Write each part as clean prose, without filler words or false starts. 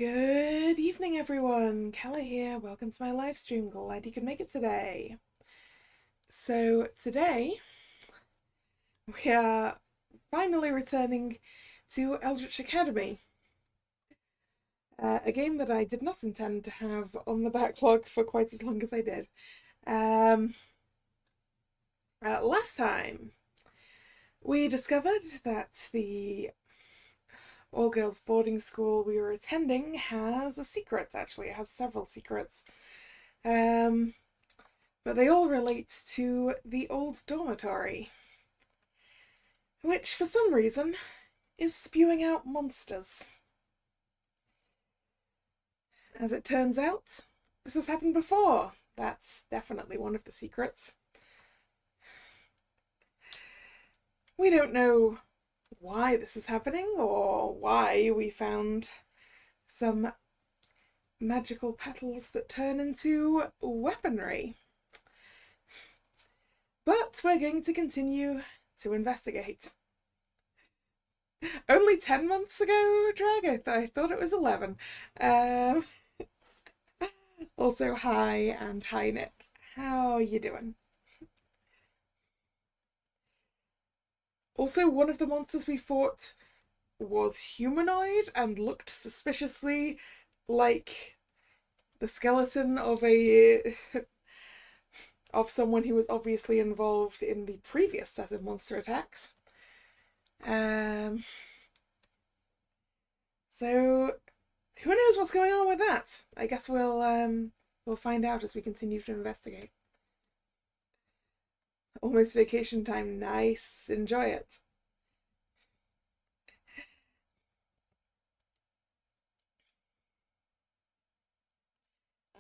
Good evening, everyone. Kalla here. Welcome to my live stream. Glad you could make it today. So today we are finally returning to Eldritch Academy, a game that I did not intend to have on the backlog for quite as long as I did. Last time we discovered that the all-girls boarding school we were attending has a secret. Actually, it has several secrets. But they all relate to the old dormitory, which for some reason is spewing out monsters. As it turns out, this has happened before. That's definitely one of the secrets. We don't know why this is happening or why we found some magical petals that turn into weaponry. But we're going to continue to investigate. Only 10 months ago, Drag? I thought it was 11. Also, hi, and hi, Nick. How you doing? Also, one of the monsters we fought was humanoid and looked suspiciously like the skeleton of someone who was obviously involved in the previous set of monster attacks. So who knows what's going on with that? I guess we'll find out as we continue to investigate. Almost vacation time. Nice. Enjoy it.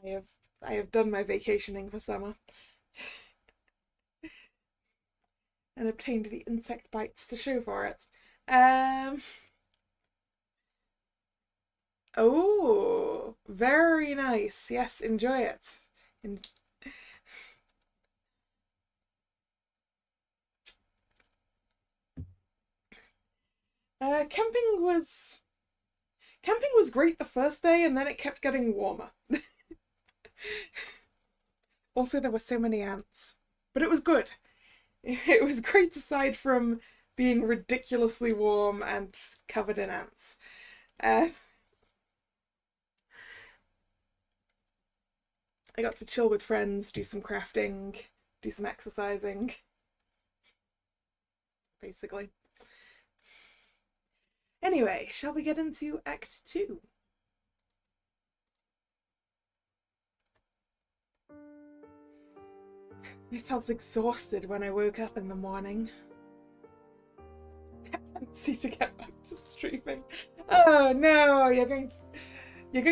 I have done my vacationing for summer. And obtained the insect bites to show for it. Oh, very nice. Yes, enjoy it. Camping was great the first day, and then it kept getting warmer. Also, there were so many ants, but it was good. It was great aside from being ridiculously warm and covered in ants. I got to chill with friends, do some crafting, do some exercising, basically. Anyway, shall we get into Act 2? I felt exhausted when I woke up in the morning. See to get back to streaming. Oh no, you're going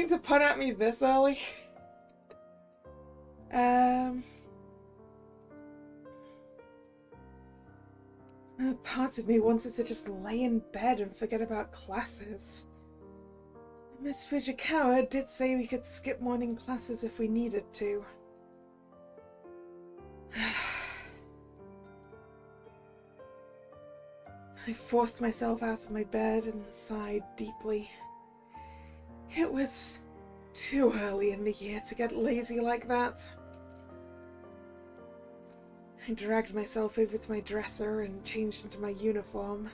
to pun at me this early? Part of me wanted to just lay in bed and forget about classes. Miss Fujikawa did say we could skip morning classes if we needed to. I forced myself out of my bed and sighed deeply. It was too early in the year to get lazy like that. I dragged myself over to my dresser and changed into my uniform,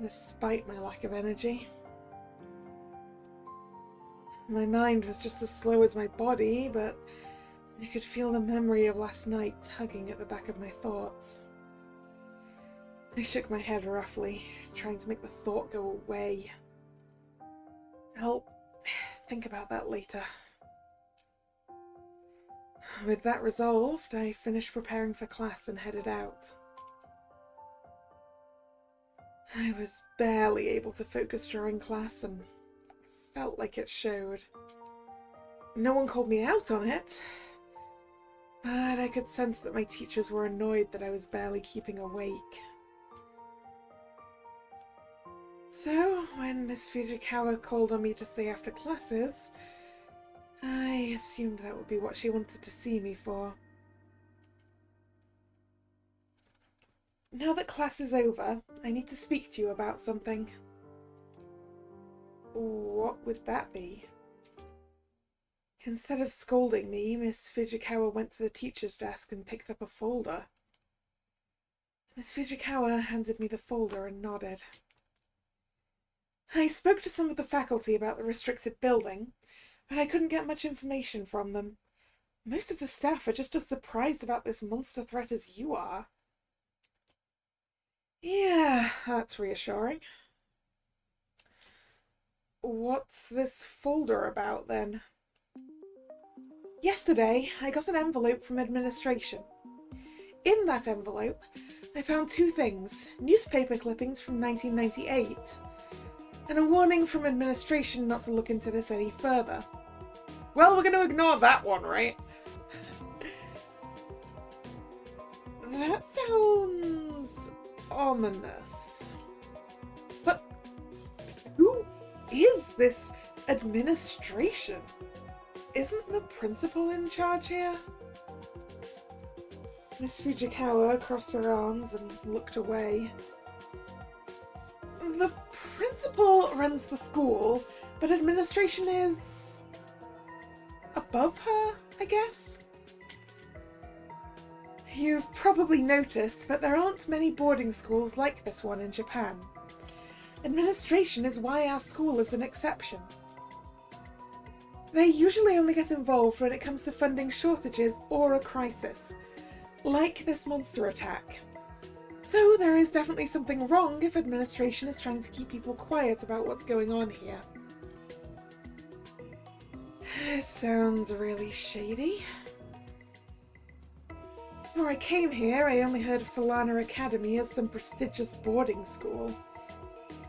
despite my lack of energy. My mind was just as slow as my body, but I could feel the memory of last night tugging at the back of my thoughts. I shook my head roughly, trying to make the thought go away. I'll think about that later. With that resolved, I finished preparing for class and headed out. I was barely able to focus during class and felt like it showed. No one called me out on it, but I could sense that my teachers were annoyed that I was barely keeping awake. So, when Miss Fujikawa called on me to stay after classes, I assumed that would be what she wanted to see me for. Now that class is over, I need to speak to you about something. What would that be? Instead of scolding me, Miss Fujikawa went to the teacher's desk and picked up a folder. Miss Fujikawa handed me the folder and nodded. I spoke to some of the faculty about the restricted building, but I couldn't get much information from them. Most of the staff are just as surprised about this monster threat as you are. Yeah, that's reassuring. What's this folder about, then? Yesterday, I got an envelope from administration. In that envelope, I found two things: newspaper clippings from 1998, and a warning from administration not to look into this any further. Well, we're going to ignore that one, right? That sounds ominous. But who is this administration? Isn't the principal in charge here? Miss Fujikawa crossed her arms and looked away. The principal runs the school, but administration is above her, I guess? You've probably noticed, but there aren't many boarding schools like this one in Japan. Administration is why our school is an exception. They usually only get involved when it comes to funding shortages or a crisis, like this monster attack. So there is definitely something wrong if administration is trying to keep people quiet about what's going on here. This sounds really shady. Before I came here, I only heard of Solana Academy as some prestigious boarding school.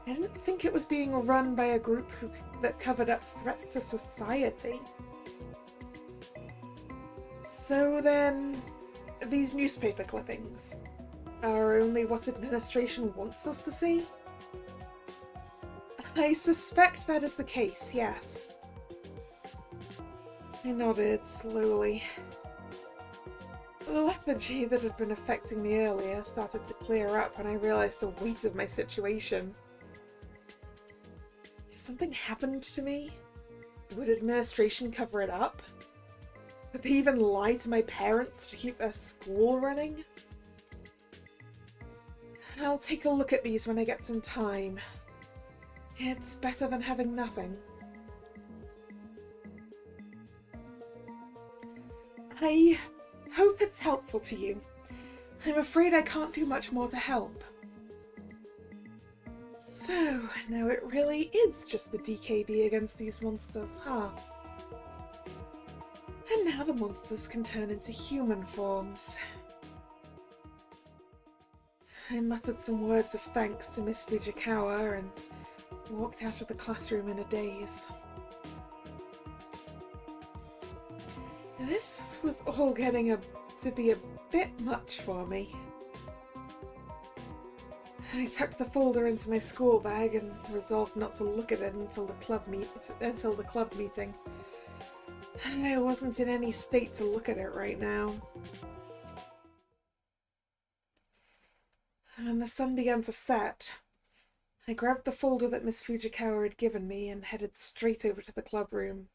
I didn't think it was being run by a group that covered up threats to society. So then, these newspaper clippings are only what administration wants us to see? I suspect that is the case, yes. I nodded slowly. The lethargy that had been affecting me earlier started to clear up when I realized the weight of my situation. If something happened to me, would administration cover it up? Would they even lie to my parents to keep their school running? I'll take a look at these when I get some time. It's better than having nothing. I hope it's helpful to you. I'm afraid I can't do much more to help. So, now it really is just the DKB against these monsters, huh? And now the monsters can turn into human forms. I muttered some words of thanks to Miss Fujikawa and walked out of the classroom in a daze. This was all getting to be a bit much for me. I tucked the folder into my school bag and resolved not to look at it until the club meeting. I wasn't in any state to look at it right now. When the sun began to set, I grabbed the folder that Miss Fujikawa had given me and headed straight over to the club room.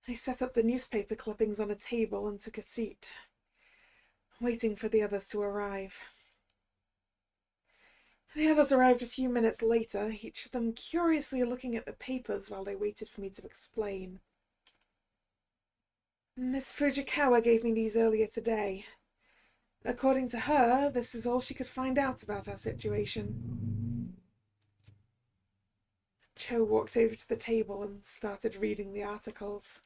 I set up the newspaper clippings on a table and took a seat, waiting for the others to arrive. The others arrived a few minutes later, each of them curiously looking at the papers while they waited for me to explain. Miss Fujikawa gave me these earlier today. According to her, this is all she could find out about our situation. Cho walked over to the table and started reading the articles.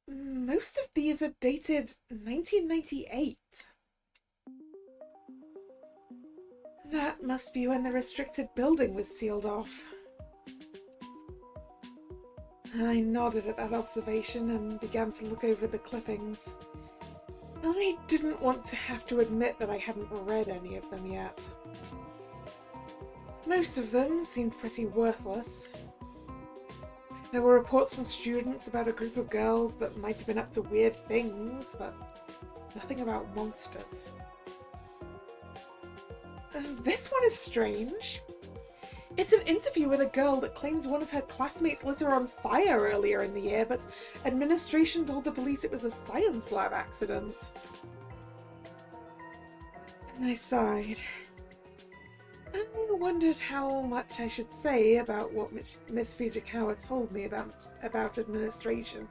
Most of these are dated 1998. That must be when the restricted building was sealed off. I nodded at that observation and began to look over the clippings. I didn't want to have to admit that I hadn't read any of them yet. Most of them seemed pretty worthless. There were reports from students about a group of girls that might have been up to weird things, but nothing about monsters. This one is strange. It's an interview with a girl that claims one of her classmates lit her on fire earlier in the year, but administration told the police it was a science lab accident. And I sighed. I wondered how much I should say about what Miss Fujikawa told me about administration.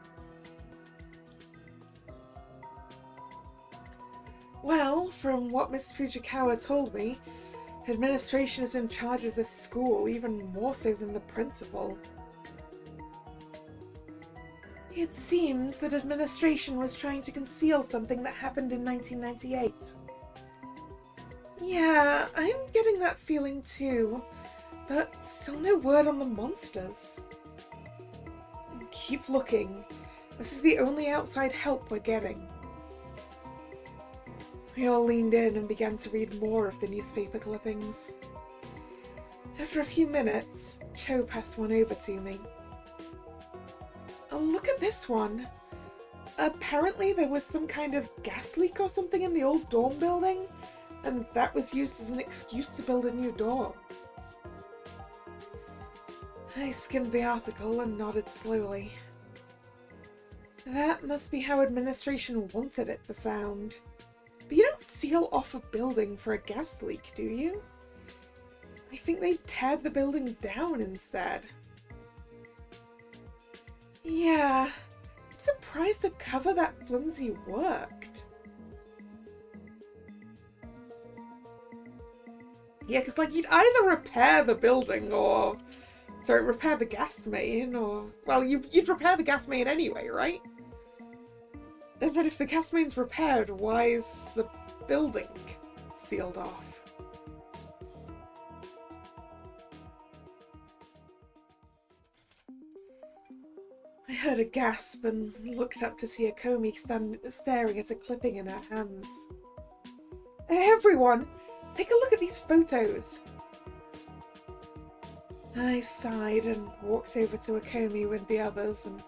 Well, from what Miss Fujikawa told me, administration is in charge of this school, even more so than the principal. It seems that administration was trying to conceal something that happened in 1998. Yeah, I'm getting that feeling too, but still no word on the monsters. Keep looking. This is the only outside help we're getting. We all leaned in and began to read more of the newspaper clippings. After a few minutes, Cho passed one over to me. Oh, look at this one. Apparently there was some kind of gas leak or something in the old dorm building, and that was used as an excuse to build a new dorm. I skimmed the article and nodded slowly. That must be how administration wanted it to sound. But you don't seal off a building for a gas leak, do you? I think they teared the building down instead. Yeah, I'm surprised the cover that flimsy worked. Yeah, because like you'd either repair the building or... Sorry, repair the gas main or... Well, you'd repair the gas main anyway, right? And then if the gas main's repaired, why is the building sealed off? I heard a gasp and looked up to see Akomi staring at a clipping in her hands. Everyone, take a look at these photos. I sighed and walked over to Akomi with the others and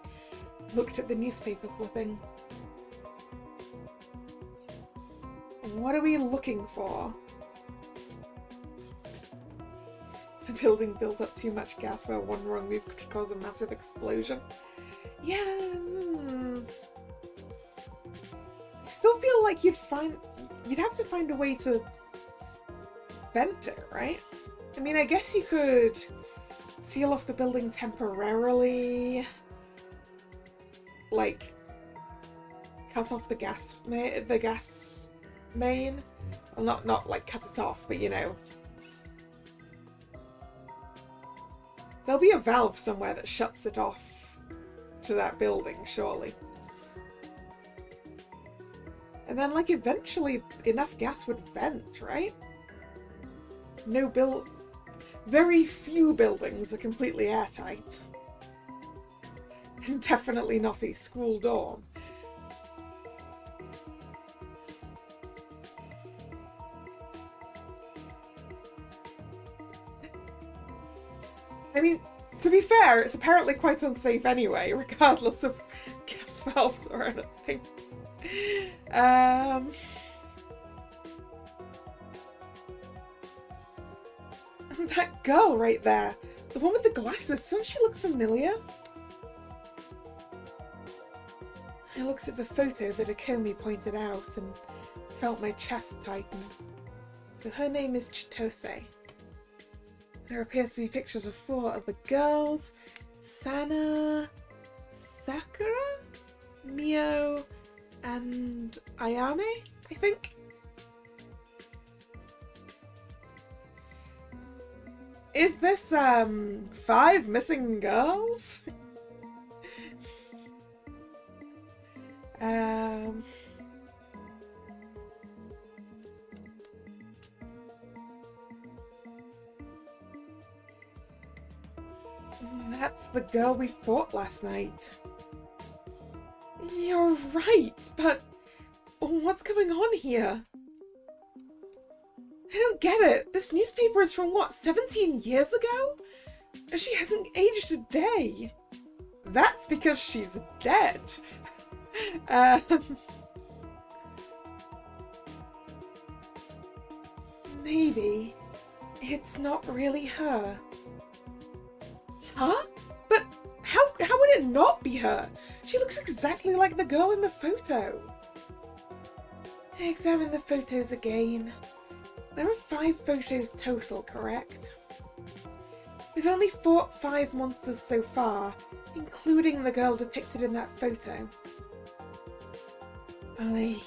looked at the newspaper clipping. What are we looking for? The building built up too much gas where one wrong move could cause a massive explosion. Yeah, I still feel like you'd have to find a way to vent it, right? I mean, I guess you could seal off the building temporarily, like cut off the gas main. Well, not like cut it off, but you know. There'll be a valve somewhere that shuts it off to that building, surely. And then, like, eventually enough gas would vent, right? Very few buildings are completely airtight. And definitely not a school dorm. I mean, to be fair, it's apparently quite unsafe anyway, regardless of gas valves or anything. And that girl right there, the one with the glasses, doesn't she look familiar? I looked at the photo that Akomi pointed out and felt my chest tighten. So her name is Chitose. There appears to be pictures of 4 other girls: Sana, Sakura, Mio, and Ayame, I think. Is this 5 missing girls? That's the girl we fought last night. You're right, but what's going on here? I don't get it. This newspaper is from what, 17 years ago? And she hasn't aged a day. That's because she's dead. Maybe it's not really her. Huh? But how would it not be her? She looks exactly like the girl in the photo. I examined the photos again. There are 5 photos total, correct? We've only fought 5 monsters so far, including the girl depicted in that photo. I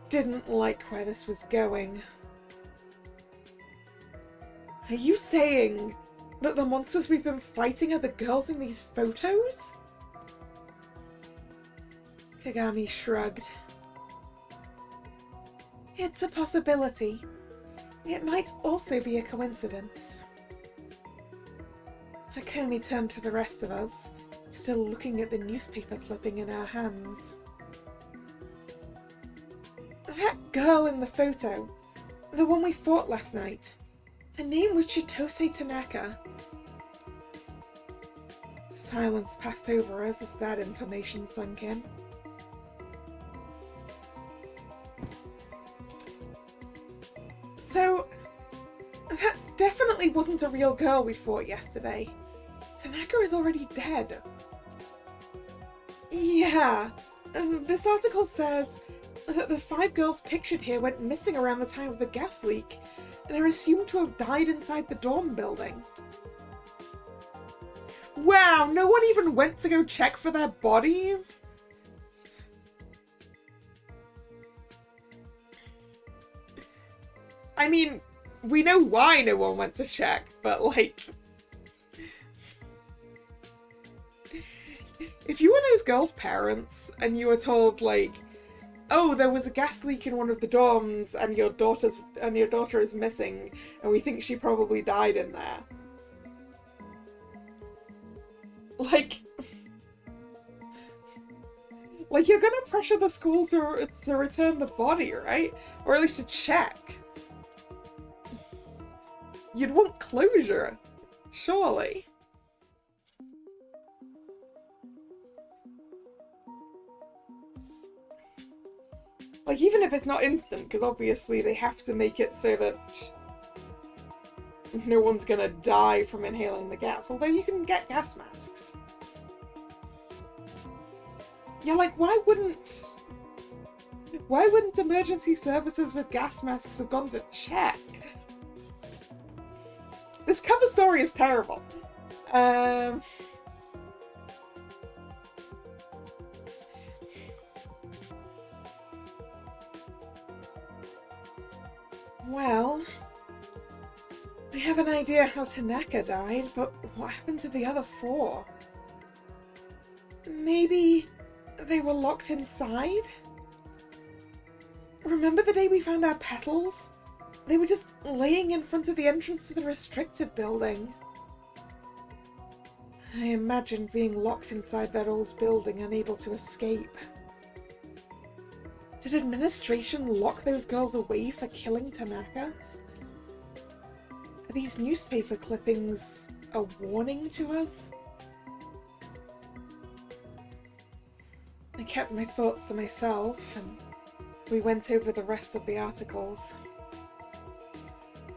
didn't like where this was going. Are you saying that the monsters we've been fighting are the girls in these photos? Kagami shrugged. It's a possibility. It might also be a coincidence. Hakomi turned to the rest of us, still looking at the newspaper clipping in our hands. That girl in the photo, the one we fought last night, her name was Chitose Tanaka. Silence passed over us as that information sunk in. So, that definitely wasn't a real girl we fought yesterday. Tanaka is already dead. Yeah, this article says that the 5 girls pictured here went missing around the time of the gas leak and are assumed to have died inside the dorm building. Wow, no one even went to go check for their bodies? I mean, we know why no one went to check, but like... If you were those girls' parents and you were told, like, oh, there was a gas leak in one of the dorms and your daughter is missing and we think she probably died in there. Like you're gonna pressure the school to return the body, right? Or at least to check. You'd want closure, surely. Like, even if it's not instant, because obviously they have to make it so that no one's gonna die from inhaling the gas, although you can get gas masks. Yeah, like, why wouldn't emergency services with gas masks have gone to check? This cover story is terrible. Well, we have an idea how Tanaka died, but what happened to the other 4? Maybe they were locked inside? Remember the day we found our petals? They were just laying in front of the entrance to the restricted building. I imagined being locked inside that old building, unable to escape. Did administration lock those girls away for killing Tanaka? Are these newspaper clippings a warning to us? I kept my thoughts to myself, and we went over the rest of the articles.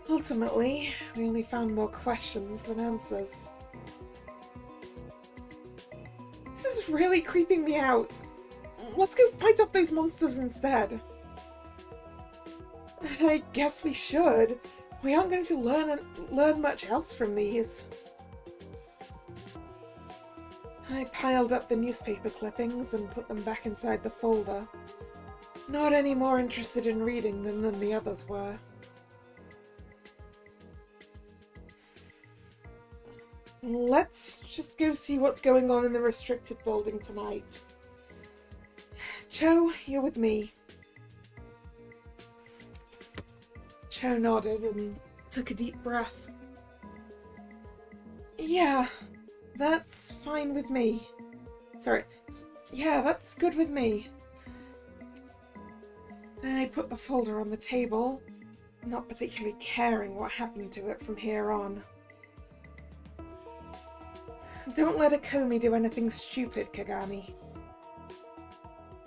Ultimately, we only found more questions than answers. This is really creeping me out. Let's go fight off those monsters instead. I guess we should. We aren't going to learn much else from these. I piled up the newspaper clippings and put them back inside the folder. Not any more interested in reading them than the others were. Let's just go see what's going on in the restricted building tonight. Cho, you're with me. Cho nodded and took a deep breath. Yeah, that's fine with me. Sorry. Yeah, that's good with me. I put the folder on the table, not particularly caring what happened to it from here on. Don't let Akomi do anything stupid, Kagami.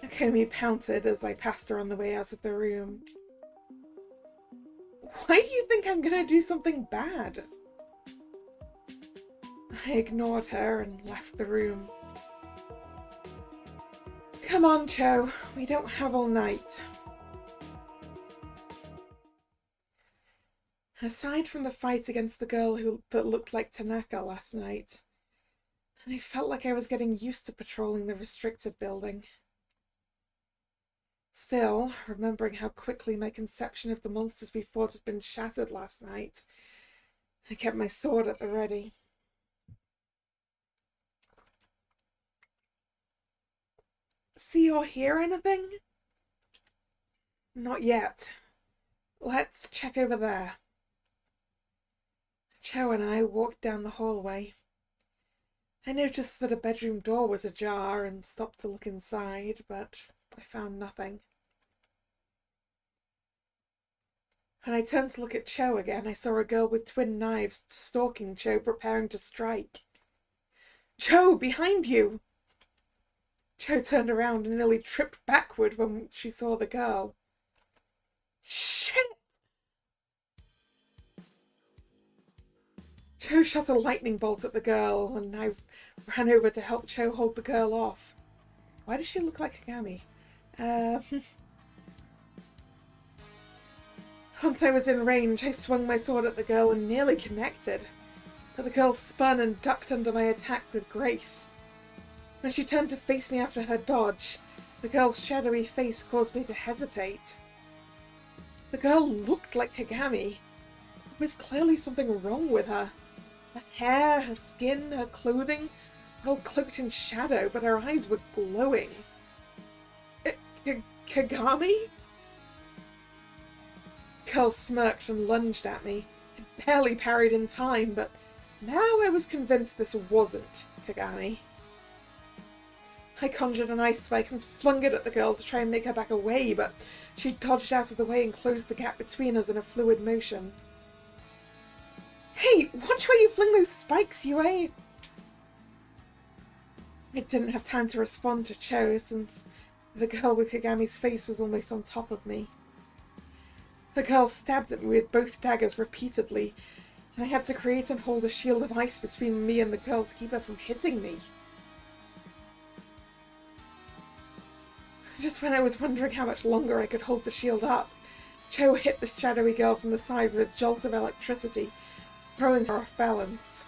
Akomi pouted as I passed her on the way out of the room. Why do you think I'm gonna do something bad? I ignored her and left the room. Come on, Cho, we don't have all night. Aside from the fight against the girl that looked like Tanaka last night, I felt like I was getting used to patrolling the restricted building. Still, remembering how quickly my conception of the monsters we fought had been shattered last night, I kept my sword at the ready. See or hear anything? Not yet. Let's check over there. Cho and I walked down the hallway. I noticed that a bedroom door was ajar and stopped to look inside, but I found nothing. When I turned to look at Cho again, I saw a girl with twin knives stalking Cho, preparing to strike. Cho, behind you! Cho turned around and nearly tripped backward when she saw the girl. Shit! Cho shot a lightning bolt at the girl, and I ran over to help Cho hold the girl off. Why does she look like Kagami? Once I was in range, I swung my sword at the girl and nearly connected, but the girl spun and ducked under my attack with grace. When she turned to face me after her dodge, the girl's shadowy face caused me to hesitate. The girl looked like Kagami. There was clearly something wrong with her. Her hair, her skin, her clothing were all cloaked in shadow, but her eyes were glowing. Kagami? The girl smirked and lunged at me. I barely parried in time, but now I was convinced this wasn't Kagami. I conjured an ice spike and flung it at the girl to try and make her back away, but she dodged out of the way and closed the gap between us in a fluid motion. Hey, watch where you fling those spikes, Yue! I didn't have time to respond to Cho, since the girl with Kagami's face was almost on top of me. The girl stabbed at me with both daggers repeatedly, and I had to create and hold a shield of ice between me and the girl to keep her from hitting me. Just when I was wondering how much longer I could hold the shield up, Cho hit the shadowy girl from the side with a jolt of electricity, throwing her off balance.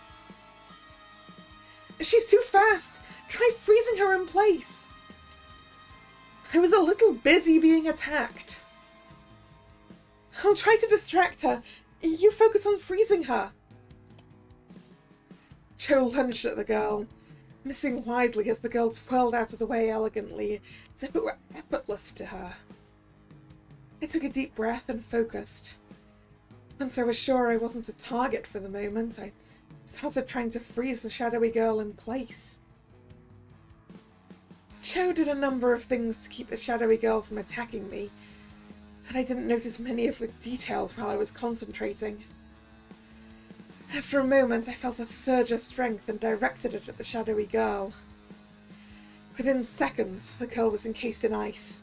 She's too fast! Try freezing her in place! I was a little busy being attacked. I'll try to distract her. You focus on freezing her. Cho lunged at the girl, missing widely as the girl twirled out of the way elegantly, as if it were effortless to her. I took a deep breath and focused. Once I was sure I wasn't a target for the moment, I started trying to freeze the shadowy girl in place. Cho did a number of things to keep the shadowy girl from attacking me, and I didn't notice many of the details while I was concentrating. After a moment, I felt a surge of strength and directed it at the shadowy girl. Within seconds, the girl was encased in ice.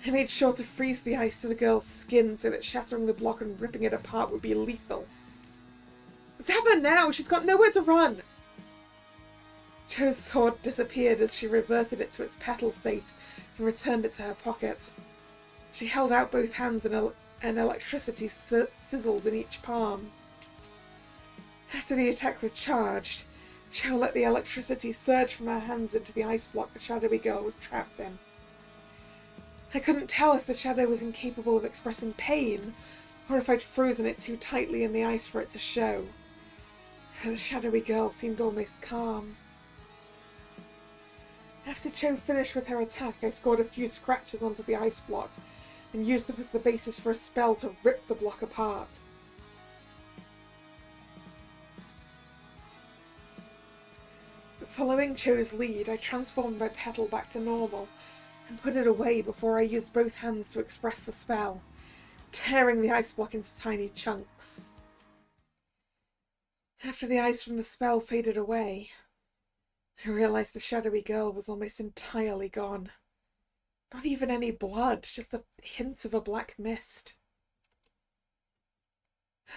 I made sure to freeze the ice to the girl's skin so that shattering the block and ripping it apart would be lethal. Zap her now! She's got nowhere to run! Cho's sword disappeared as she reverted it to its petal state and returned it to her pocket. She held out both hands and electricity sizzled in each palm. After the attack was charged, Cho let the electricity surge from her hands into the ice block the shadowy girl was trapped in. I couldn't tell if the shadow was incapable of expressing pain, or if I'd frozen it too tightly in the ice for it to show. The shadowy girl seemed almost calm. After Cho finished with her attack, I scored a few scratches onto the ice block, and used them as the basis for a spell to rip the block apart. Following Cho's lead, I transformed my petal back to normal, and put it away before I used both hands to express the spell, tearing the ice block into tiny chunks. After the ice from the spell faded away, I realized the shadowy girl was almost entirely gone. Not even any blood, just a hint of a black mist.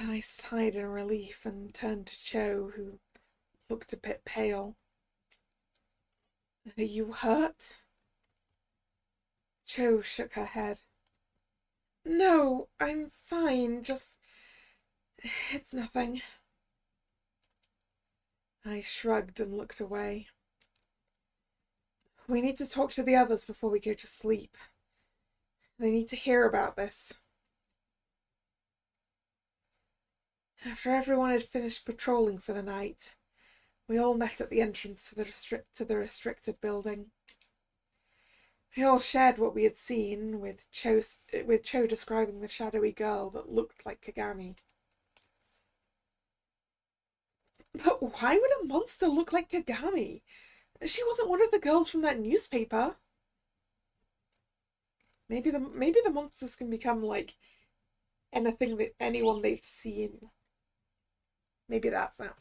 I sighed in relief and turned to Cho, who looked a bit pale. Are you hurt? Jo shook her head. No, I'm fine, just... it's nothing. I shrugged and looked away. We need to talk to the others before we go to sleep. They need to hear about this. After everyone had finished patrolling for the night, we all met at the entrance to the restricted building. We all shared what we had seen, with Cho describing the shadowy girl that looked like Kagami. But why would a monster look like Kagami? She wasn't one of the girls from that newspaper. Maybe the monsters can become like anyone they've seen. Maybe that's it.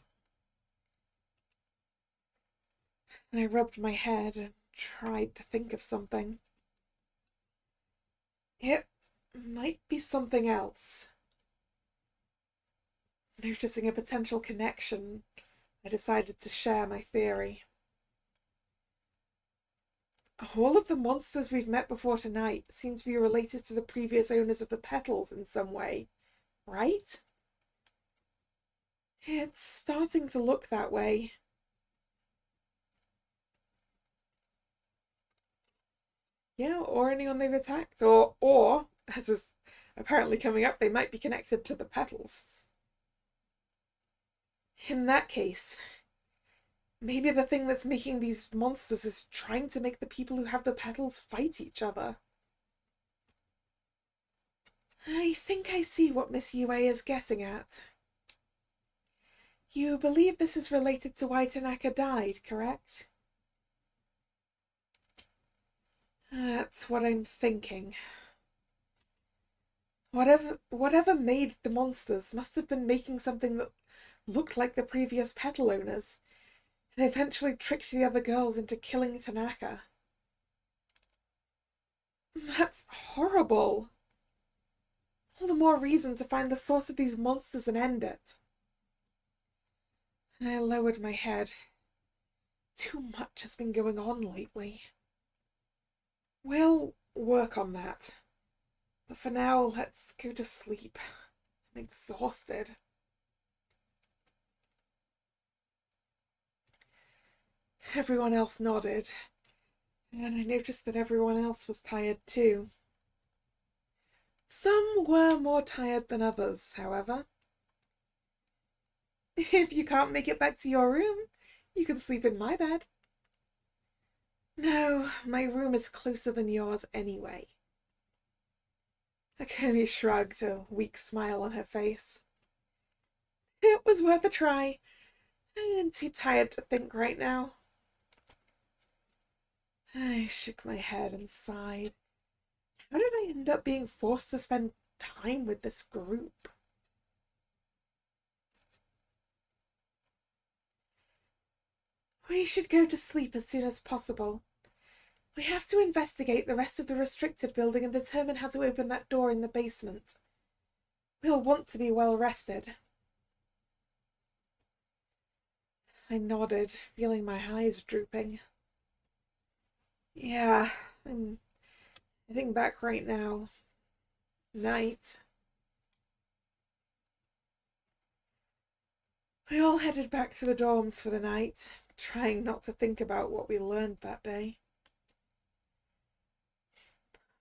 And I rubbed my head and tried to think of something. It might be something else. Noticing a potential connection, I decided to share my theory. All of the monsters we've met before tonight seem to be related to the previous owners of the petals in some way, right? It's starting to look that way. Yeah, or anyone they've attacked. Or, as is apparently coming up, they might be connected to the petals. In that case, maybe the thing that's making these monsters is trying to make the people who have the petals fight each other. I think I see what Miss Yue is getting at. You believe this is related to why Tanaka died, correct? That's what I'm thinking. Whatever made the monsters must have been making something that looked like the previous petal owners, and eventually tricked the other girls into killing Tanaka. That's horrible. All the more reason to find the source of these monsters and end it. I lowered my head. Too much has been going on lately. We'll work on that. But for now, let's go to sleep. I'm exhausted. Everyone else nodded, and I noticed that everyone else was tired too. Some were more tired than others, however. If you can't make it back to your room, you can sleep in my bed. No, my room is closer than yours anyway. Akemi shrugged, a weak smile on her face. It was worth a try. I'm too tired to think right now. I shook my head and sighed. How did I end up being forced to spend time with this group? We should go to sleep as soon as possible. We have to investigate the rest of the restricted building and determine how to open that door in the basement. We'll want to be well rested. I nodded, feeling my eyes drooping. Yeah, I'm heading back right now. Night. We all headed back to the dorms for the night, trying not to think about what we learned that day.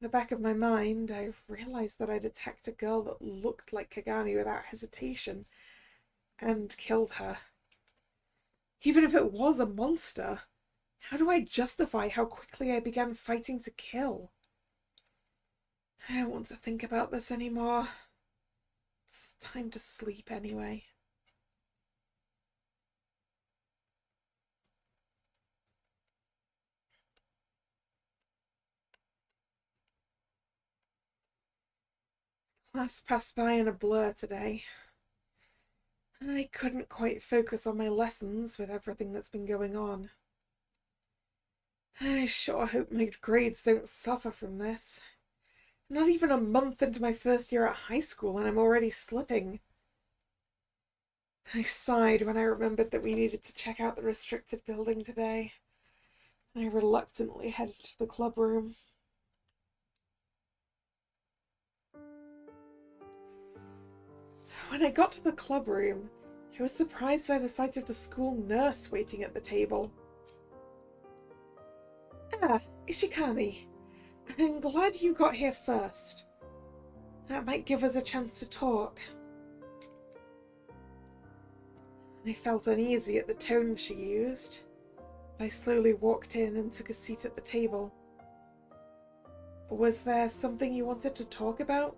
In the back of my mind, I realized that I'd attacked a girl that looked like Kagami without hesitation, and killed her. Even if it was a monster, how do I justify how quickly I began fighting to kill? I don't want to think about this anymore. It's time to sleep anyway. Class passed by in a blur today. I couldn't quite focus on my lessons with everything that's been going on. I sure hope my grades don't suffer from this. Not even a month into my first year at high school and I'm already slipping. I sighed when I remembered that we needed to check out the restricted building today, and I reluctantly headed to the club room. When I got to the club room, I was surprised by the sight of the school nurse waiting at the table. Ah, Ishikami. I'm glad you got here first. That might give us a chance to talk. I felt uneasy at the tone she used. I slowly walked in and took a seat at the table. Was there something you wanted to talk about,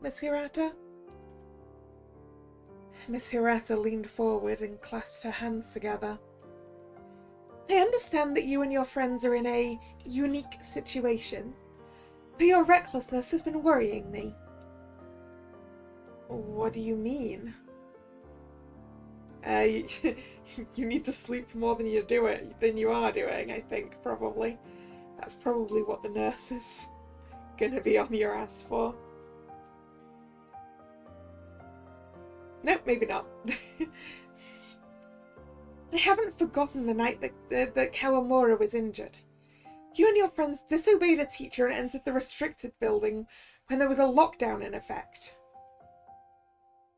Miss Hirata? Miss Hirata leaned forward and clasped her hands together. I understand that you and your friends are in a unique situation, but your recklessness has been worrying me. What do you mean? You need to sleep more than you are doing, I think, probably. That's probably what the nurse is gonna be on your ass for. Nope, maybe not. I haven't forgotten the night that Kawamura was injured. You and your friends disobeyed a teacher and entered the restricted building when there was a lockdown in effect.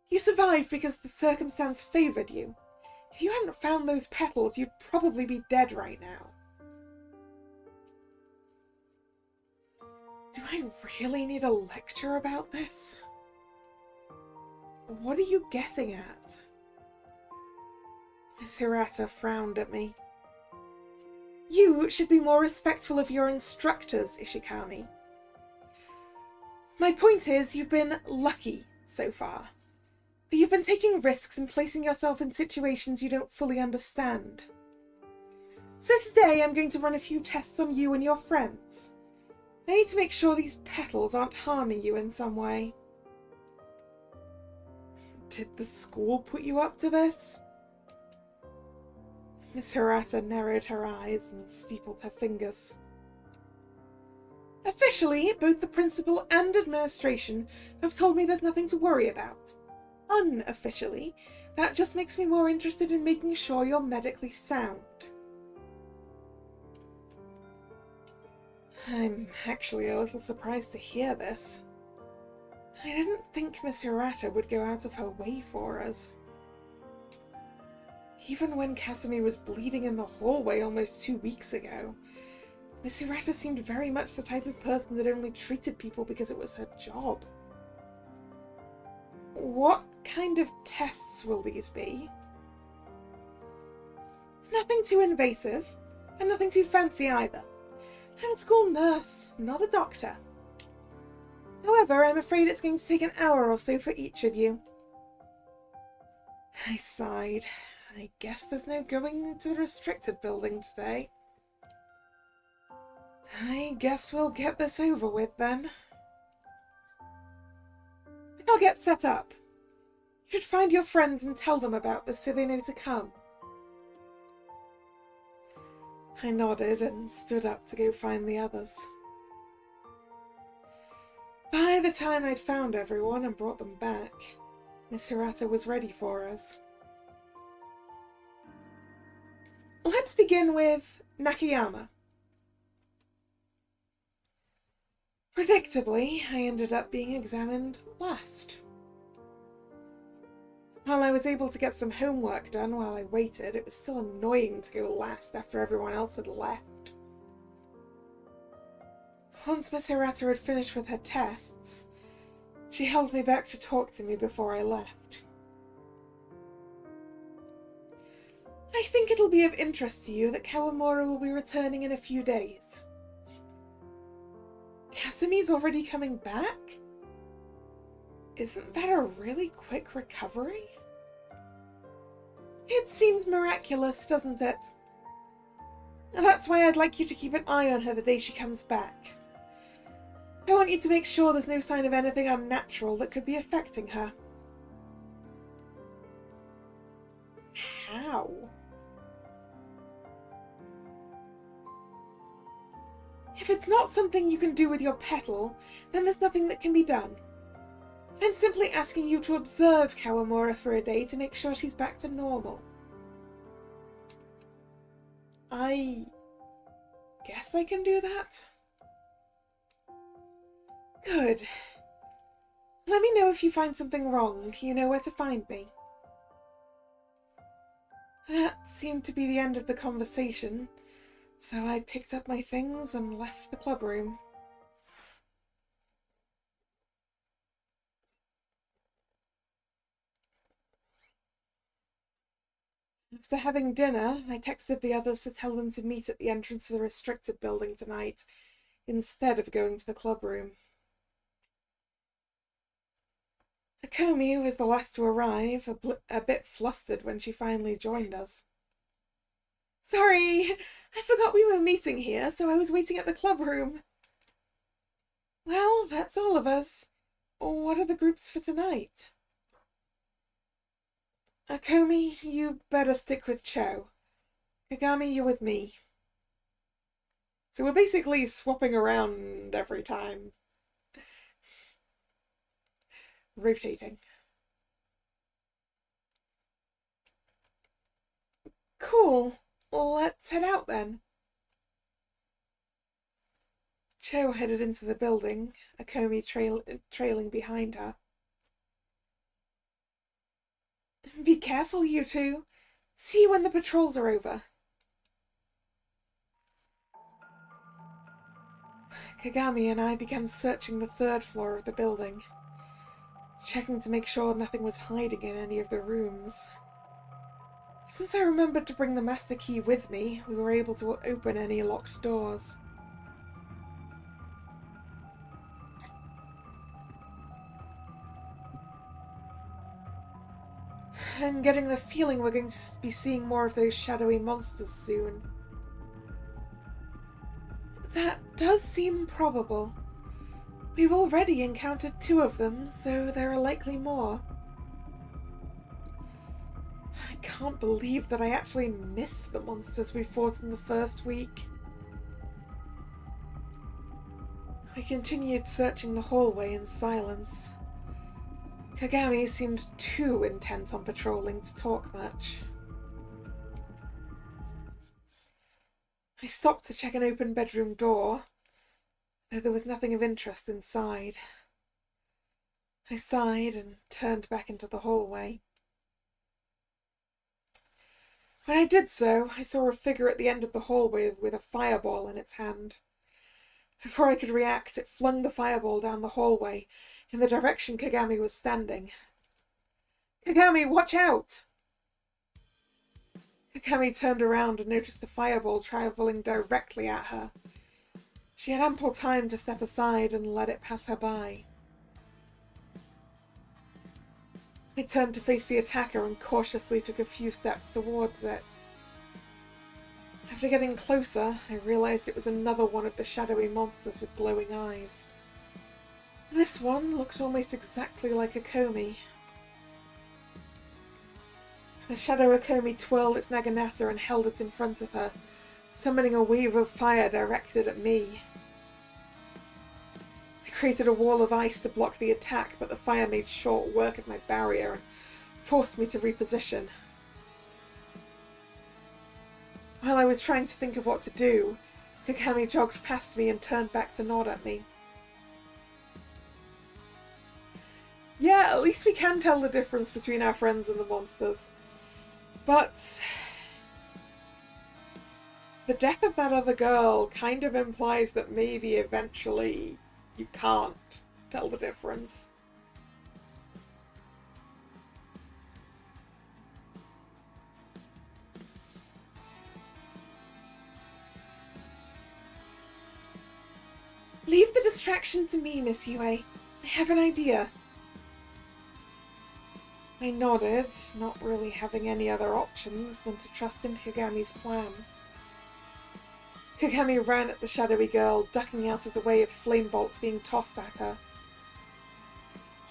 You survived because the circumstance favoured you. If you hadn't found those petals, you'd probably be dead right now. Do I really need a lecture about this? What are you getting at? Miss Hirata frowned at me. You should be more respectful of your instructors, Ishikami. My point is, you've been lucky so far. But you've been taking risks and placing yourself in situations you don't fully understand. So today I'm going to run a few tests on you and your friends. I need to make sure these petals aren't harming you in some way. Did the school put you up to this? Miss Hirata narrowed her eyes and steepled her fingers. Officially, both the principal and administration have told me there's nothing to worry about. Unofficially, that just makes me more interested in making sure you're medically sound. I'm actually a little surprised to hear this. I didn't think Miss Hirata would go out of her way for us. Even when Kasumi was bleeding in the hallway almost 2 weeks ago, Miss Hirata seemed very much the type of person that only treated people because it was her job. What kind of tests will these be? Nothing too invasive, and nothing too fancy either. I'm a school nurse, not a doctor. However, I'm afraid it's going to take an hour or so for each of you. I sighed. I guess there's no going to the restricted building today. I guess we'll get this over with then. I'll get set up. You should find your friends and tell them about this so they know to come. I nodded and stood up to go find the others. By the time I'd found everyone and brought them back, Miss Hirata was ready for us. Let's begin with Nakayama. Predictably, I ended up being examined last. While I was able to get some homework done while I waited, it was still annoying to go last after everyone else had left. Once Miss Hirata had finished with her tests, she held me back to talk to me before I left. I think it'll be of interest to you that Kawamura will be returning in a few days. Kasumi's already coming back? Isn't that a really quick recovery? It seems miraculous, doesn't it? And that's why I'd like you to keep an eye on her the day she comes back. I want you to make sure there's no sign of anything unnatural that could be affecting her. How? If it's not something you can do with your petal, then there's nothing that can be done. I'm simply asking you to observe Kawamura for a day to make sure she's back to normal. I guess I can do that. Good. Let me know if you find something wrong. You know where to find me. That seemed to be the end of the conversation, so I picked up my things and left the clubroom. After having dinner, I texted the others to tell them to meet at the entrance to the restricted building tonight, instead of going to the clubroom. Akomi, who was the last to arrive, a bit flustered when she finally joined us. Sorry, I forgot we were meeting here, so I was waiting at the clubroom. Well, that's all of us. What are the groups for tonight? Akomi, you better stick with Cho. Kagami, you're with me. So we're basically swapping around every time. Rotating. Cool. Let's head out then. Cho headed into the building, Akomi trailing behind her. Be careful, you two. See you when the patrols are over. Kagami and I began searching the third floor of the building, checking to make sure nothing was hiding in any of the rooms. Since I remembered to bring the master key with me, we were able to open any locked doors. I'm getting the feeling we're going to be seeing more of those shadowy monsters soon. That does seem probable. We've already encountered 2 of them, so there are likely more. I can't believe that I actually missed the monsters we fought in the first week. We continued searching the hallway in silence. Kagami seemed too intent on patrolling to talk much. I stopped to check an open bedroom door, though there was nothing of interest inside. I sighed and turned back into the hallway. When I did so, I saw a figure at the end of the hallway with a fireball in its hand. Before I could react, it flung the fireball down the hallway in the direction Kagami was standing. Kagami, watch out! Kagami turned around and noticed the fireball travelling directly at her. She had ample time to step aside and let it pass her by. I turned to face the attacker and cautiously took a few steps towards it. After getting closer, I realised it was another one of the shadowy monsters with glowing eyes. This one looked almost exactly like Akomi. The shadow Akomi twirled its naginata and held it in front of her, summoning a wave of fire directed at me. I created a wall of ice to block the attack, but the fire made short work of my barrier and forced me to reposition. While I was trying to think of what to do, Kagami jogged past me and turned back to nod at me. Yeah, at least we can tell the difference between our friends and the monsters. But the death of that other girl kind of implies that maybe eventually you can't tell the difference. Leave the distraction to me, Miss Yue. I have an idea. I nodded, not really having any other options than to trust in Kagami's plan. Kagami ran at the shadowy girl, ducking out of the way of flame bolts being tossed at her.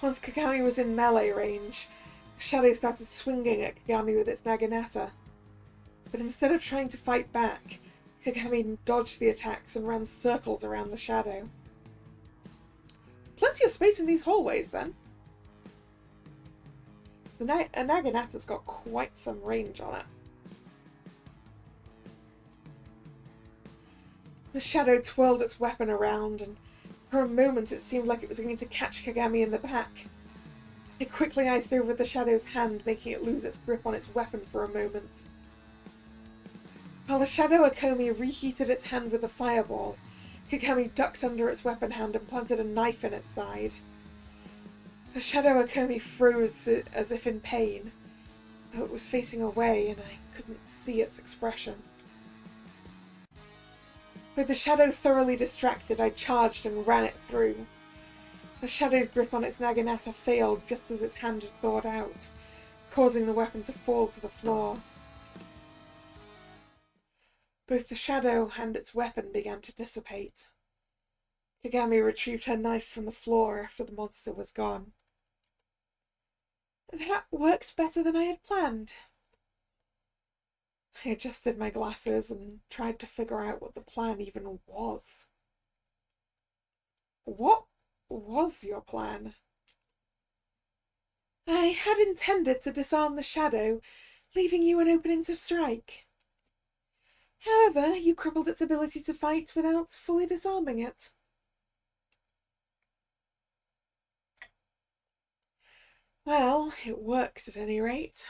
Once Kagami was in melee range, the shadow started swinging at Kagami with its naginata. But instead of trying to fight back, Kagami dodged the attacks and ran circles around the shadow. Plenty of space in these hallways, then. So a Naginata's got quite some range on it. The shadow twirled its weapon around, and for a moment it seemed like it was going to catch Kagami in the back. It quickly iced over the shadow's hand, making it lose its grip on its weapon for a moment. While the shadow Akomi reheated its hand with a fireball, Kagami ducked under its weapon hand and planted a knife in its side. The shadow Akomi froze as if in pain, though it was facing away and I couldn't see its expression. With the shadow thoroughly distracted, I charged and ran it through. The shadow's grip on its Naginata failed just as its hand had thawed out, causing the weapon to fall to the floor. Both the shadow and its weapon began to dissipate. Kagami retrieved her knife from the floor after the monster was gone. That worked better than I had planned. I adjusted my glasses and tried to figure out what the plan even was. What was your plan? I had intended to disarm the shadow, leaving you an opening to strike. However, you crippled its ability to fight without fully disarming it. Well, it worked at any rate.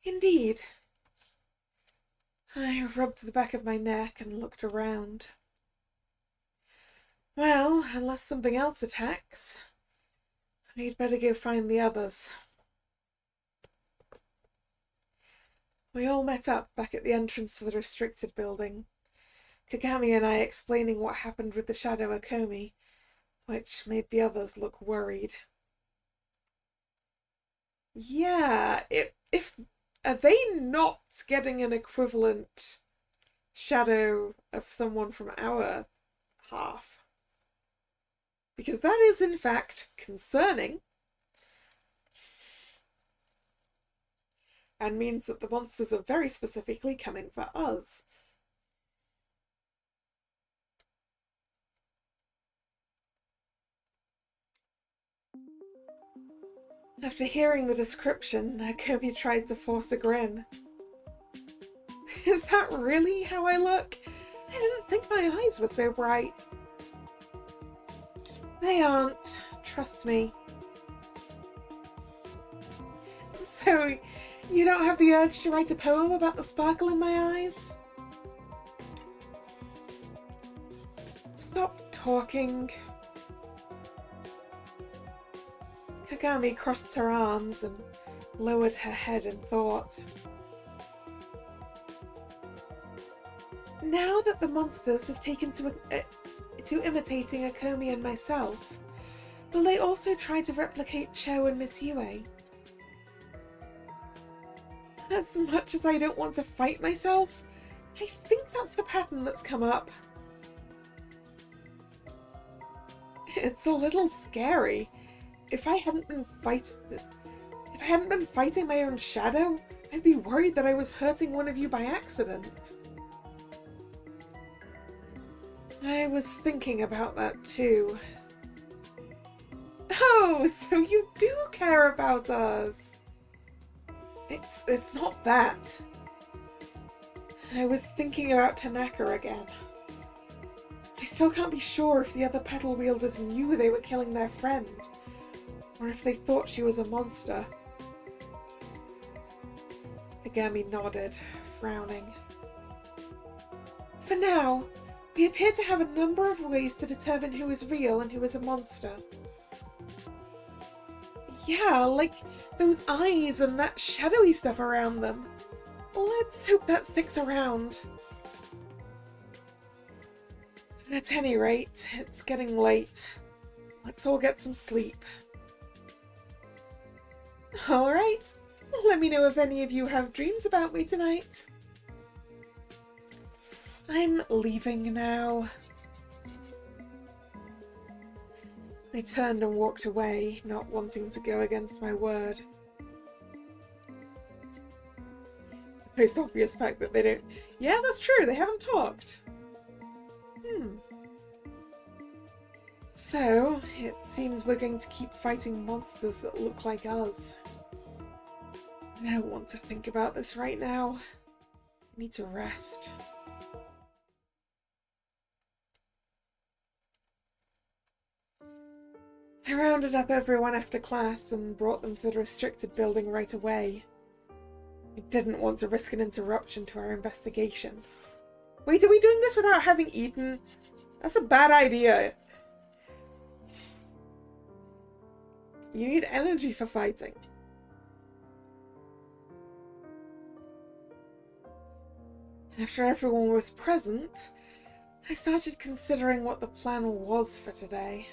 Indeed. I rubbed the back of my neck and looked around. Well, unless something else attacks, we'd better go find the others. We all met up back at the entrance to the restricted building, Kagami and I explaining what happened with the shadow Akomi, which made the others look worried. Yeah, if are they not getting an equivalent shadow of someone from our half? Because that is, in fact, concerning. And means that the monsters are very specifically coming for us. After hearing the description, Akomi tried to force a grin. Is that really how I look? I didn't think my eyes were so bright. They aren't. Trust me. So, you don't have the urge to write a poem about the sparkle in my eyes? Stop talking. Kagami crossed her arms and lowered her head in thought. Now that the monsters have taken to imitating Akomi and myself, will they also try to replicate Cho and Miss Yue? As much as I don't want to fight myself, I think that's the pattern that's come up. It's a little scary. If I hadn't been fighting my own shadow, I'd be worried that I was hurting one of you by accident. I was thinking about that too. Oh, so you do care about us. It's not that. I was thinking about Tanaka again. I still can't be sure if the other petal wielders knew they were killing their friend, or if they thought she was a monster. Kagami nodded, frowning. For now, we appear to have a number of ways to determine who is real and who is a monster. Yeah, like those eyes and that shadowy stuff around them. Let's hope that sticks around. At any rate, it's getting late. Let's all get some sleep. Alright, let me know if any of you have dreams about me tonight. I'm leaving now. I turned and walked away, not wanting to go against my word. The most obvious fact that they don't... Yeah, that's true, they haven't talked. So, it seems we're going to keep fighting monsters that look like us. I don't want to think about this right now. I need to rest. I rounded up everyone after class and brought them to the restricted building right away. I didn't want to risk an interruption to our investigation. Wait, are we doing this without having eaten? That's a bad idea. You need energy for fighting. After everyone was present, I started considering what the plan was for today.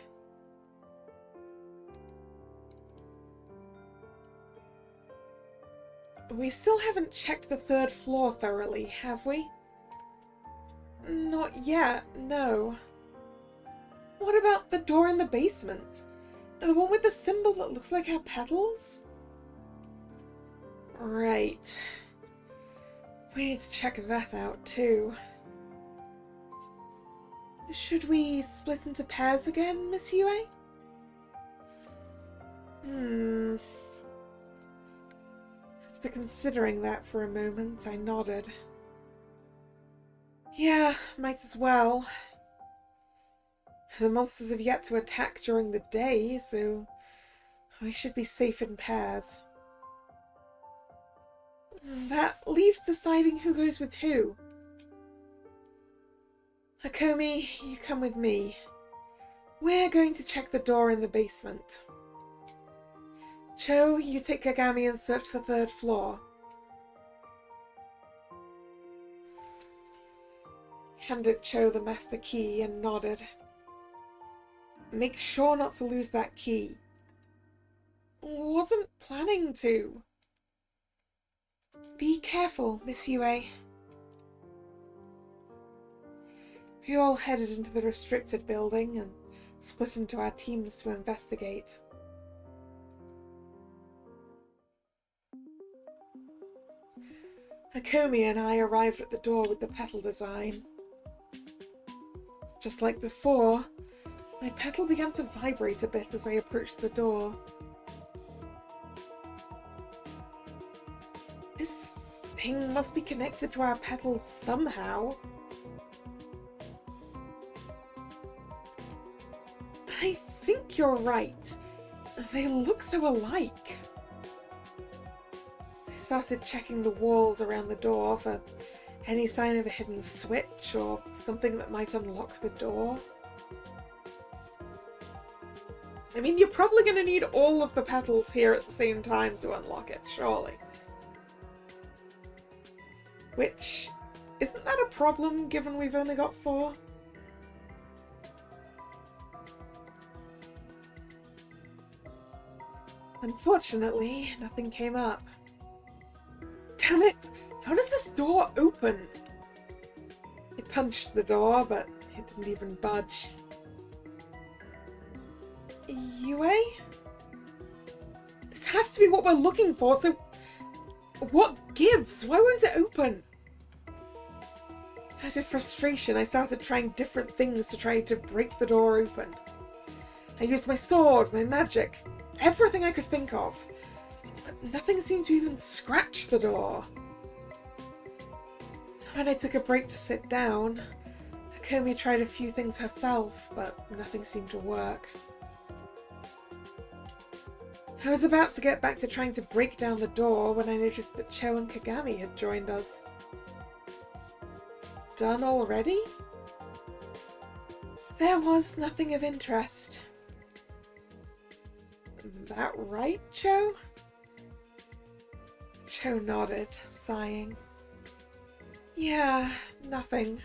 We still haven't checked the 3rd floor thoroughly, have we? Not yet, no. What about the door in the basement? The one with the symbol that looks like our petals? Right. We need to check that out too. Should we split into pairs again, Miss Yue? After considering that for a moment, I nodded. Yeah, might as well. The monsters have yet to attack during the day, so we should be safe in pairs. That leaves deciding who goes with who. Hakomi, you come with me. We're going to check the door in the basement. Cho, you take Kagami and search the 3rd floor. Handed Cho the master key and nodded. Make sure not to lose that key. Wasn't planning to. Be careful, Miss Yue. We all headed into the restricted building and split into our teams to investigate. Hakomi and I arrived at the door with the petal design. Just like before, my petal began to vibrate a bit as I approached the door. This thing must be connected to our petals somehow. I think you're right. They look so alike. I started checking the walls around the door for any sign of a hidden switch or something that might unlock the door. I mean, you're probably going to need all of the petals here at the same time to unlock it, surely. Which, isn't that a problem given we've only got 4? Unfortunately, nothing came up. Damn it! How does this door open? I punched the door, but it didn't even budge. Yue? This has to be what we're looking for, so what gives? Why won't it open? Out of frustration, I started trying different things to try to break the door open. I used my sword, my magic, everything I could think of, but nothing seemed to even scratch the door. When I took a break to sit down, Hakomi tried a few things herself, but nothing seemed to work. I was about to get back to trying to break down the door when I noticed that Cho and Kagami had joined us. Done already? There was nothing of interest. That right, Cho? Cho nodded, sighing. Yeah, nothing.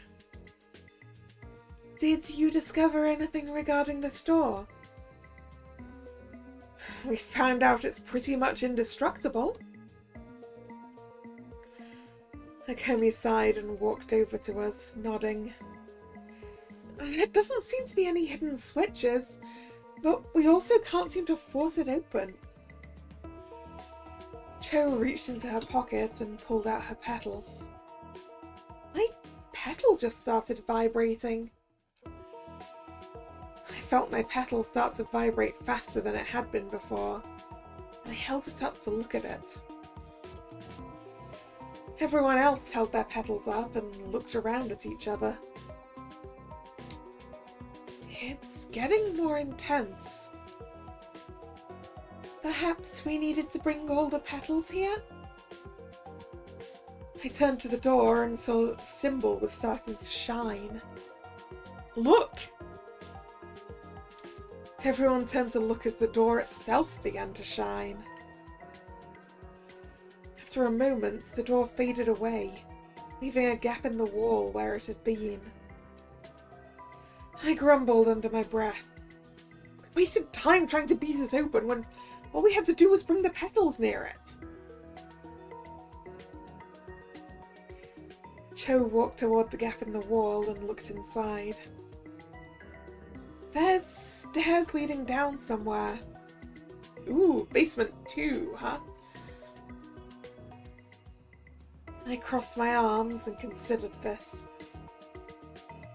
Did you discover anything regarding this door? We found out it's pretty much indestructible. Hakomi sighed and walked over to us, nodding. There doesn't seem to be any hidden switches, but we also can't seem to force it open. Cho reached into her pocket and pulled out her petal. My petal just started vibrating. I felt my petal start to vibrate faster than it had been before, and I held it up to look at it. Everyone else held their petals up and looked around at each other. It's getting more intense. Perhaps we needed to bring all the petals here? I turned to the door and saw that the symbol was starting to shine. Look! Everyone turned to look as the door itself began to shine. After a moment, the door faded away, leaving a gap in the wall where it had been. I grumbled under my breath. We wasted time trying to beat it open when all we had to do was bring the petals near it. Cho walked toward the gap in the wall and looked inside. There's stairs leading down somewhere. Ooh, basement 2, huh? I crossed my arms and considered this.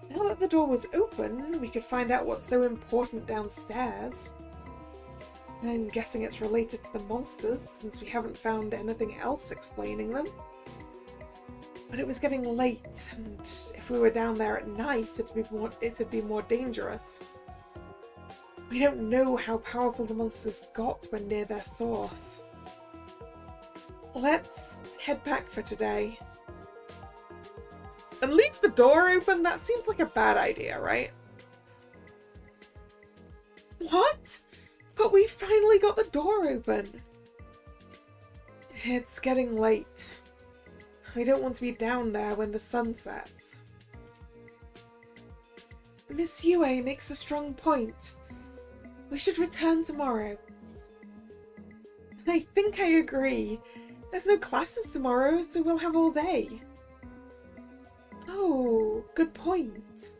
Now that the door was open, we could find out what's so important downstairs. I'm guessing it's related to the monsters, since we haven't found anything else explaining them. But it was getting late, and if we were down there at night, it'd be more dangerous. We don't know how powerful the monsters got when near their source. Let's head back for today. And leave the door open? That seems like a bad idea, right? What? But we finally got the door open. It's getting late. I don't want to be down there when the sun sets. Miss Yue makes a strong point. We should return tomorrow. I think I agree. There's no classes tomorrow, so we'll have all day. Oh, good point.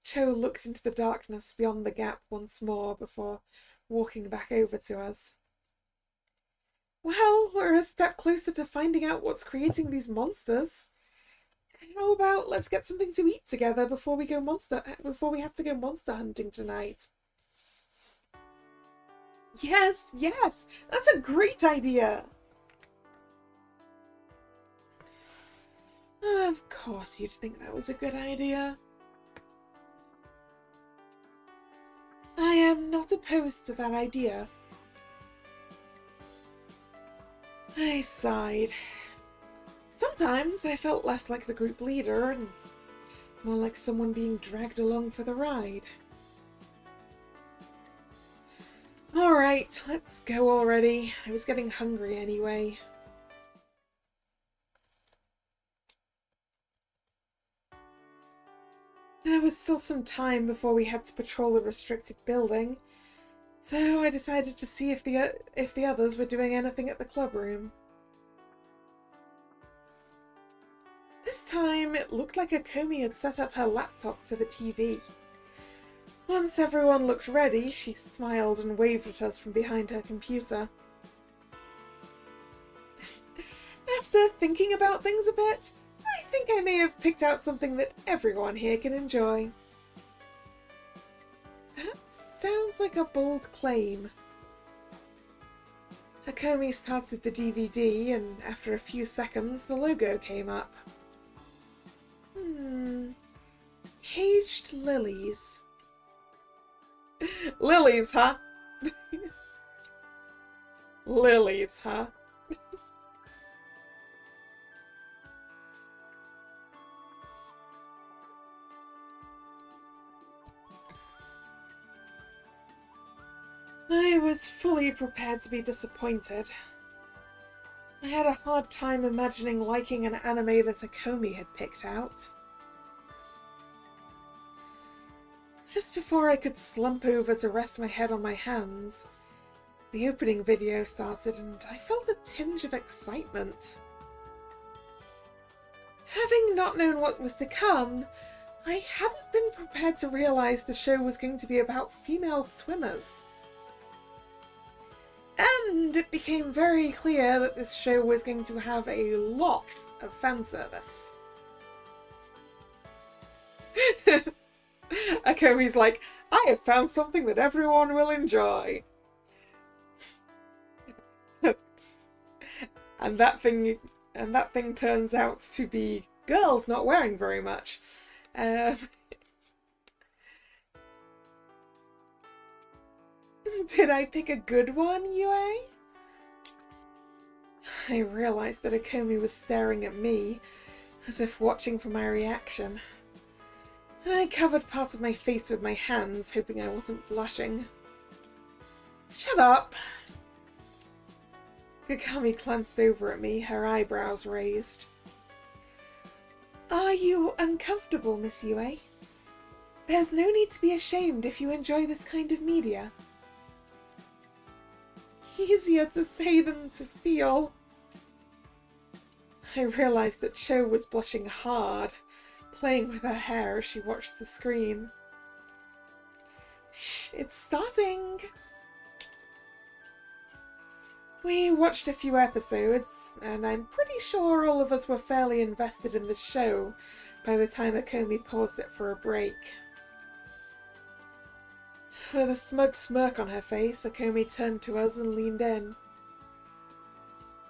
Cho looked into the darkness beyond the gap once more before walking back over to us. Well, we're a step closer to finding out what's creating these monsters. How about let's get something to eat together before we have to go monster hunting tonight? Yes, that's a great idea. Of course you'd think that was a good idea. I am not opposed to that idea. I sighed. Sometimes I felt less like the group leader and more like someone being dragged along for the ride. Alright, let's go already. I was getting hungry anyway. There was still some time before we had to patrol the restricted building, so I decided to see if the others were doing anything at the club room. This time, it looked like Akomi had set up her laptop to the TV. Once everyone looked ready, she smiled and waved at us from behind her computer. After thinking about things a bit, I think I may have picked out something that everyone here can enjoy. That sounds like a bold claim. Akomi started the DVD, and after a few seconds, the logo came up. Caged lilies. Lilies, huh? Lilies, huh? I was fully prepared to be disappointed. I had a hard time imagining liking an anime that Akomi had picked out. Just before I could slump over to rest my head on my hands, the opening video started and I felt a tinge of excitement. Having not known what was to come, I hadn't been prepared to realise the show was going to be about female swimmers. And it became very clear that this show was going to have a lot of fan service. Akomi's like, I have found something that everyone will enjoy. and that thing turns out to be girls not wearing very much. Did I pick a good one, Yue? I realised that Akomi was staring at me, as if watching for my reaction. I covered part of my face with my hands, hoping I wasn't blushing. Shut up! Kagami glanced over at me, her eyebrows raised. Are you uncomfortable, Miss Yue? There's no need to be ashamed if you enjoy this kind of media. Easier to say than to feel. I realised that Cho was blushing hard, playing with her hair as she watched the screen. Shh, it's starting! We watched a few episodes, and I'm pretty sure all of us were fairly invested in the show by the time Akomi paused it for a break. With a smug smirk on her face, Akomi turned to us and leaned in.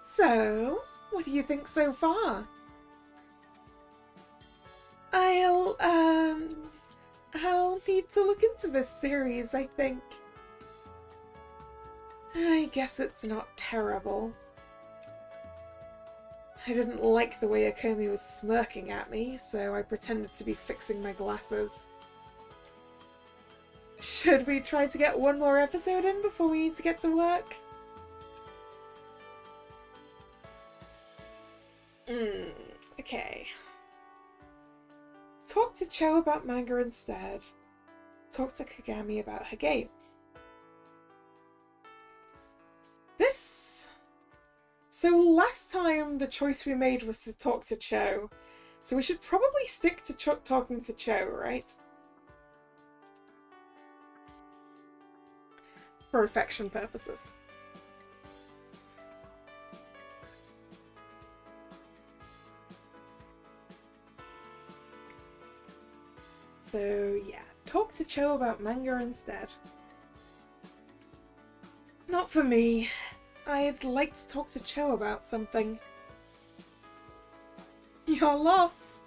So, what do you think so far? I'll need to look into this series, I think. I guess it's not terrible. I didn't like the way Akomi was smirking at me, so I pretended to be fixing my glasses. Should we try to get one more episode in before we need to get to work? Okay. Talk to Cho about manga instead. Talk to Kagami about her game. So last time the choice we made was to talk to Cho, so we should probably stick to talking to Cho, right? For affection purposes. So yeah, talk to Cho about manga instead. Not for me. I'd like to talk to Cho about something. Your loss.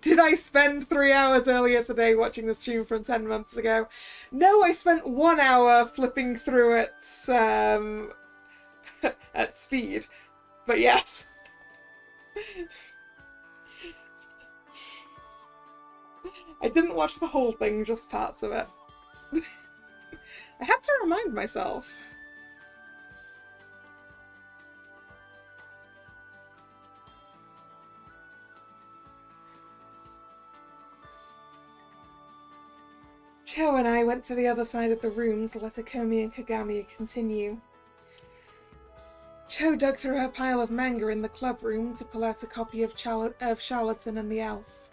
Did I spend 3 hours earlier today watching the stream from 10 months ago? No, I spent 1 hour flipping through it at speed. But yes. I didn't watch the whole thing, just parts of it. I had to remind myself. Cho and I went to the other side of the room to let Akomi and Kagami continue. Cho dug through her pile of manga in the club room to pull out a copy of Charlatan and the Elf.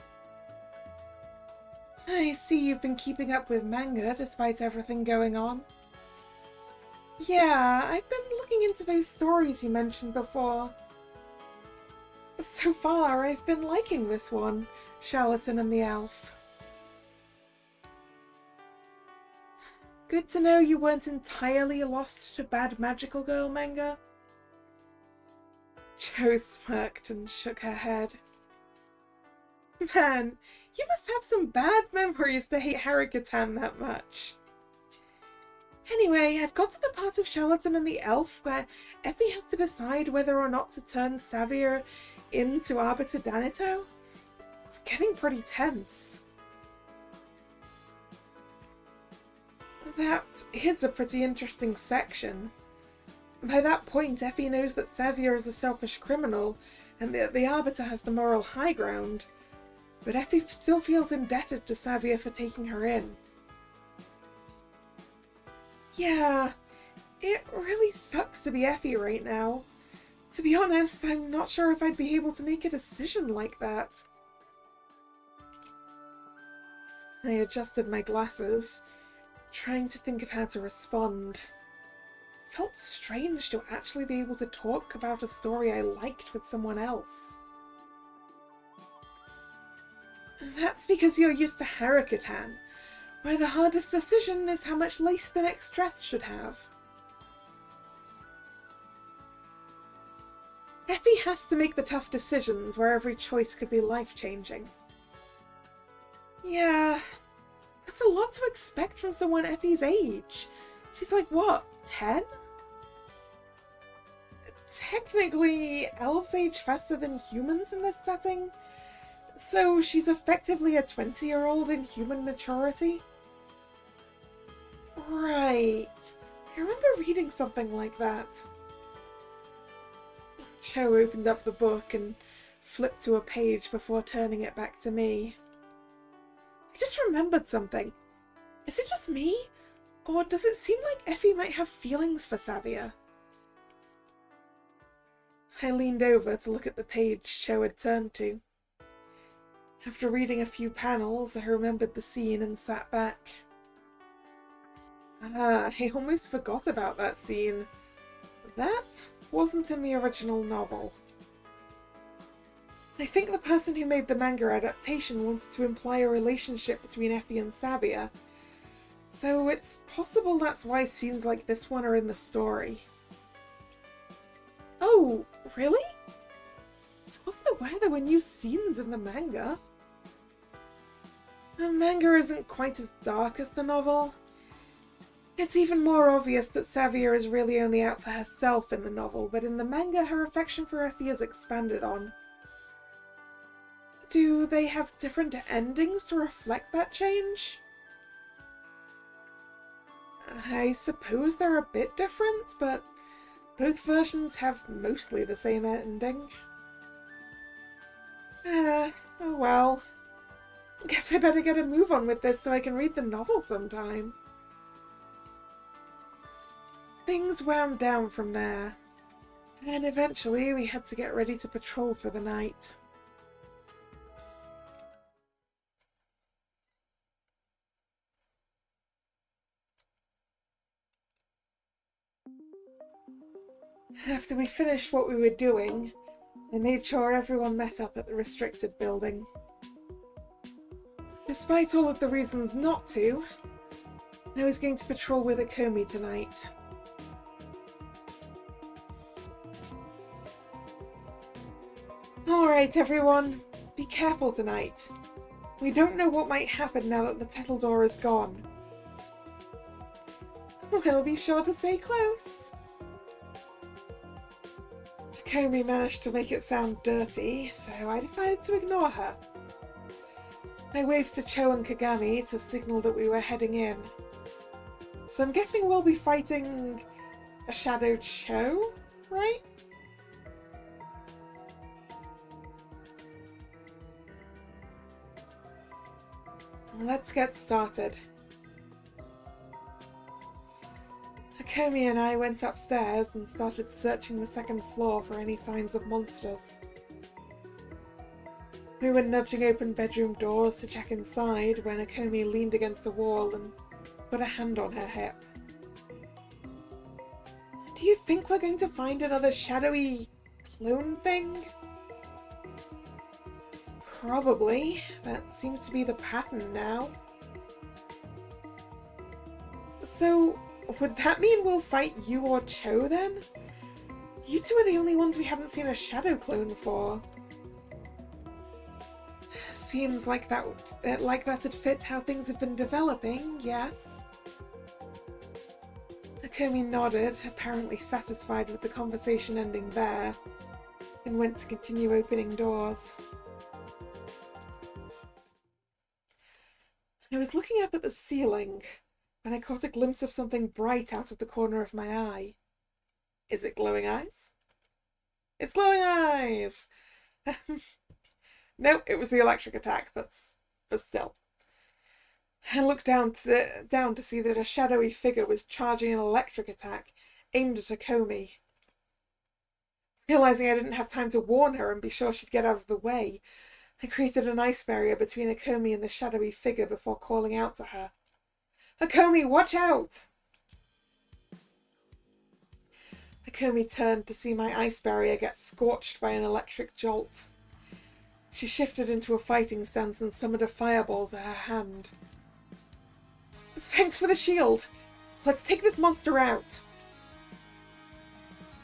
I see you've been keeping up with manga despite everything going on. Yeah, I've been looking into those stories you mentioned before. So far, I've been liking this one, Charlatan and the Elf. Good to know you weren't entirely lost to bad magical girl manga. Jo smirked and shook her head. Man, you must have some bad memories to hate Harikatan that much. Anyway, I've got to the part of Charlatan and the Elf where Effie has to decide whether or not to turn Savia into Arbiter Danito. It's getting pretty tense. That is a pretty interesting section. By that point, Effie knows that Savia is a selfish criminal and that the Arbiter has the moral high ground. But Effie still feels indebted to Savia for taking her in. Yeah, it really sucks to be Effie right now. To be honest, I'm not sure if I'd be able to make a decision like that. I adjusted my glasses, trying to think of how to respond. It felt strange to actually be able to talk about a story I liked with someone else. That's because you're used to Harakatan, where the hardest decision is how much lace the next dress should have. Effie has to make the tough decisions where every choice could be life-changing. Yeah, that's a lot to expect from someone Effie's age. She's like, what, 10? Technically, elves age faster than humans in this setting, so she's effectively a 20-year-old in human maturity. Right. I remember reading something like that. Cho opened up the book and flipped to a page before turning it back to me. I just remembered something. Is it just me? Or does it seem like Effie might have feelings for Savia? I leaned over to look at the page Cho had turned to. After reading a few panels, I remembered the scene and sat back. I almost forgot about that scene. That wasn't in the original novel. I think the person who made the manga adaptation wanted to imply a relationship between Effie and Savia, so it's possible that's why scenes like this one are in the story. Oh, really? I wasn't aware there were new scenes in the manga. The manga isn't quite as dark as the novel. It's even more obvious that Savia is really only out for herself in the novel, but in the manga her affection for Effie is expanded on. Do they have different endings to reflect that change? I suppose they're a bit different, but both versions have mostly the same ending. Oh well. Guess I better get a move on with this so I can read the novel sometime. Things wound down from there, and eventually we had to get ready to patrol for the night. After we finished what we were doing, I made sure everyone met up at the restricted building. Despite all of the reasons not to, I was going to patrol with Akomi tonight. Alright everyone, be careful tonight. We don't know what might happen now that the petal door is gone. We'll be sure to stay close. Akomi managed to make it sound dirty, so I decided to ignore her. I waved to Cho and Kagami to signal that we were heading in. So I'm guessing we'll be fighting a Shadow Cho, right? Let's get started. Akomi and I went upstairs and started searching the second floor for any signs of monsters. We were nudging open bedroom doors to check inside when Akomi leaned against the wall and put a hand on her hip. Do you think we're going to find another shadowy clone thing? Probably. That seems to be the pattern now. So, would that mean we'll fight you or Cho then? You two are the only ones we haven't seen a shadow clone for. Seems like that'd fit how things have been developing, yes? Akomi nodded, apparently satisfied with the conversation ending there, and went to continue opening doors. I was looking up at the ceiling when I caught a glimpse of something bright out of the corner of my eye. Is it glowing eyes? It's glowing eyes! No, it was the electric attack, but still. I looked down to see that a shadowy figure was charging an electric attack aimed at Akomi. Realizing I didn't have time to warn her and be sure she'd get out of the way, I created an ice barrier between Akomi and the shadowy figure before calling out to her. Akomi, watch out! Akomi turned to see my ice barrier get scorched by an electric jolt. She shifted into a fighting stance and summoned a fireball to her hand. Thanks for the shield! Let's take this monster out!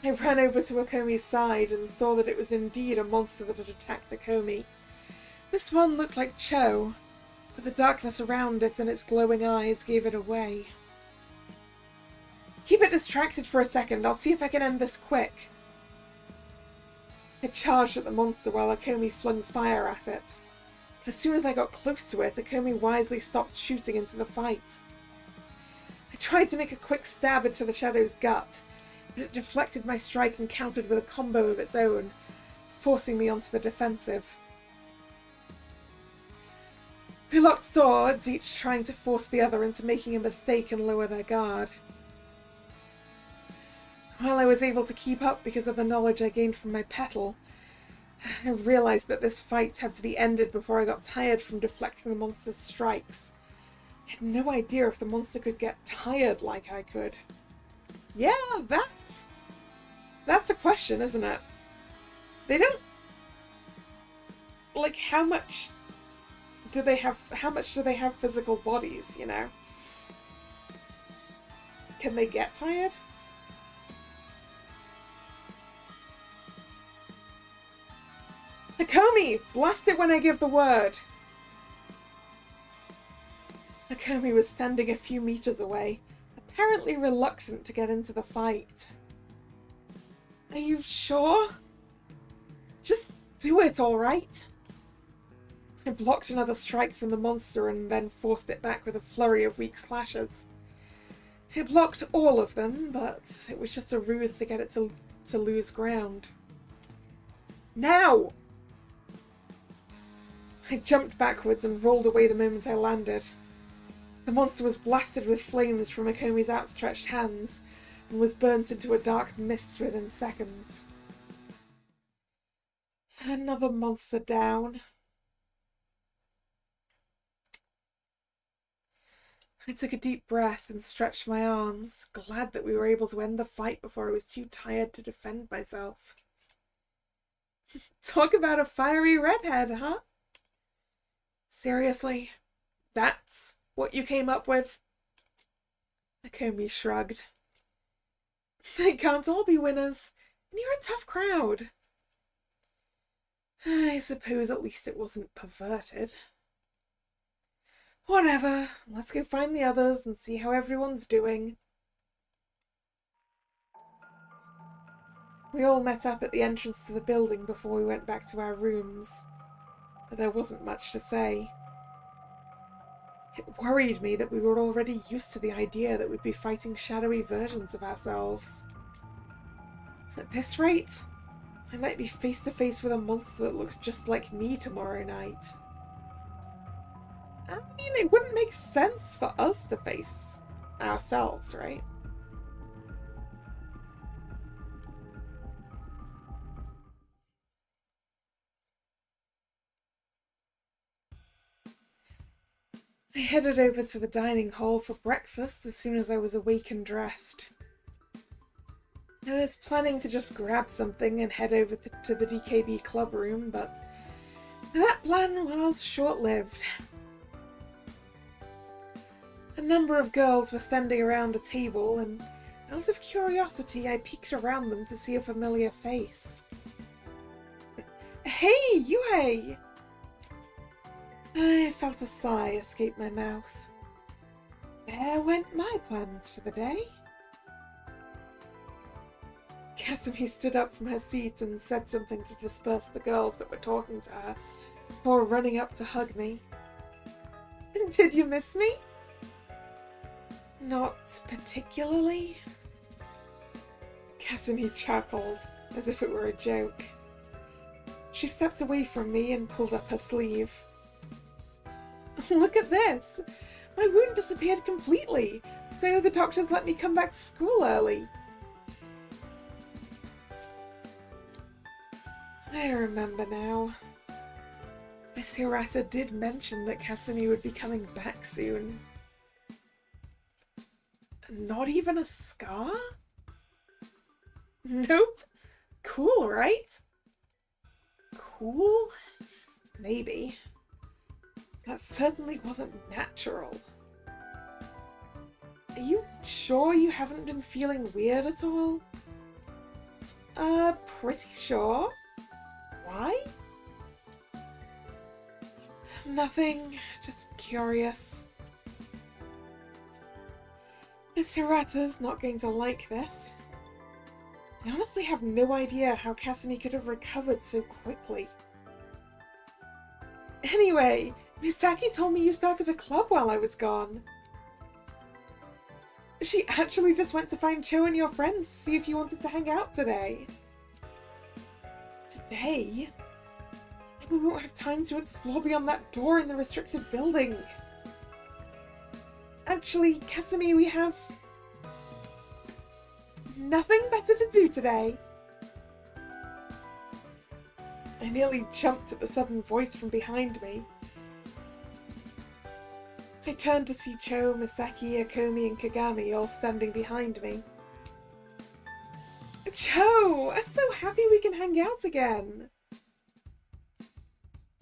I ran over to Akomi's side and saw that it was indeed a monster that had attacked Akomi. This one looked like Cho, but the darkness around it and its glowing eyes gave it away. Keep it distracted for a second, I'll see if I can end this quick. I charged at the monster while Akomi flung fire at it. As soon as I got close to it, Akomi wisely stopped shooting into the fight. I tried to make a quick stab into the shadow's gut, but it deflected my strike and countered with a combo of its own, forcing me onto the defensive. We locked swords, each trying to force the other into making a mistake and lower their guard. While I was able to keep up because of the knowledge I gained from my petal, I realised that this fight had to be ended before I got tired from deflecting the monster's strikes. I had no idea if the monster could get tired like I could. Yeah, that's a question, isn't it? They don't... Like, how much do they have physical bodies, you know? Can they get tired? Akomi! Blast it when I give the word! Akomi was standing a few meters away, apparently reluctant to get into the fight. Are you sure? Just do it, alright? I blocked another strike from the monster and then forced it back with a flurry of weak slashes. It blocked all of them, but it was just a ruse to get it to lose ground. Now! I jumped backwards and rolled away the moment I landed. The monster was blasted with flames from Akomi's outstretched hands and was burnt into a dark mist within seconds. Another monster down. I took a deep breath and stretched my arms, glad that we were able to end the fight before I was too tired to defend myself. Talk about a fiery redhead, huh? Seriously? That's what you came up with? Akomi shrugged. They can't all be winners, and you're a tough crowd. I suppose at least it wasn't perverted. Whatever, let's go find the others and see how everyone's doing. We all met up at the entrance to the building before we went back to our rooms, but there wasn't much to say. It worried me that we were already used to the idea that we'd be fighting shadowy versions of ourselves. At this rate, I might be face to face with a monster that looks just like me tomorrow night. I mean, it wouldn't make sense for us to face ourselves, right? I headed over to the dining hall for breakfast as soon as I was awake and dressed. I was planning to just grab something and head over to the DKB club room, but that plan was short-lived. A number of girls were standing around a table, and out of curiosity I peeked around them to see a familiar face. Hey, Yue! I felt a sigh escape my mouth. There went my plans for the day. Kasumi stood up from her seat and said something to disperse the girls that were talking to her, before running up to hug me. Did you miss me? Not particularly. Kasumi chuckled, as if it were a joke. She stepped away from me and pulled up her sleeve. Look at this! My wound disappeared completely, so the doctors let me come back to school early. I remember now. Miss Hirata did mention that Kasumi would be coming back soon. Not even a scar? Nope. Cool, right? Cool? maybe. That certainly wasn't natural. Are you sure you haven't been feeling weird at all? Pretty sure. Why? Nothing, just curious. Miss Hirata's not going to like this. I honestly have no idea how Kasumi could have recovered so quickly. Anyway, Misaki told me you started a club while I was gone. She actually just went to find Cho and your friends to see if you wanted to hang out today. Today? We won't have time to explore beyond that door in the restricted building. Actually, Kasumi, we have nothing better to do today. I nearly jumped at the sudden voice from behind me. I turned to see Cho, Misaki, Akomi, and Kagami all standing behind me. Cho! I'm so happy we can hang out again!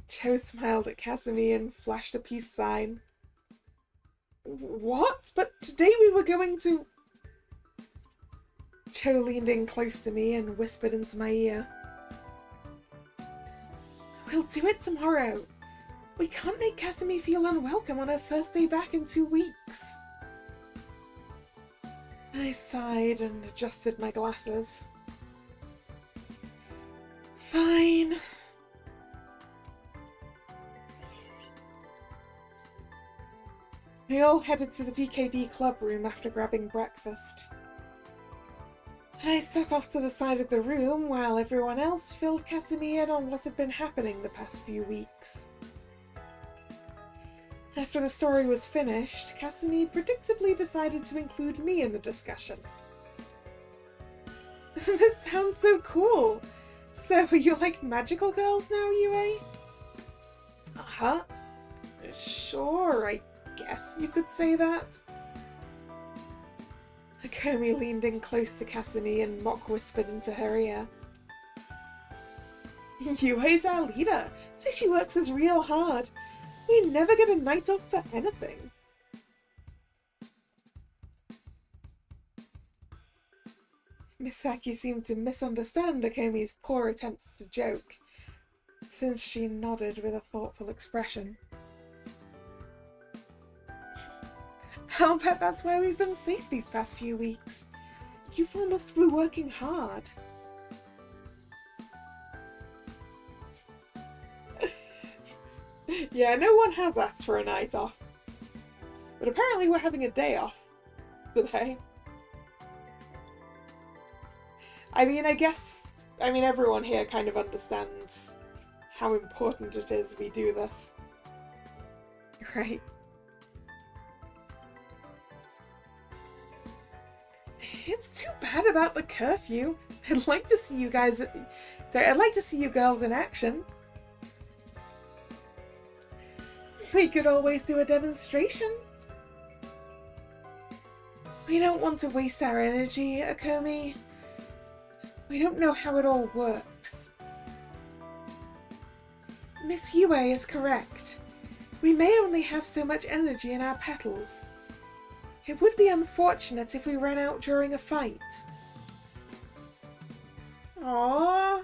Cho smiled at Kasumi and flashed a peace sign. What? But today we were going to... Cho leaned in close to me and whispered into my ear. We'll do it tomorrow. We can't make Kasumi feel unwelcome on her first day back in 2 weeks. I sighed and adjusted my glasses. Fine. We all headed to the DKB club room after grabbing breakfast. I sat off to the side of the room while everyone else filled Kasumi in on what had been happening the past few weeks. After the story was finished, Kasumi predictably decided to include me in the discussion. This sounds so cool! So, you like magical girls now, Yue? Uh-huh. Sure, I guess you could say that. Akomi leaned in close to Kasumi and mock whispered into her ear. Yue's our leader, so she works us real hard. We never get a night off for anything. Misaki seemed to misunderstand Akomi's poor attempts to joke, since she nodded with a thoughtful expression. I'll bet that's why we've been safe these past few weeks. You four must be working hard. Yeah, no one has asked for a night off. But apparently we're having a day off today. I mean, everyone here kind of understands how important it is we do this. Right? It's too bad about the curfew. I'd like to see you girls in action. We could always do a demonstration. We don't want to waste our energy, Akomi. We don't know how it all works. Miss Yue is correct. We may only have so much energy in our petals. It would be unfortunate if we ran out during a fight. Aww.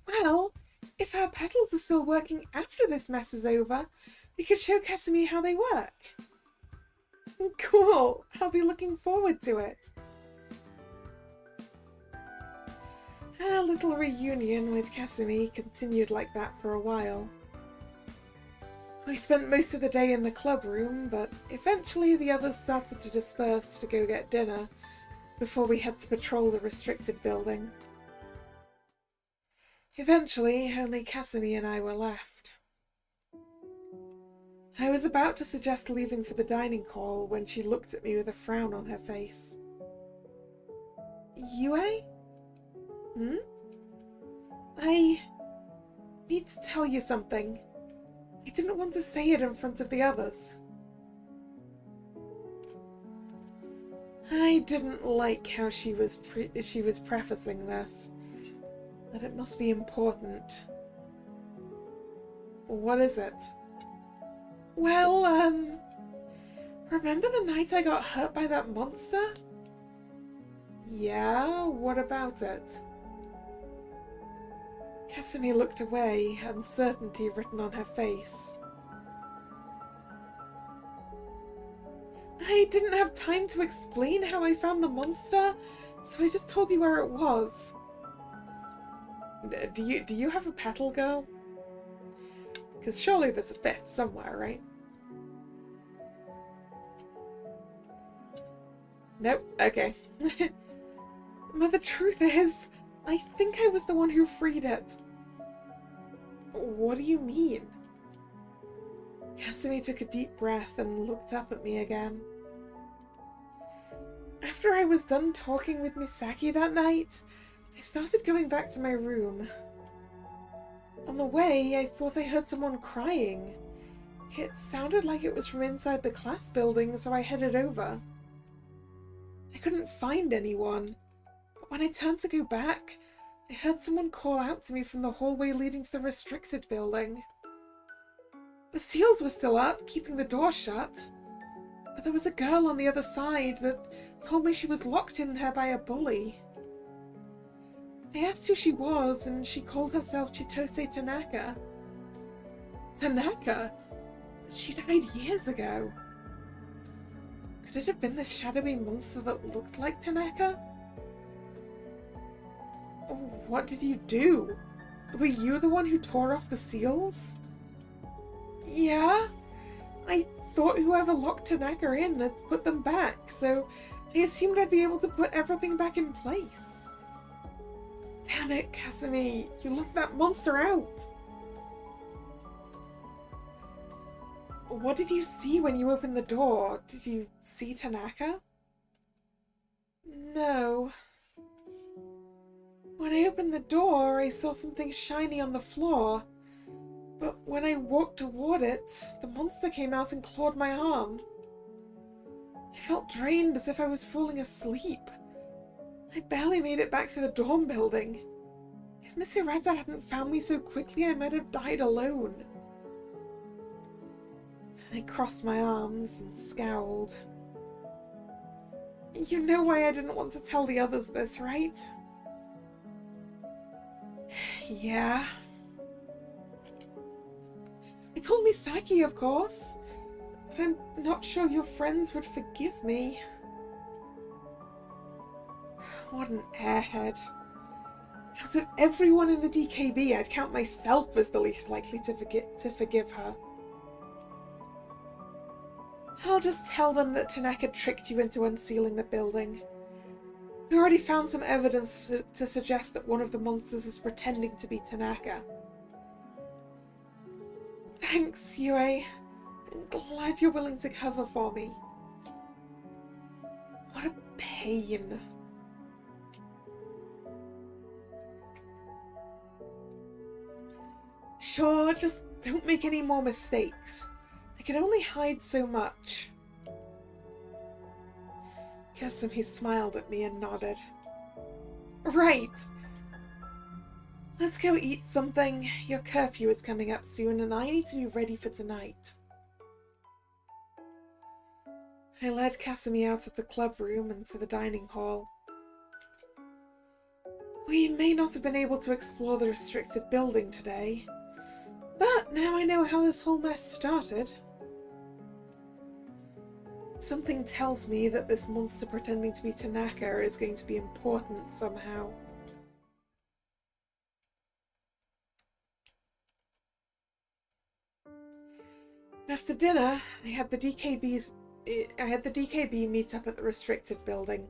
Well, if our petals are still working after this mess is over, we could show Kasumi how they work. Cool. I'll be looking forward to it. Our little reunion with Kasumi continued like that for a while. We spent most of the day in the club room, but eventually the others started to disperse to go get dinner before we had to patrol the restricted building. Eventually, only Kasumi and I were left. I was about to suggest leaving for the dining hall when she looked at me with a frown on her face. Yue? I need to tell you something. I didn't want to say it in front of the others. I didn't like how she was prefacing this, that it must be important. What is it? Well, remember the night I got hurt by that monster? Yeah, what about it? Casimir looked away, uncertainty written on her face. I didn't have time to explain how I found the monster, so I just told you where it was. Do you have a petal girl? Because surely there's a fifth somewhere, right? Nope, okay. But the truth is, I think I was the one who freed it. What do you mean? Casimir took a deep breath and looked up at me again. After I was done talking with Misaki that night, I started going back to my room. On the way, I thought I heard someone crying. It sounded like it was from inside the class building, so I headed over. I couldn't find anyone, but when I turned to go back, I heard someone call out to me from the hallway leading to the restricted building. The seals were still up, keeping the door shut, but there was a girl on the other side that told me she was locked in there by a bully. I asked who she was, and she called herself Chitose Tanaka. Tanaka? But she died years ago. Could it have been this shadowy monster that looked like Tanaka? Oh, what did you do? Were you the one who tore off the seals? Yeah? I thought whoever locked Tanaka in had put them back, so I assumed I'd be able to put everything back in place. Damn it, Casimir, you left that monster out! What did you see when you opened the door? Did you see Tanaka? No. When I opened the door, I saw something shiny on the floor. But when I walked toward it, the monster came out and clawed my arm. I felt drained, as if I was falling asleep. I barely made it back to the dorm building. If Miss Hirata hadn't found me so quickly, I might have died alone. I crossed my arms and scowled. You know why I didn't want to tell the others this, right? Yeah. I told Misaki, of course, but I'm not sure your friends would forgive me. What an airhead. Out of everyone in the DKB, I'd count myself as the least likely to forgive her. I'll just tell them that Tanaka tricked you into unsealing the building. We already found some evidence to suggest that one of the monsters is pretending to be Tanaka. Thanks, Yue. I'm glad you're willing to cover for me. What a pain. Sure, just don't make any more mistakes. I can only hide so much. Casimir smiled at me and nodded. Right. Let's go eat something. Your curfew is coming up soon and I need to be ready for tonight. I led Casimir out of the club room and to the dining hall. We may not have been able to explore the restricted building today, but now I know how this whole mess started. Something tells me that this monster pretending to be Tanaka is going to be important somehow. After dinner, I had the DKB meet up at the restricted building.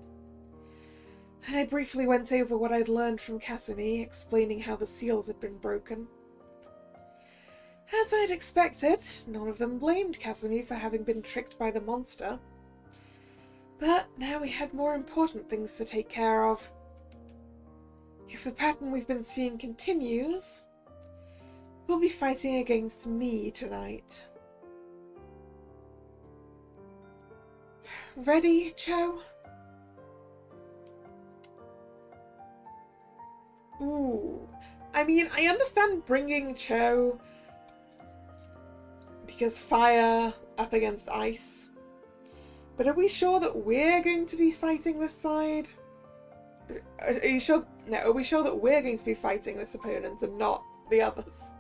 I briefly went over what I'd learned from Casimir, explaining how the seals had been broken. As I'd expected, none of them blamed Casimir for having been tricked by the monster. But now we had more important things to take care of. If the pattern we've been seeing continues, we'll be fighting against me tonight. Ready, Cho? Ooh. I mean, I understand bringing Cho, because fire up against ice. But are we sure that we're going to be fighting this side? Are you sure? No, are we sure that we're going to be fighting this opponent and not the others?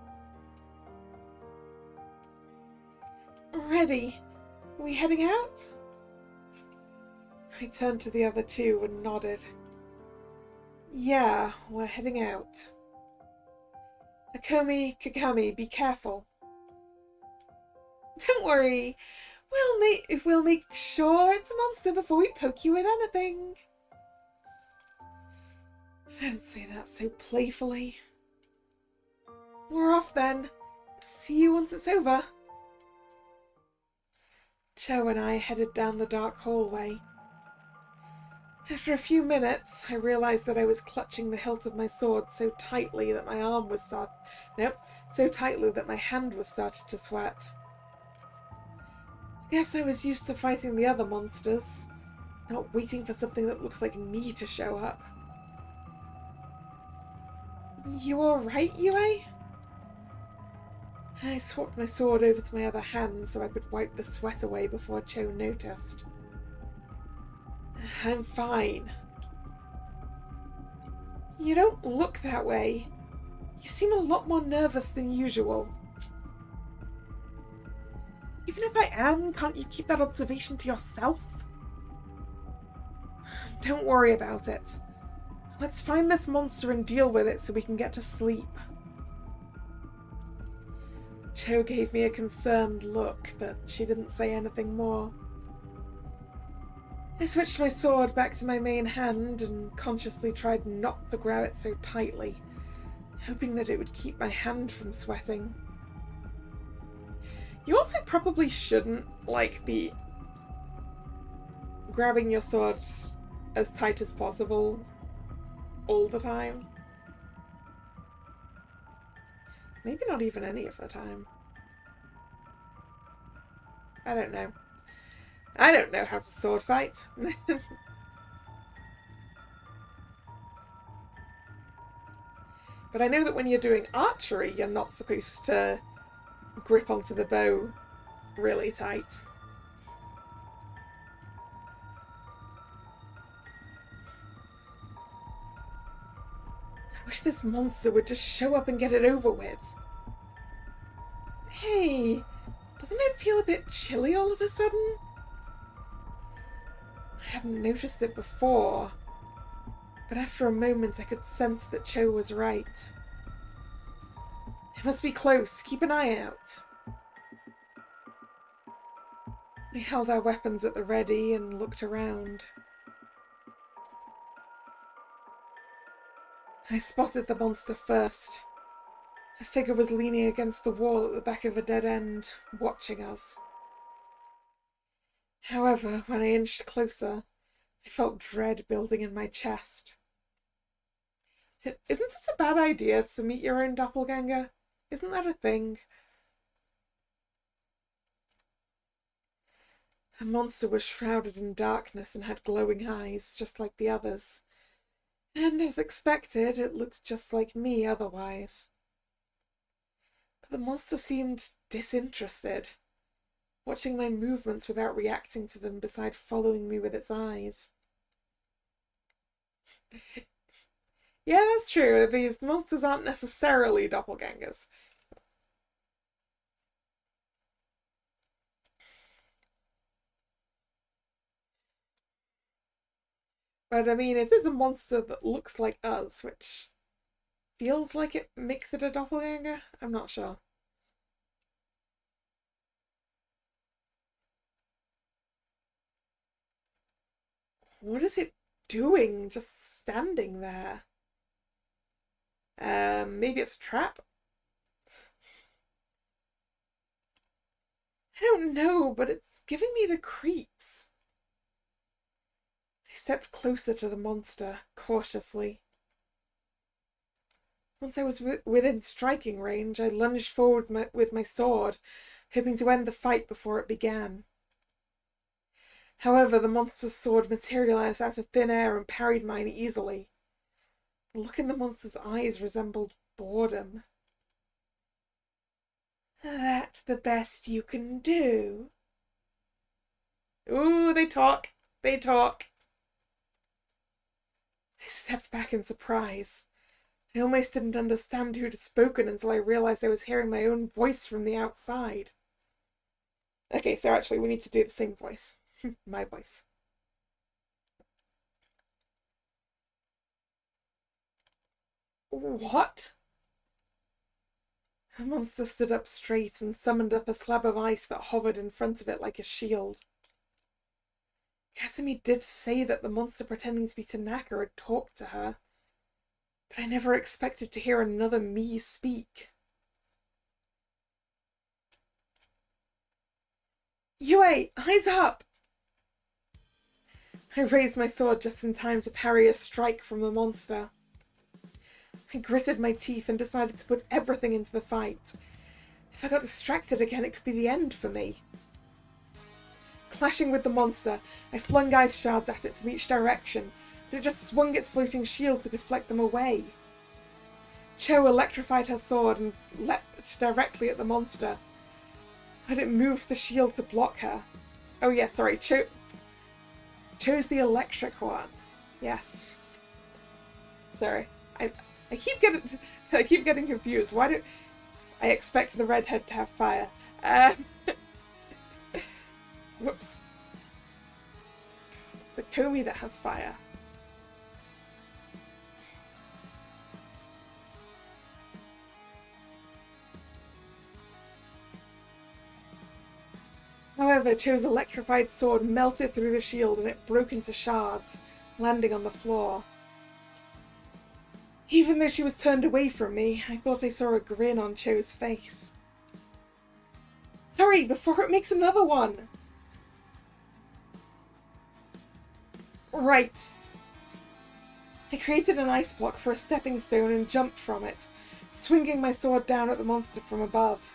Ready. Are we heading out? I turned to the other two and nodded. Yeah, we're heading out. Akomi, Kagami, be careful. Don't worry. We'll make sure it's a monster before we poke you with anything. Don't say that so playfully. We're off then. See you once it's over. Cho and I headed down the dark hallway. After a few minutes, I realised that I was clutching the hilt of my sword so tightly that my hand was starting to sweat. I guess I was used to fighting the other monsters, not waiting for something that looks like me to show up. You alright, Yue? I swapped my sword over to my other hand so I could wipe the sweat away before Cho noticed. I'm fine. You don't look that way. You seem a lot more nervous than usual. Even if I am, can't you keep that observation to yourself? Don't worry about it. Let's find this monster and deal with it so we can get to sleep. Cho gave me a concerned look, but she didn't say anything more. I switched my sword back to my main hand and consciously tried not to grab it so tightly, hoping that it would keep my hand from sweating. You also probably shouldn't, be grabbing your swords as tight as possible all the time. Maybe not even any of the time. I don't know. I don't know how to sword fight. But I know that when you're doing archery, you're not supposed to grip onto the bow really tight. I wish this monster would just show up and get it over with. Hey, doesn't it feel a bit chilly all of a sudden? I hadn't noticed it before, but after a moment I could sense that Cho was right. It must be close. Keep an eye out. We held our weapons at the ready and looked around. I spotted the monster first. A figure was leaning against the wall at the back of a dead end, watching us. However, when I inched closer, I felt dread building in my chest. Isn't it a bad idea to meet your own doppelganger? Isn't that a thing? The monster was shrouded in darkness and had glowing eyes, just like the others. And as expected, it looked just like me otherwise. But the monster seemed disinterested, watching my movements without reacting to them beside following me with its eyes. Yeah, that's true. These monsters aren't necessarily doppelgangers. But I mean, it is a monster that looks like us, which feels like it makes it a doppelganger. I'm not sure. What is it doing just standing there? Maybe it's a trap? I don't know, but it's giving me the creeps. I stepped closer to the monster, cautiously. Once I was within striking range, I lunged forward with my sword, hoping to end the fight before it began. However, the monster's sword materialized out of thin air and parried mine easily. The look in the monster's eyes resembled boredom. That's the best you can do. Ooh, they talk. They talk. I stepped back in surprise. I almost didn't understand who'd spoken until I realized I was hearing my own voice from the outside. Okay, so actually we need to do the same voice. My voice. What? The monster stood up straight and summoned up a slab of ice that hovered in front of it like a shield. Casimir did say that the monster pretending to be Tanaka had talked to her, but I never expected to hear another me speak. Yue, eyes up! I raised my sword just in time to parry a strike from the monster. I gritted my teeth and decided to put everything into the fight. If I got distracted again, it could be the end for me. Clashing with the monster, I flung ice shards at it from each direction, but it just swung its floating shield to deflect them away. Cho electrified her sword and leapt directly at the monster, but it moved the shield to block her. Oh yeah, sorry, chose the electric one. Yes. Sorry. I keep getting confused. Why do I expect the redhead to have fire? Whoops. It's a Komi that has fire. However, Cho's electrified sword melted through the shield and it broke into shards, landing on the floor. Even though she was turned away from me, I thought I saw a grin on Cho's face. Hurry, before it makes another one! Right. I created an ice block for a stepping stone and jumped from it, swinging my sword down at the monster from above.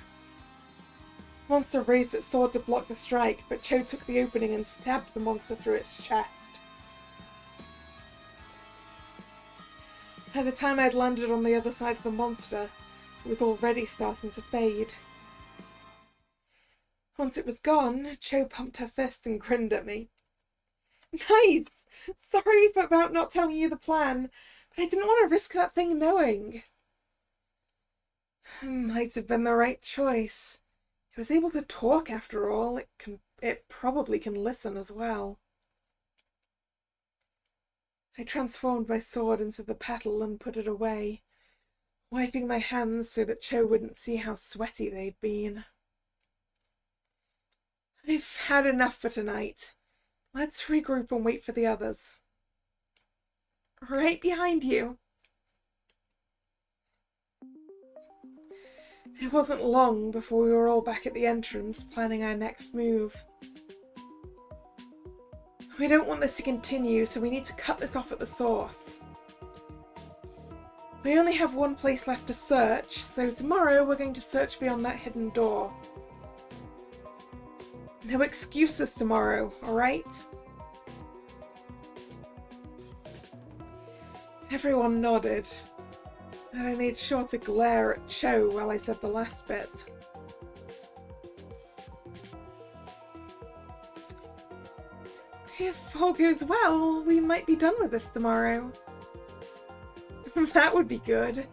The monster raised its sword to block the strike, but Cho took the opening and stabbed the monster through its chest. By the time I had landed on the other side of the monster, it was already starting to fade. Once it was gone, Cho pumped her fist and grinned at me. Nice! Sorry about not telling you the plan, but I didn't want to risk that thing knowing. Might have been the right choice. It was able to talk after all. It probably can listen as well. I transformed my sword into the petal and put it away, wiping my hands so that Cho wouldn't see how sweaty they'd been. I've had enough for tonight. Let's regroup and wait for the others. Right behind you. It wasn't long before we were all back at the entrance, planning our next move. We don't want this to continue, so we need to cut this off at the source. We only have one place left to search, so tomorrow we're going to search beyond that hidden door. No excuses tomorrow, alright? Everyone nodded. I made sure to glare at Cho while I said the last bit. If all goes well, we might be done with this tomorrow. That would be good.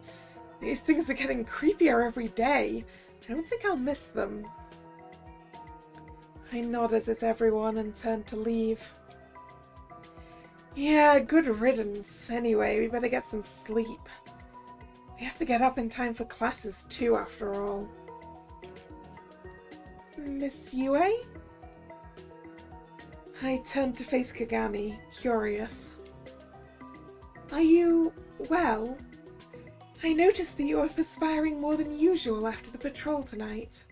These things are getting creepier every day. I don't think I'll miss them. I nodded at everyone and turned to leave. Yeah, good riddance. Anyway, we better get some sleep. We have to get up in time for classes too, after all. Miss Yue? I turned to face Kagami, curious. Are you well? I noticed that you were perspiring more than usual after the patrol tonight.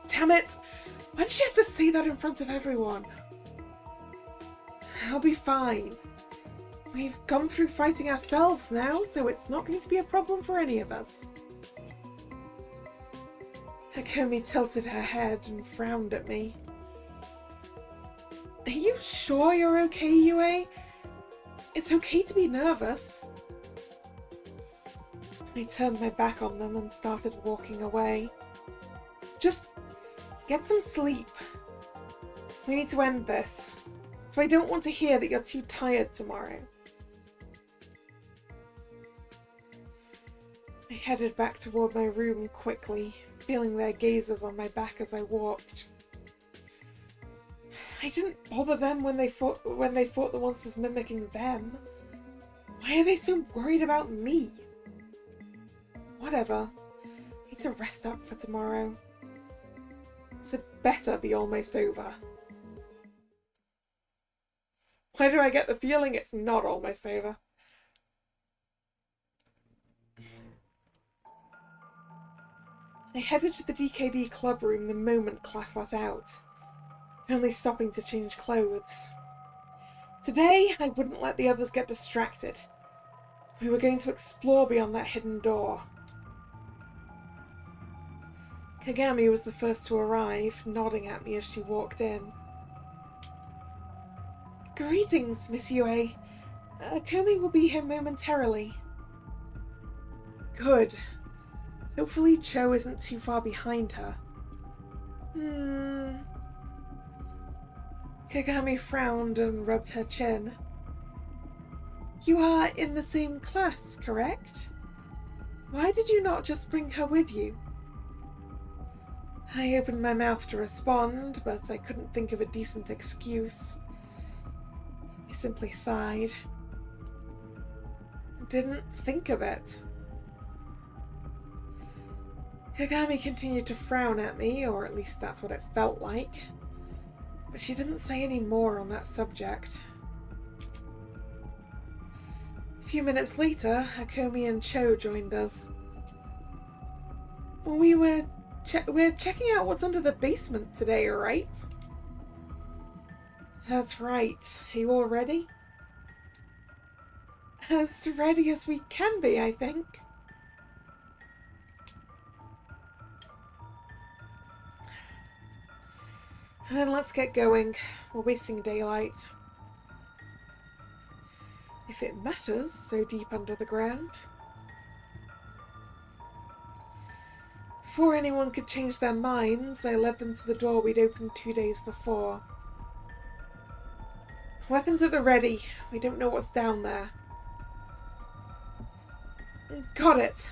Damn it! Why did she have to say that in front of everyone? I'll be fine. We've gone through fighting ourselves now, so it's not going to be a problem for any of us. Hakomi tilted her head and frowned at me. Are you sure you're okay, Yue? It's okay to be nervous. I turned my back on them and started walking away. Just get some sleep. We need to end this. So I don't want to hear that you're too tired tomorrow. I headed back toward my room quickly, feeling their gazes on my back as I walked. I didn't bother them when they fought the monsters mimicking them. Why are they so worried about me? Whatever. I need to rest up for tomorrow. This had better be almost over. Why do I get the feeling it's not almost over? I headed to the DKB club room the moment class let out, only stopping to change clothes. Today, I wouldn't let the others get distracted. We were going to explore beyond that hidden door. Kagami was the first to arrive, nodding at me as she walked in. Greetings, Miss Yue. Komi will be here momentarily. Good. Hopefully Cho isn't too far behind her. Kagami frowned and rubbed her chin. You are in the same class, correct? Why did you not just bring her with you? I opened my mouth to respond, but I couldn't think of a decent excuse. I simply sighed. Didn't think of it. Kagami continued to frown at me, or at least that's what it felt like. But she didn't say any more on that subject. A few minutes later, Akomi and Cho joined us. We're checking out what's under the basement today, right? That's right. Are you all ready? As ready as we can be, I think. Then let's get going. We're wasting daylight. If it matters, so deep under the ground. Before anyone could change their minds, I led them to the door we'd opened 2 days before. Weapons at the ready. We don't know what's down there. Got it.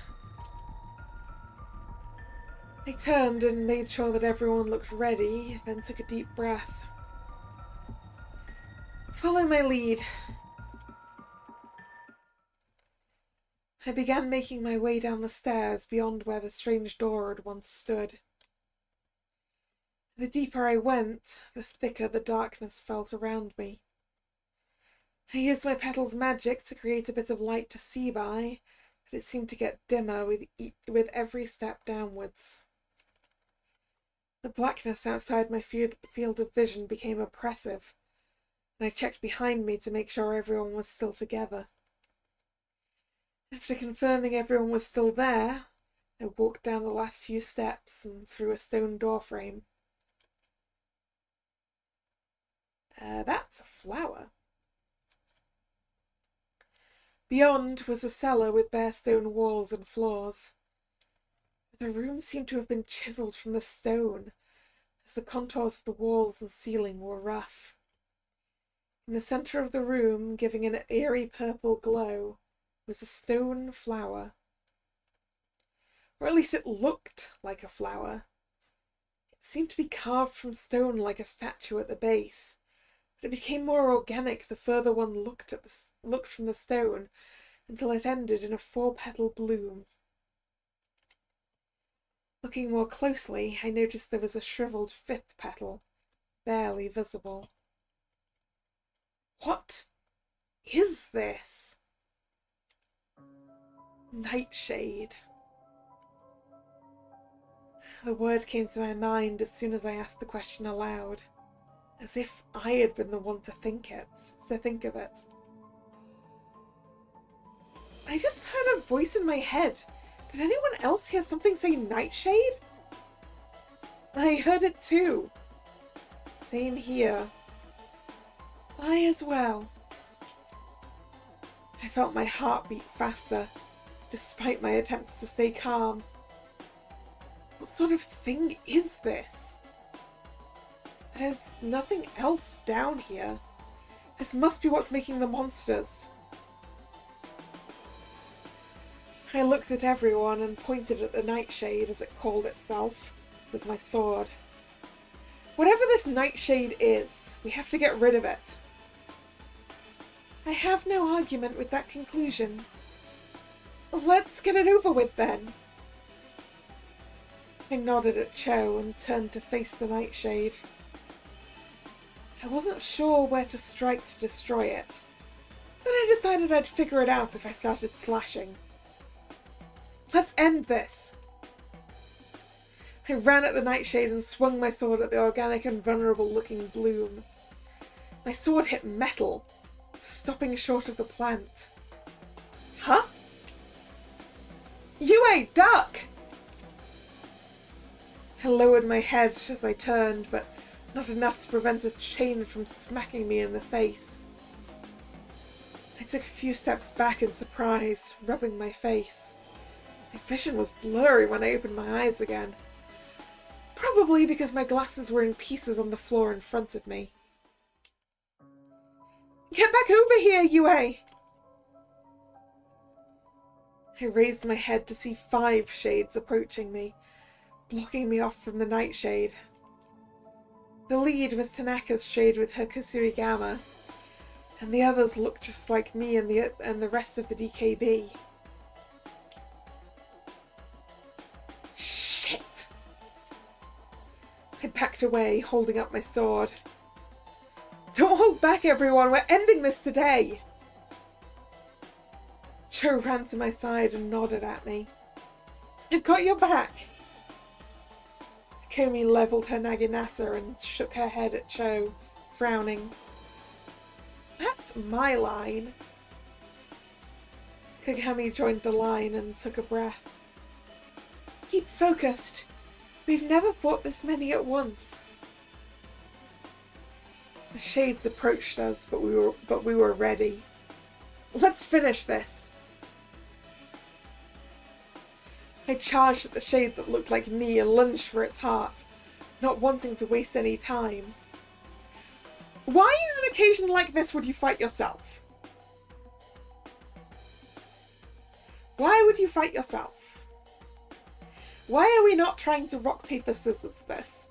I turned and made sure that everyone looked ready, then took a deep breath. Follow my lead. I began making my way down the stairs beyond where the strange door had once stood. The deeper I went, the thicker the darkness felt around me. I used my petal's magic to create a bit of light to see by, but it seemed to get dimmer with every step downwards. The blackness outside my field of vision became oppressive, and I checked behind me to make sure everyone was still together. After confirming everyone was still there, I walked down the last few steps and through a stone doorframe. That's a flower. Beyond was a cellar with bare stone walls and floors. The room seemed to have been chiselled from the stone, as the contours of the walls and ceiling were rough. In the centre of the room, giving an eerie purple glow, was a stone flower. Or at least it looked like a flower. It seemed to be carved from stone like a statue at the base, but it became more organic the further one looked from the stone, until it ended in a 4-petal bloom. Looking more closely, I noticed there was a shriveled 5th petal, barely visible. What is this? Nightshade. The word came to my mind as soon as I asked the question aloud, as if I had been the one to think of it. I just heard a voice in my head. Did anyone else hear something say nightshade? I heard it too. Same here. I as well. I felt my heart beat faster, despite my attempts to stay calm. What sort of thing is this? There's nothing else down here. This must be what's making the monsters. I looked at everyone and pointed at the nightshade, as it called itself, with my sword. Whatever this nightshade is, we have to get rid of it. I have no argument with that conclusion. Let's get it over with then. I nodded at Cho and turned to face the nightshade. I wasn't sure where to strike to destroy it. Then I decided I'd figure it out if I started slashing. Let's end this. I ran at the nightshade and swung my sword at the organic and vulnerable-looking bloom. My sword hit metal, stopping short of the plant. Huh? Yue, duck! I lowered my head as I turned, but not enough to prevent a chain from smacking me in the face. I took a few steps back in surprise, rubbing my face. My vision was blurry when I opened my eyes again. Probably because my glasses were in pieces on the floor in front of me. Get back over here, Yue! I raised my head to see 5 shades approaching me, blocking me off from the nightshade. The lead was Tanaka's shade with her Kusarigama, and the others looked just like me and the rest of the DKB. Shit! I backed away, holding up my sword. Don't hold back, everyone! We're ending this today! Cho ran to my side and nodded at me. I've got your back! Komi levelled her naginata and shook her head at Cho, frowning. That's my line. Kagami joined the line and took a breath. Keep focused. We've never fought this many at once. The shades approached us, but we were ready. Let's finish this. I charged at the shade that looked like me and lunged for its heart, not wanting to waste any time. Why on an occasion like this would you fight yourself? Why would you fight yourself? Why are we not trying to rock, paper, scissors this?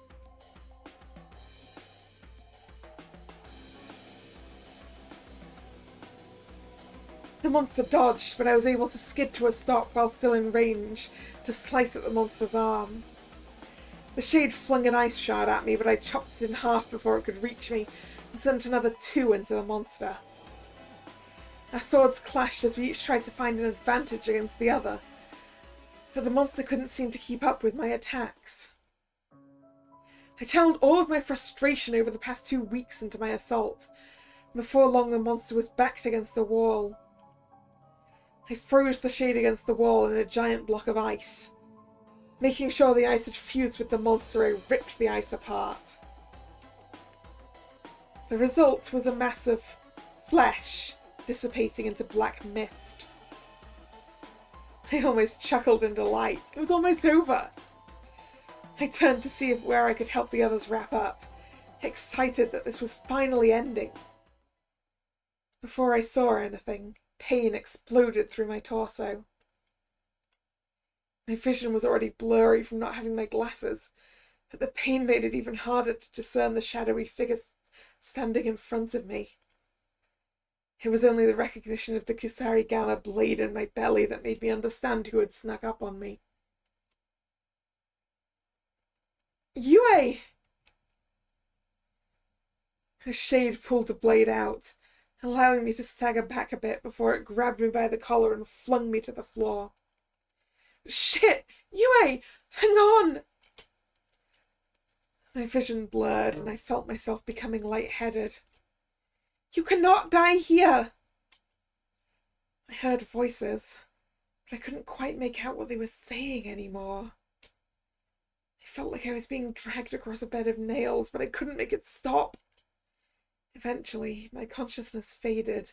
The monster dodged, but I was able to skid to a stop while still in range to slice at the monster's arm. The shade flung an ice shard at me, but I chopped it in half before it could reach me and sent another 2 into the monster. Our swords clashed as we each tried to find an advantage against the other, but the monster couldn't seem to keep up with my attacks. I channeled all of my frustration over the past 2 weeks into my assault. Before long, the monster was backed against a wall. I froze the shade against the wall in a giant block of ice. Making sure the ice had fused with the monster, I ripped the ice apart. The result was a mass of flesh dissipating into black mist. I almost chuckled in delight. It was almost over. I turned to see where I could help the others wrap up, excited that this was finally ending. Before I saw anything, pain exploded through my torso. My vision was already blurry from not having my glasses, but the pain made it even harder to discern the shadowy figure standing in front of me. It was only the recognition of the Kusarigama blade in my belly that made me understand who had snuck up on me. Yue! The shade pulled the blade out, allowing me to stagger back a bit before it grabbed me by the collar and flung me to the floor. Shit! Yue! Hang on! My vision blurred and I felt myself becoming lightheaded. You cannot die here! I heard voices, but I couldn't quite make out what they were saying anymore. I felt like I was being dragged across a bed of nails, but I couldn't make it stop. Eventually, my consciousness faded,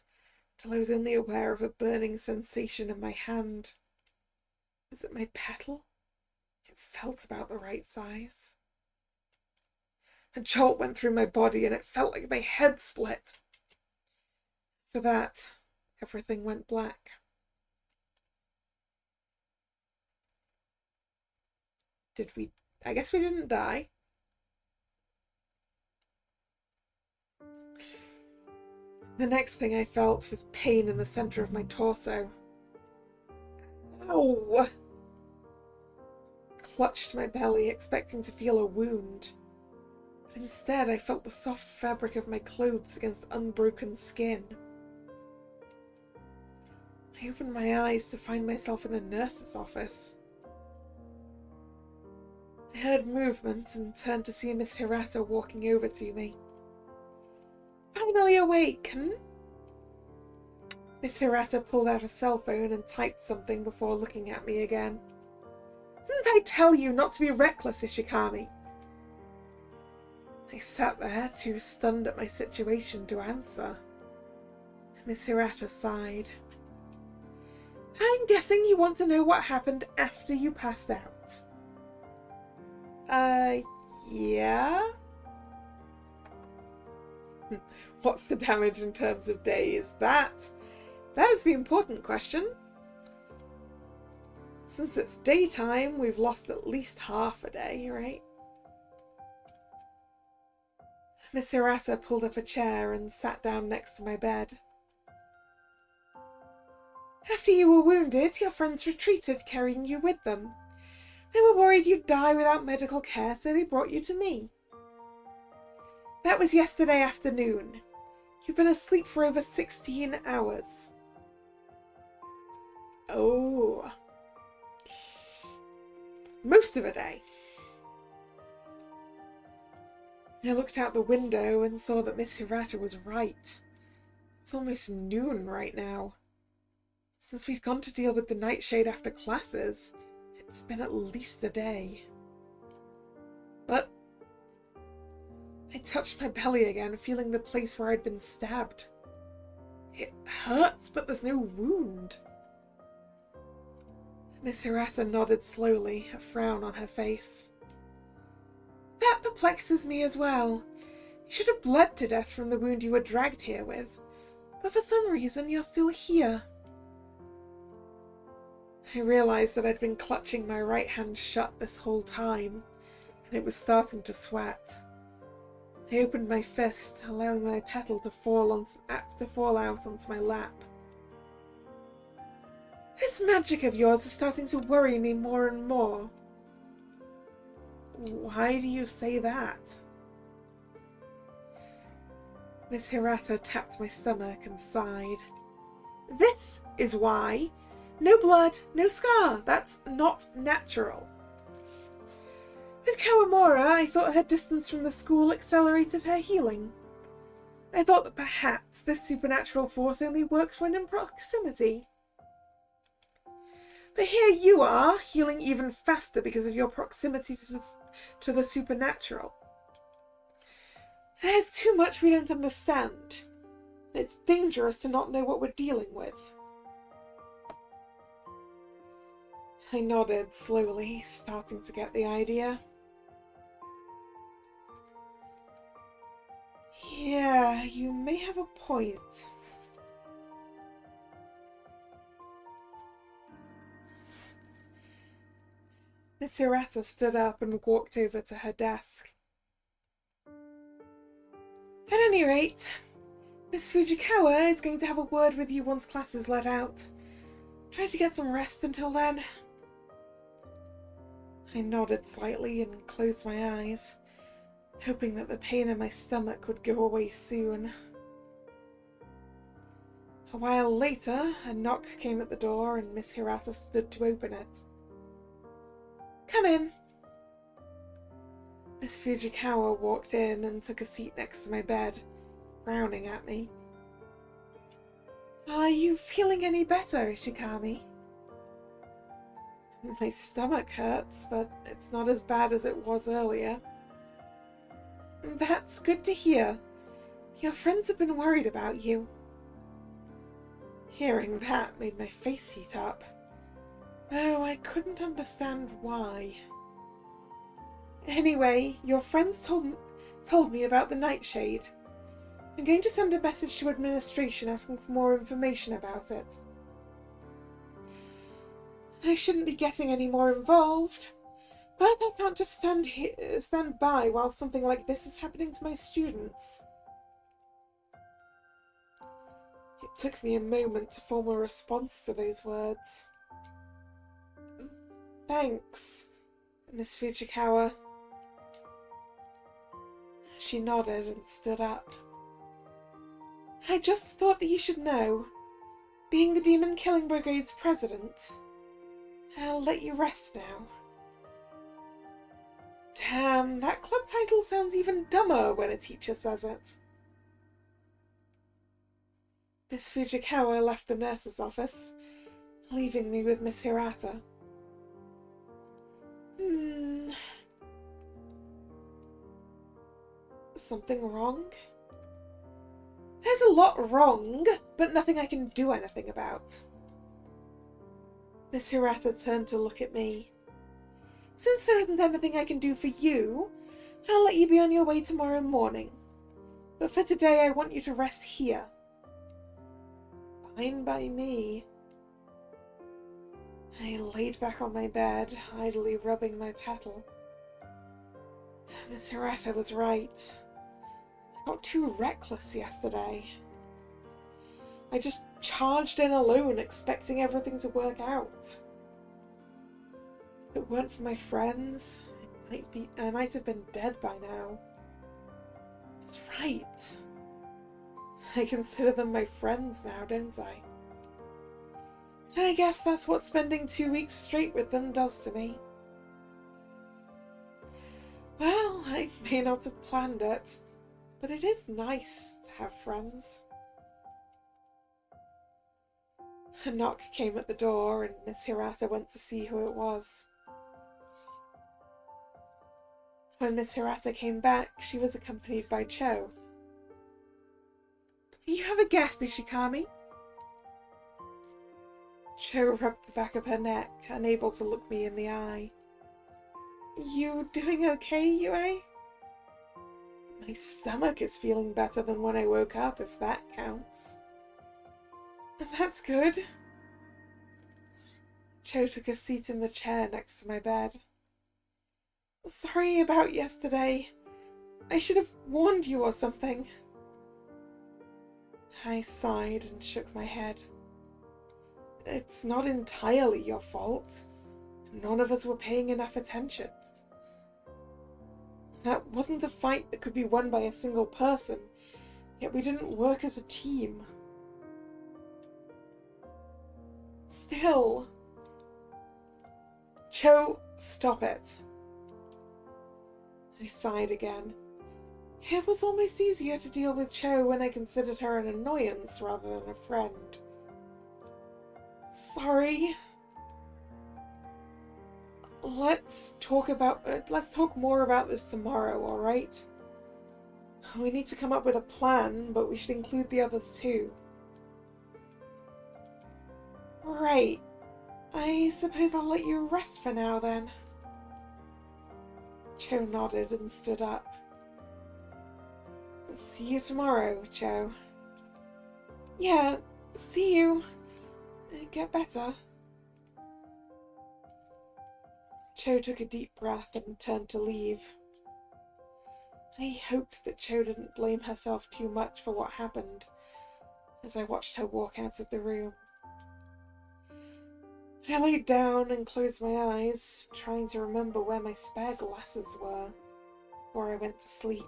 till I was only aware of a burning sensation in my hand. Was it my petal? It It felt about the right size. A jolt went through my body and it felt like my head split. After that, everything went black. I guess we didn't die. The next thing I felt was pain in the center of my torso. Ow! Clutched my belly, expecting to feel a wound. But instead, I felt the soft fabric of my clothes against unbroken skin. I opened my eyes to find myself in the nurse's office. I heard movement and turned to see Miss Hirata walking over to me. Finally awake, hmm? Miss Hirata pulled out a cell phone and typed something before looking at me again. Didn't I tell you not to be reckless, Ishikami? I sat there, too stunned at my situation to answer. Miss Hirata sighed. I'm guessing you want to know what happened after you passed out. Yeah? What's the damage in terms of days? That is the important question. Since it's daytime, we've lost at least half a day, right? Miss Hirata pulled up a chair and sat down next to my bed. After you were wounded, your friends retreated, carrying you with them. They were worried you'd die without medical care, so they brought you to me. That was yesterday afternoon. You've been asleep for over 16 hours. Oh. Most of a day. I looked out the window and saw that Miss Hirata was right. It's almost noon right now. Since we'd gone to deal with the nightshade after classes, it's been at least a day. But I touched my belly again, feeling the place where I'd been stabbed. It hurts, but there's no wound. Miss Hirata nodded slowly, a frown on her face. That perplexes me as well. You should have bled to death from the wound you were dragged here with, but for some reason you're still here. I realised that I'd been clutching my right hand shut this whole time, and it was starting to sweat. I opened my fist, allowing my petal to fall out onto my lap. This magic of yours is starting to worry me more and more. Why do you say that? Miss Hirata tapped my stomach and sighed. This is why. No blood, no scar. That's not natural. With Kawamura, I thought her distance from the school accelerated her healing. I thought that perhaps this supernatural force only works when in proximity. But here you are, healing even faster because of your proximity to the supernatural. There's too much we don't understand. It's dangerous to not know what we're dealing with. I nodded slowly, starting to get the idea. Yeah, you may have a point. Miss Hirata stood up and walked over to her desk. At any rate, Miss Fujikawa is going to have a word with you once class is let out. Try to get some rest until then. I nodded slightly and closed my eyes, hoping that the pain in my stomach would go away soon. A while later, a knock came at the door and Miss Hirata stood to open it. Come in. Miss Fujikawa walked in and took a seat next to my bed, frowning at me. Are you feeling any better, Ishikami? My stomach hurts, but it's not as bad as it was earlier. That's good to hear. Your friends have been worried about you. Hearing that made my face heat up, though I couldn't understand why. Anyway, your friends told me about the Nightshade. I'm going to send a message to administration asking for more information about it. I shouldn't be getting any more involved, but I can't just stand by while something like this is happening to my students. It took me a moment to form a response to those words. Thanks, Miss Fujikawa. She nodded and stood up. I just thought that you should know. Being the Demon Killing Brigade's president, I'll let you rest now. Damn, that club title sounds even dumber when a teacher says it. Miss Fujikawa left the nurse's office, leaving me with Miss Hirata. Something wrong? There's a lot wrong, but nothing I can do anything about. Miss Hirata turned to look at me. Since there isn't anything I can do for you, I'll let you be on your way tomorrow morning. But for today, I want you to rest here. Fine by me. I laid back on my bed, idly rubbing my petal. Miss Hirata was right. I got too reckless yesterday. I just charged in alone, expecting everything to work out. If it weren't for my friends, I might have been dead by now. That's right. I consider them my friends now, don't I? I guess that's what spending 2 weeks straight with them does to me. Well, I may not have planned it, but it is nice to have friends. A knock came at the door and Miss Hirata went to see who it was. When Miss Hirata came back, she was accompanied by Cho. You have a guest, Ishikami? Cho rubbed the back of her neck, unable to look me in the eye. You doing okay, Yue? My stomach is feeling better than when I woke up, if that counts. That's good. Cho took a seat in the chair next to my bed. Sorry about yesterday. I should have warned you or something. I sighed and shook my head. It's not entirely your fault. None of us were paying enough attention. That wasn't a fight that could be won by a single person, yet we didn't work as a team. Still. Cho, stop it. I sighed again. It was almost easier to deal with Cho when I considered her an annoyance rather than a friend. Sorry. Let's talk more about this tomorrow, alright? We need to come up with a plan, but we should include the others too. Right. I suppose I'll let you rest for now then. Cho nodded and stood up. See you tomorrow, Cho. Yeah, see you. Get better. Cho took a deep breath and turned to leave. I hoped that Cho didn't blame herself too much for what happened as I watched her walk out of the room. I laid down and closed my eyes, trying to remember where my spare glasses were before I went to sleep.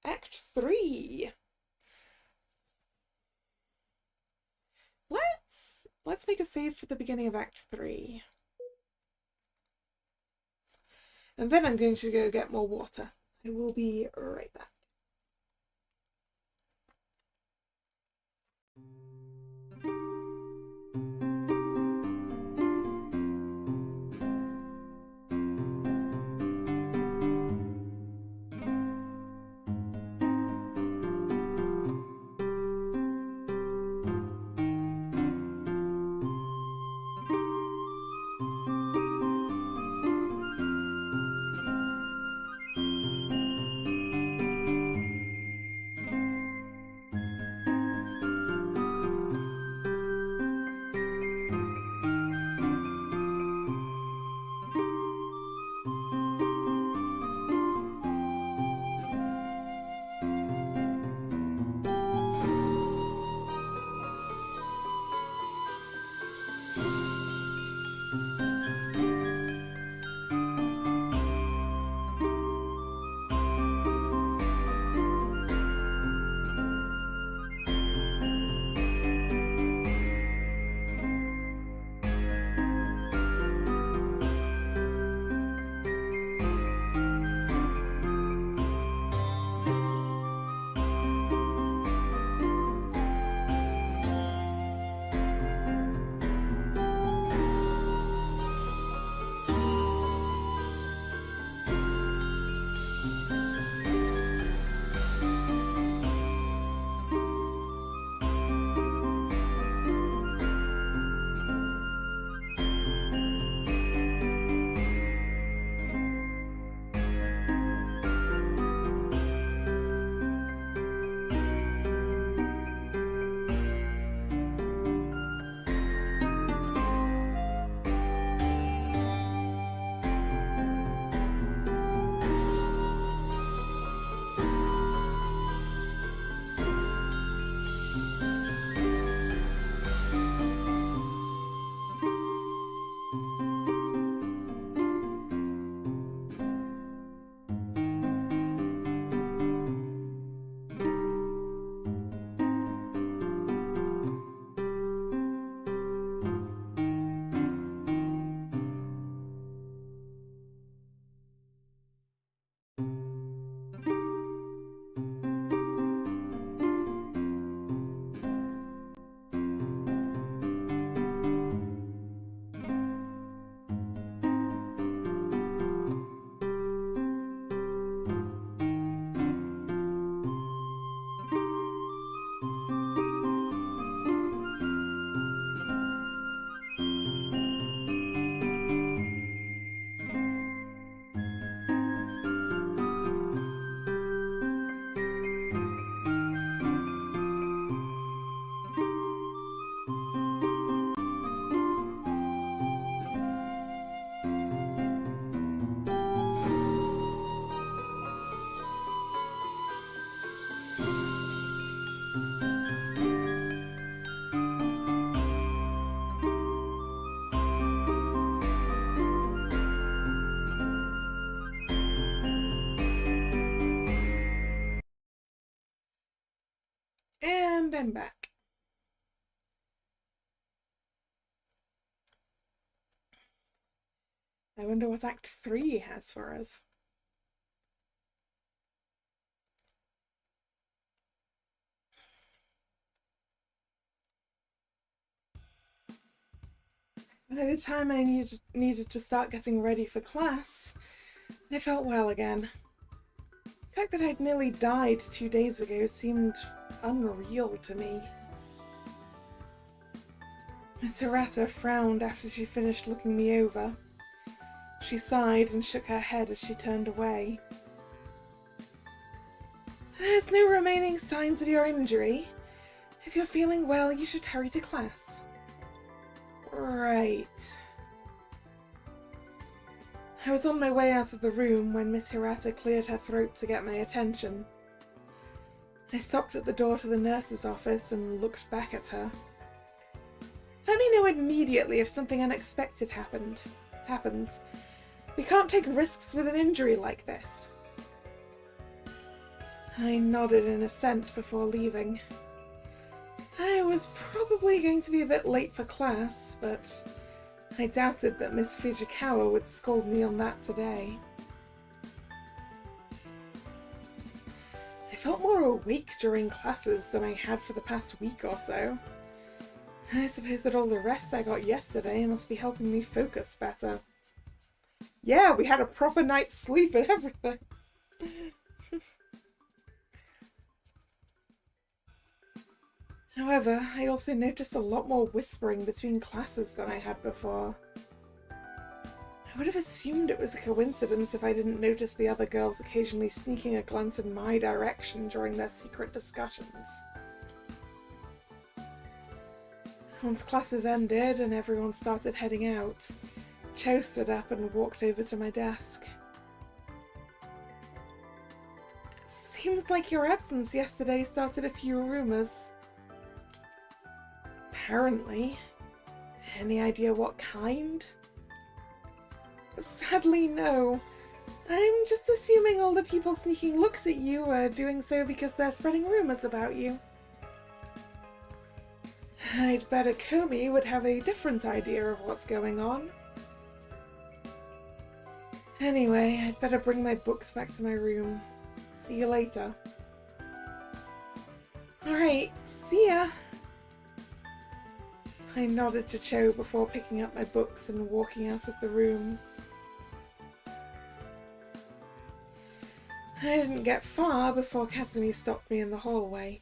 Act 3. Let's make a save for the beginning of Act 3. And then I'm going to go get more water. I will be right back. And I'm back. I wonder what Act 3 has for us. By the time I needed to start getting ready for class, I felt well again. The fact that I'd nearly died 2 days ago seemed unreal to me. Miss Hirata frowned after she finished looking me over. She sighed and shook her head as she turned away. There's no remaining signs of your injury. If you're feeling well, you should hurry to class. Right. I was on my way out of the room when Miss Hirata cleared her throat to get my attention. I stopped at the door to the nurse's office and looked back at her. Let me know immediately if something unexpected happens. We can't take risks with an injury like this. I nodded in assent before leaving. I was probably going to be a bit late for class, but I doubted that Miss Fujikawa would scold me on that today. I felt more awake during classes than I had for the past week or so. I suppose that all the rest I got yesterday must be helping me focus better. Yeah, we had a proper night's sleep and everything. However, I also noticed a lot more whispering between classes than I had before. I would have assumed it was a coincidence if I didn't notice the other girls occasionally sneaking a glance in my direction during their secret discussions. Once classes ended and everyone started heading out, Cho stood up and walked over to my desk. Seems like your absence yesterday started a few rumors. Apparently. Any idea what kind? Sadly, no. I'm just assuming all the people sneaking looks at you are doing so because they're spreading rumors about you. I'd bet Akomi would have a different idea of what's going on. Anyway, I'd better bring my books back to my room. See you later. Alright, see ya! I nodded to Cho before picking up my books and walking out of the room. I didn't get far before Kasumi stopped me in the hallway.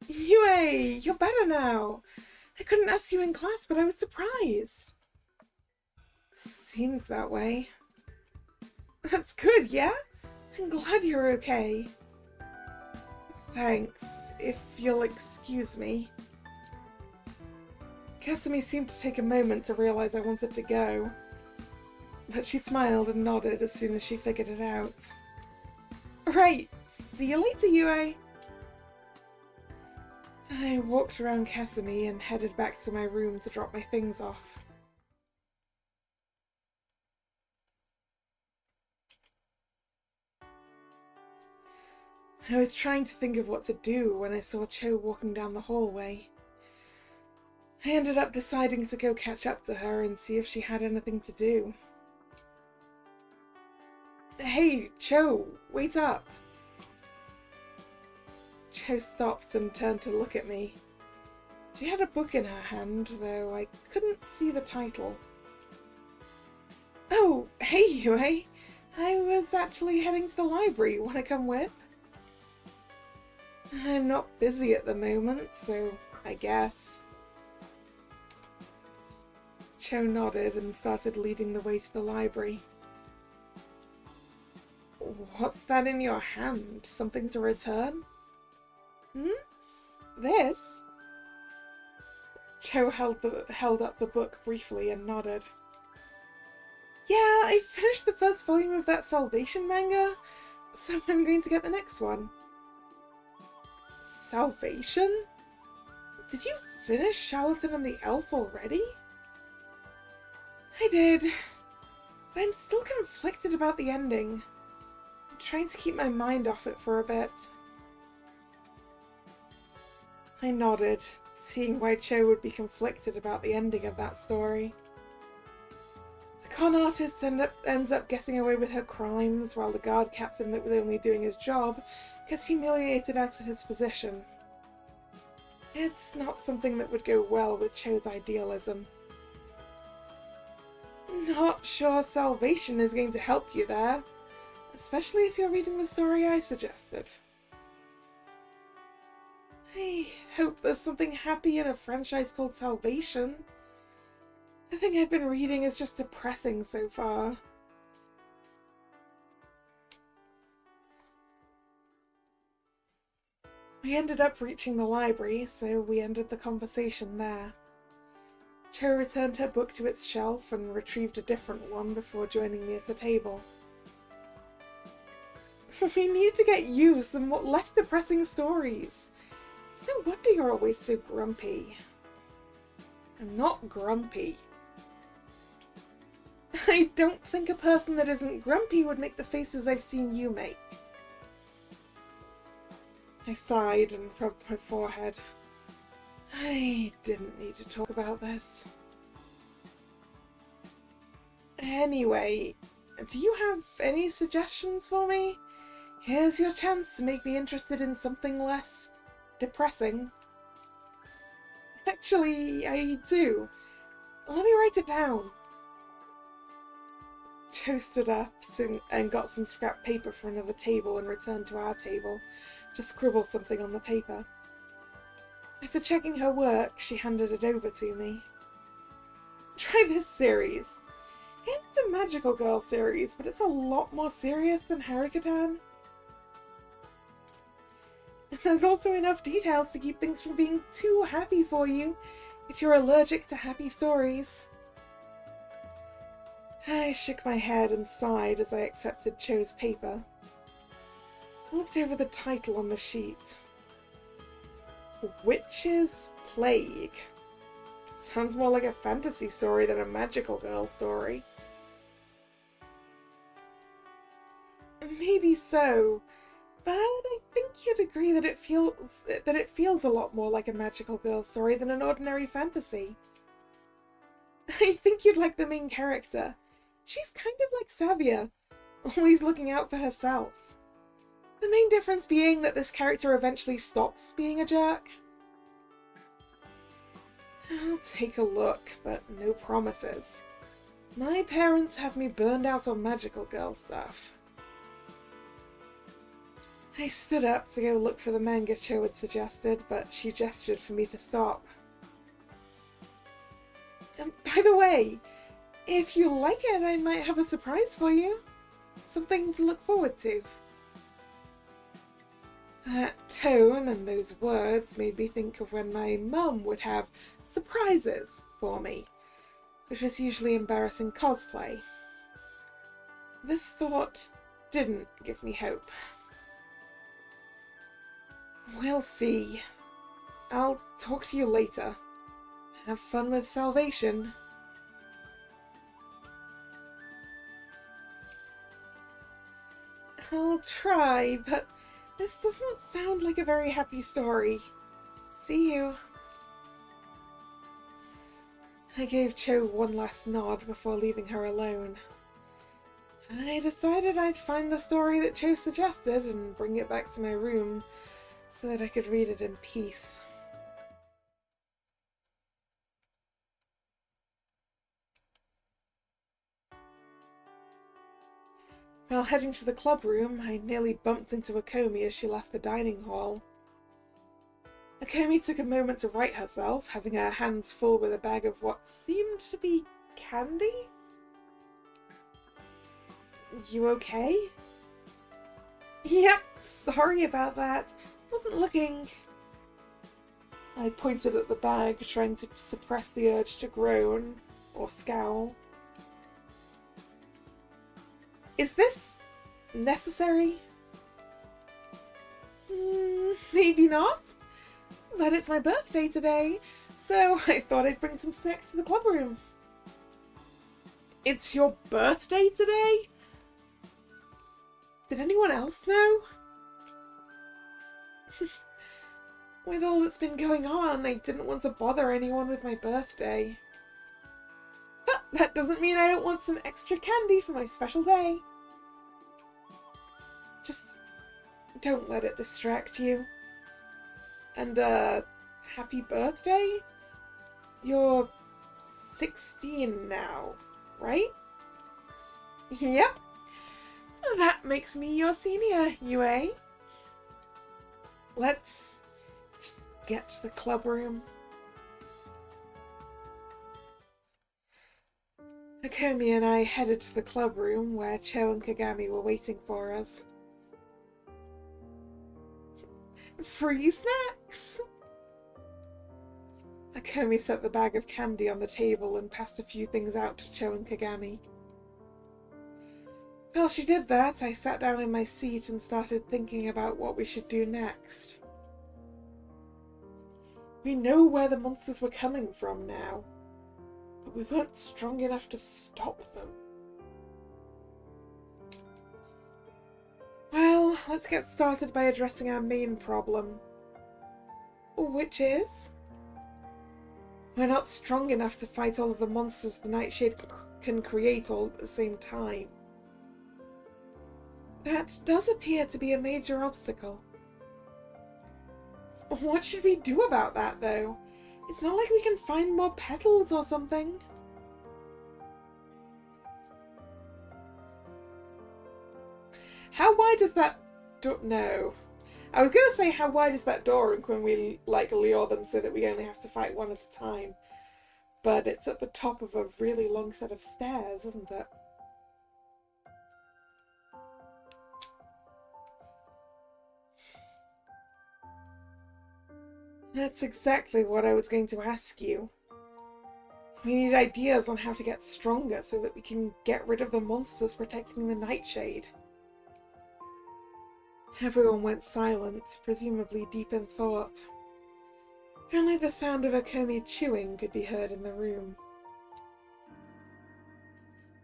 Yue, you're better now! I couldn't ask you in class, but I was surprised. Seems that way. That's good, yeah? I'm glad you're okay. Thanks, if you'll excuse me. Kasumi seemed to take a moment to realize I wanted to go, but she smiled and nodded as soon as she figured it out. Right, see you later, Yue. I walked around Kasumi and headed back to my room to drop my things off. I was trying to think of what to do when I saw Cho walking down the hallway. I ended up deciding to go catch up to her and see if she had anything to do. Hey, Cho, wait up! Cho stopped and turned to look at me. She had a book in her hand, though I couldn't see the title. Oh, hey, Yue! I was actually heading to the library. Want to come with? I'm not busy at the moment, so I guess. Cho nodded and started leading the way to the library. What's that in your hand? Something to return? This? Cho held up the book briefly and nodded. Yeah, I finished the first volume of that Salvation manga, so I'm going to get the next one. Salvation? Did you finish Charlatan and the Elf already? I did, but I'm still conflicted about the ending. I'm trying to keep my mind off it for a bit. I nodded, seeing why Cho would be conflicted about the ending of that story. The con artist ends up getting away with her crimes, while the guard captain that was only doing his job gets humiliated out of his position. It's not something that would go well with Cho's idealism. Not sure salvation is going to help you there, especially if you're reading the story I suggested. I hope there's something happy in a franchise called Salvation. The thing I've been reading is just depressing so far. We ended up reaching the library, so we ended the conversation there. Cho returned her book to its shelf and retrieved a different one before joining me at a table. We need to get you some less depressing stories. It's no wonder you're always so grumpy. I'm not grumpy. I don't think a person that isn't grumpy would make the faces I've seen you make. I sighed and rubbed my forehead. I didn't need to talk about this. Anyway, do you have any suggestions for me? Here's your chance to make me interested in something less depressing. Actually, I do. Let me write it down. Cho stood up and got some scrap paper from another table and returned to our table to scribble something on the paper. After checking her work, she handed it over to me. Try this series. It's a magical girl series, but it's a lot more serious than Harikatan. There's also enough details to keep things from being too happy for you if you're allergic to happy stories. I shook my head and sighed as I accepted Cho's paper. I looked over the title on the sheet. Witch's Plague. Sounds more like a fantasy story than a magical girl story. Maybe so, but I think you'd agree that it feels a lot more like a magical girl story than an ordinary fantasy. I think you'd like the main character. She's kind of like Savia, always looking out for herself. The main difference being that this character eventually stops being a jerk. I'll take a look, but no promises. My parents have me burned out on magical girl stuff. I stood up to go look for the manga Cho had suggested, but she gestured for me to stop. By the way, if you like it, I might have a surprise for you. Something to look forward to. That tone and those words made me think of when my mum would have surprises for me, which was usually embarrassing cosplay. This thought didn't give me hope. We'll see. I'll talk to you later. Have fun with Salvation. I'll try, but this doesn't sound like a very happy story. See you. I gave Cho one last nod before leaving her alone. I decided I'd find the story that Cho suggested and bring it back to my room so that I could read it in peace. While heading to the club room, I nearly bumped into Akomi as she left the dining hall. Akomi took a moment to right herself, having her hands full with a bag of what seemed to be candy? You okay? Yep, sorry about that. Wasn't looking. I pointed at the bag, trying to suppress the urge to groan or scowl. Is this necessary? Maybe not. But it's my birthday today, so I thought I'd bring some snacks to the club room. It's your birthday today? Did anyone else know? With all that's been going on, I didn't want to bother anyone with my birthday. But that doesn't mean I don't want some extra candy for my special day. Just don't let it distract you. And, happy birthday? You're 16 now, right? Yep. That makes me your senior, Yue. Let's just get to the club room. Nakomi and I headed to the club room where Cho and Kagami were waiting for us. Free snacks! Nakomi set the bag of candy on the table and passed a few things out to Cho and Kagami. While she did that, I sat down in my seat and started thinking about what we should do next. We know where the monsters were coming from now, but we weren't strong enough to stop them. Well, let's get started by addressing our main problem. Which is? We're not strong enough to fight all of the monsters the Nightshade can create all at the same time. That does appear to be a major obstacle. What should we do about that, though? It's not like we can find more petals or something. How wide is that door? No. I was going to say, how wide is that door when we, lure them so that we only have to fight one at a time? But it's at the top of a really long set of stairs, isn't it? That's exactly what I was going to ask you. We need ideas on how to get stronger so that we can get rid of the monsters protecting the Nightshade. Everyone went silent, presumably deep in thought. Only the sound of Akomi chewing could be heard in the room.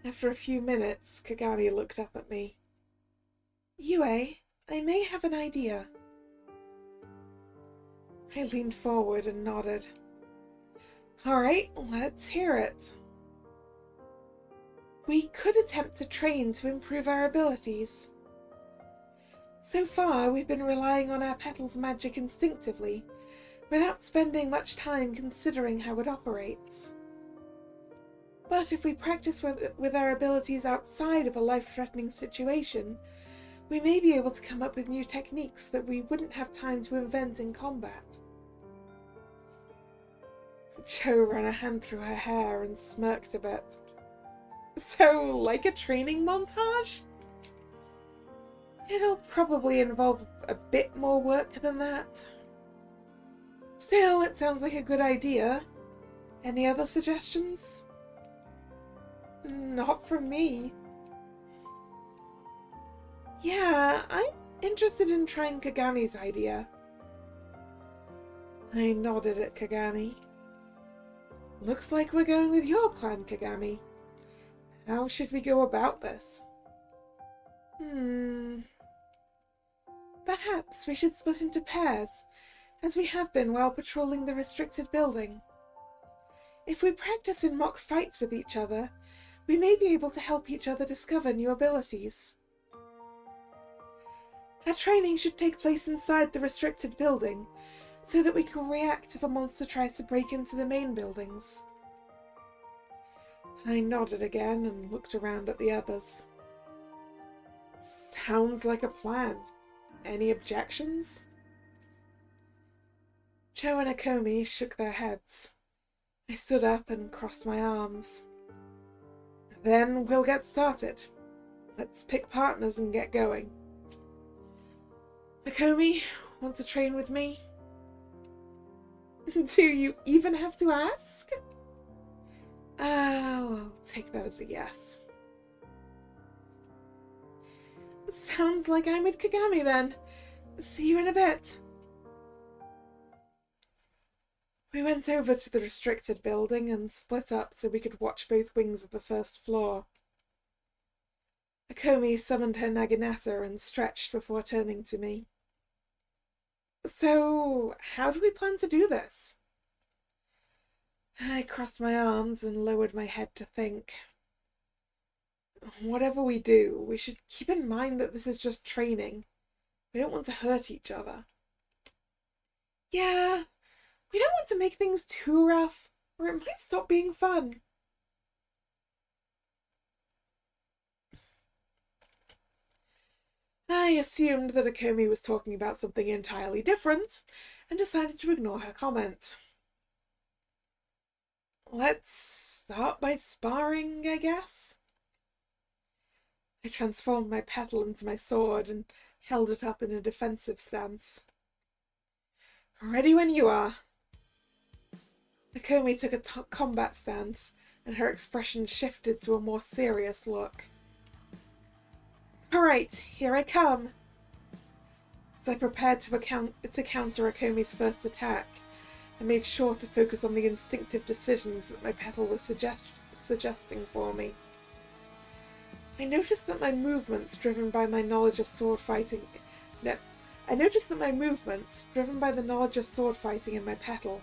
After a few minutes, Kagami looked up at me. Yue, I may have an idea. I leaned forward and nodded. Alright, let's hear it. We could attempt to train to improve our abilities. So far, we've been relying on our petals' magic instinctively, without spending much time considering how it operates. But if we practice with our abilities outside of a life-threatening situation, we may be able to come up with new techniques that we wouldn't have time to invent in combat. Cho ran a hand through her hair and smirked a bit. So, like a training montage? It'll probably involve a bit more work than that. Still, it sounds like a good idea. Any other suggestions? Not from me. Yeah, I'm interested in trying Kagami's idea. I nodded at Kagami. Looks like we're going with your plan, Kagami. How should we go about this? Perhaps we should split into pairs, as we have been while patrolling the restricted building. If we practice in mock fights with each other, we may be able to help each other discover new abilities. Our training should take place inside the restricted building, so that we can react if a monster tries to break into the main buildings. I nodded again and looked around at the others. Sounds like a plan. Any objections? Cho and Akomi shook their heads. I stood up and crossed my arms. Then we'll get started. Let's pick partners and get going. Akomi, want to train with me? Do you even have to ask? I'll take that as a yes. Sounds like I'm with Kagami then. See you in a bit. We went over to the restricted building and split up so we could watch both wings of the first floor. Akomi summoned her Naginata and stretched before turning to me. So, how do we plan to do this? I crossed my arms and lowered my head to think. Whatever we do, we should keep in mind that this is just training. We don't want to hurt each other. Yeah, we don't want to make things too rough, or it might stop being fun. I assumed that Akomi was talking about something entirely different, and decided to ignore her comment. Let's start by sparring, I guess? I transformed my petal into my sword and held it up in a defensive stance. Ready when you are. Akomi took a combat stance, and her expression shifted to a more serious look. Alright, here I come. As I prepared to counter Akomi's first attack, I made sure to focus on the instinctive decisions that my petal was suggesting for me. I noticed that my movements, driven by the knowledge of sword fighting in my petal,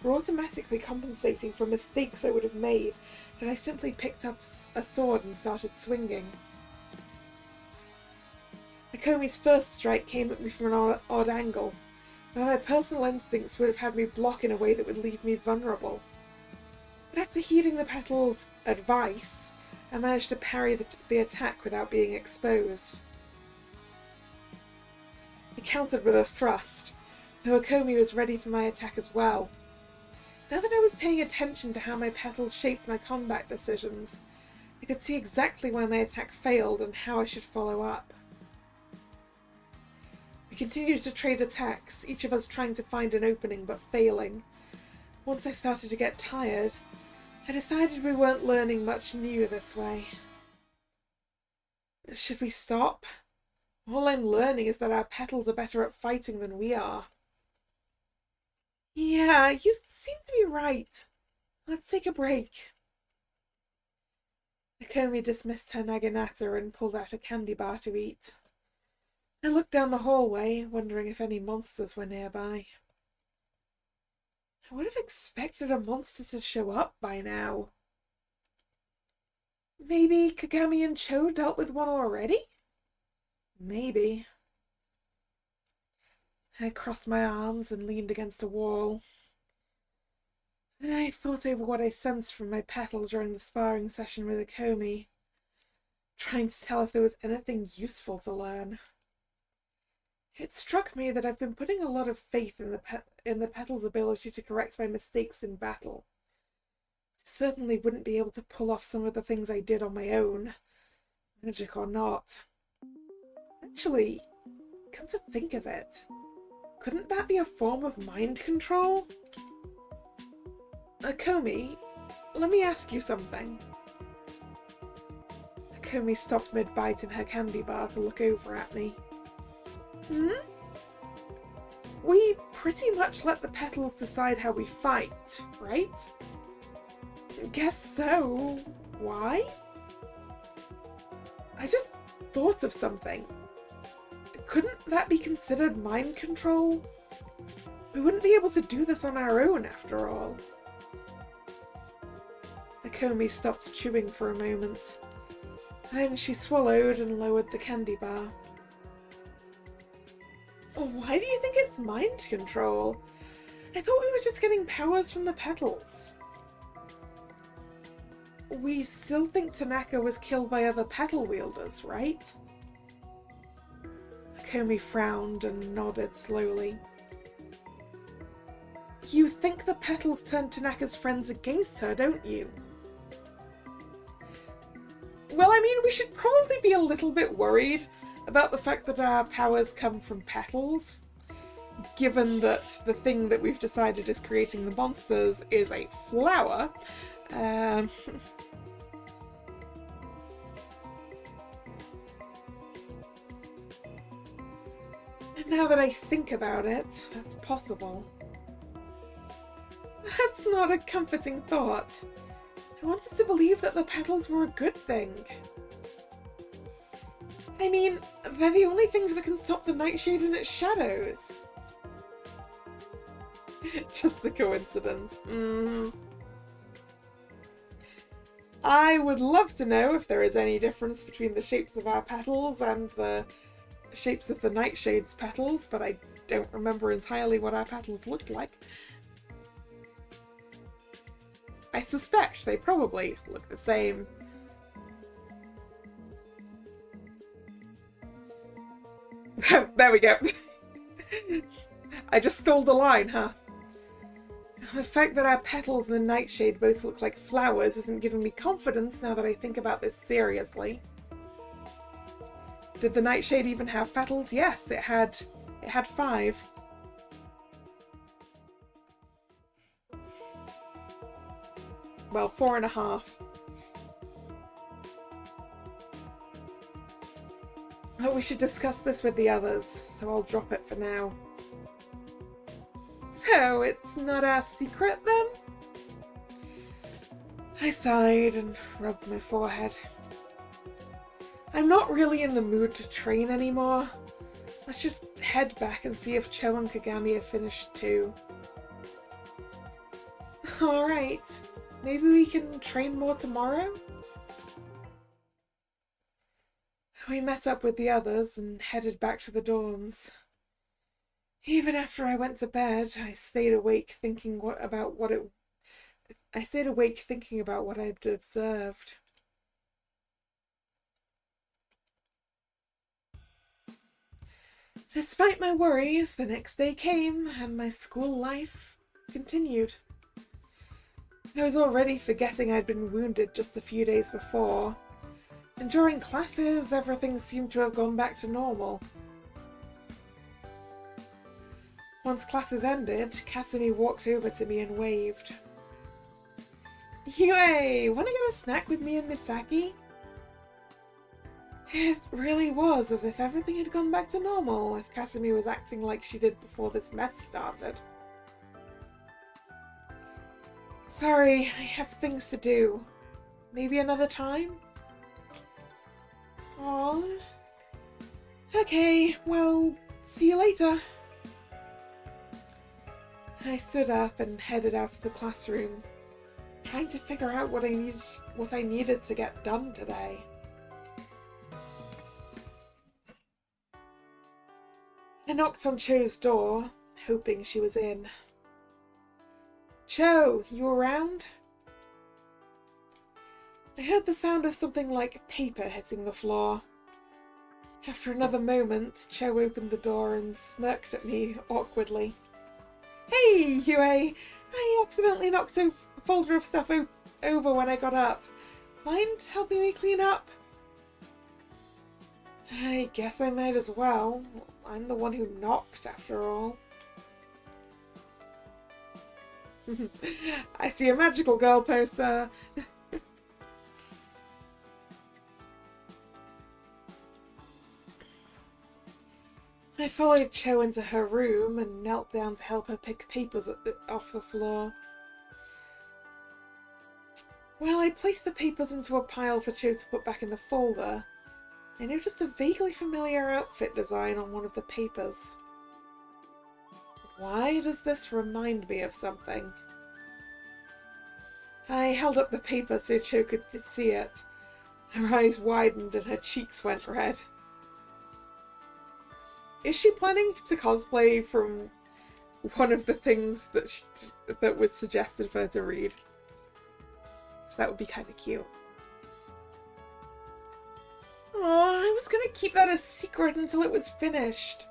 were automatically compensating for mistakes I would have made had I simply picked up a sword and started swinging. Akomi's first strike came at me from an odd angle, where my personal instincts would have had me block in a way that would leave me vulnerable. But after heeding the petal's advice, I managed to parry the attack without being exposed. I countered with a thrust, though Akomi was ready for my attack as well. Now that I was paying attention to how my petals shaped my combat decisions, I could see exactly where my attack failed and how I should follow up. We continued to trade attacks, each of us trying to find an opening but failing. Once I started to get tired, I decided we weren't learning much new this way. Should we stop? All I'm learning is that our petals are better at fighting than we are. Yeah, you seem to be right. Let's take a break. Akomi dismissed her naginata and pulled out a candy bar to eat. I looked down the hallway, wondering if any monsters were nearby. I would have expected a monster to show up by now. Maybe Kagami and Cho dealt with one already? Maybe. I crossed my arms and leaned against a wall. I thought over what I sensed from my petal during the sparring session with Akomi, trying to tell if there was anything useful to learn. It struck me that I've been putting a lot of faith in the petal's ability to correct my mistakes in battle. I certainly wouldn't be able to pull off some of the things I did on my own, magic or not. Actually, come to think of it, couldn't that be a form of mind control? Akomi, let me ask you something. Akomi stopped mid-bite in her candy bar to look over at me. We pretty much let the petals decide how we fight, right? Guess so. Why? I just thought of something. Couldn't that be considered mind control? We wouldn't be able to do this on our own, after all. Akomi stopped chewing for a moment. Then she swallowed and lowered the candy bar. Why do you think it's mind control? I thought we were just getting powers from the petals. We still think Tanaka was killed by other petal wielders, right? Akomi frowned and nodded slowly. You think the petals turned Tanaka's friends against her, don't you? Well, I mean, we should probably be a little bit worried about the fact that our powers come from petals, given that the thing that we've decided is creating the monsters is a flower. And now that I think about it, that's possible. That's not a comforting thought. I wanted to believe that the petals were a good thing. I mean, they're the only things that can stop the nightshade in its shadows. Just a coincidence. I would love to know if there is any difference between the shapes of our petals and the shapes of the Nightshade's petals, but I don't remember entirely what our petals looked like. I suspect they probably look the same. There we go. I just stole the line, huh? The fact that our petals and the Nightshade both look like flowers isn't giving me confidence now that I think about this seriously. Did the Nightshade even have petals? Yes, it had 5. Well, 4.5. But we should discuss this with the others, so I'll drop it for now. So, it's not our secret then? I sighed and rubbed my forehead. I'm not really in the mood to train anymore. Let's just head back and see if Cho and Kagami have finished too. Alright, maybe we can train more tomorrow? We met up with the others and headed back to the dorms. Even after I went to bed, I stayed awake thinking about what I'd observed. Despite my worries, the next day came and my school life continued. I was already forgetting I'd been wounded just a few days before, and during classes everything seemed to have gone back to normal. Once classes ended, Kasumi walked over to me and waved. Yue, wanna get a snack with me and Misaki? It really was as if everything had gone back to normal if Kasumi was acting like she did before this mess started. Sorry, I have things to do. Maybe another time? Aww. Okay, well, see you later. I stood up and headed out of the classroom, trying to figure out what I needed to get done today. I knocked on Cho's door, hoping she was in. Cho, you around? I heard the sound of something like paper hitting the floor. After another moment, Cho opened the door and smirked at me awkwardly. Hey, Yue! I accidentally knocked a folder of stuff over when I got up. Mind helping me clean up? I guess I might as well. I'm the one who knocked, after all. I see a magical girl poster. I followed Cho into her room and knelt down to help her pick papers off the floor. While I placed the papers into a pile for Cho to put back in the folder, I noticed a vaguely familiar outfit design on one of the papers. Why does this remind me of something? I held up the paper so Cho could see it. Her eyes widened and her cheeks went red. Is she planning to cosplay from one of the things that was suggested for her to read? So that would be kind of cute. Oh, I was gonna keep that a secret until it was finished.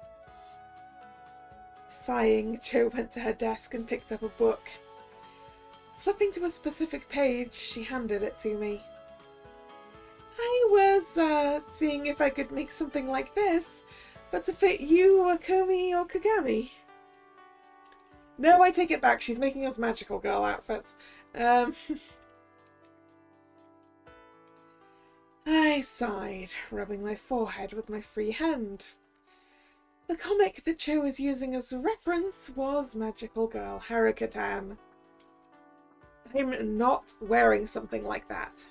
Sighing, Cho went to her desk and picked up a book. Flipping to a specific page, she handed it to me. I was seeing if I could make something like this, but to fit you, Akomi, or Kagami. No, I take it back. She's making us magical girl outfits. I sighed, rubbing my forehead with my free hand. The comic that Cho was using as a reference was Magical Girl Harukatan. I'm not wearing something like that.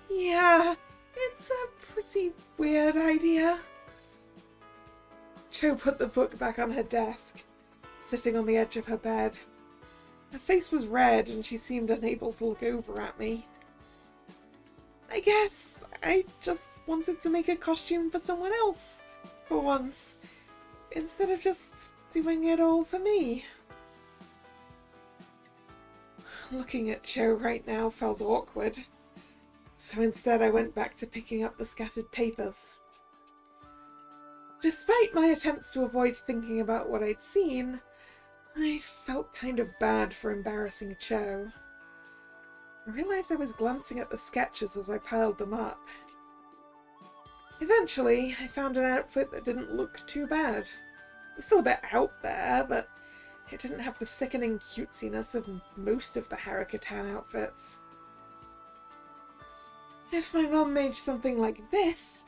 Yeah, it's a pretty weird idea. Cho put the book back on her desk, sitting on the edge of her bed. Her face was red and she seemed unable to look over at me. I guess I just wanted to make a costume for someone else, for once, instead of just doing it all for me. Looking at Cho right now felt awkward, so instead I went back to picking up the scattered papers. Despite my attempts to avoid thinking about what I'd seen, I felt kind of bad for embarrassing Cho. I realized I was glancing at the sketches as I piled them up. Eventually, I found an outfit that didn't look too bad. It was still a bit out there, but it didn't have the sickening cutesiness of most of the Harakatan outfits. If my mum made something like this,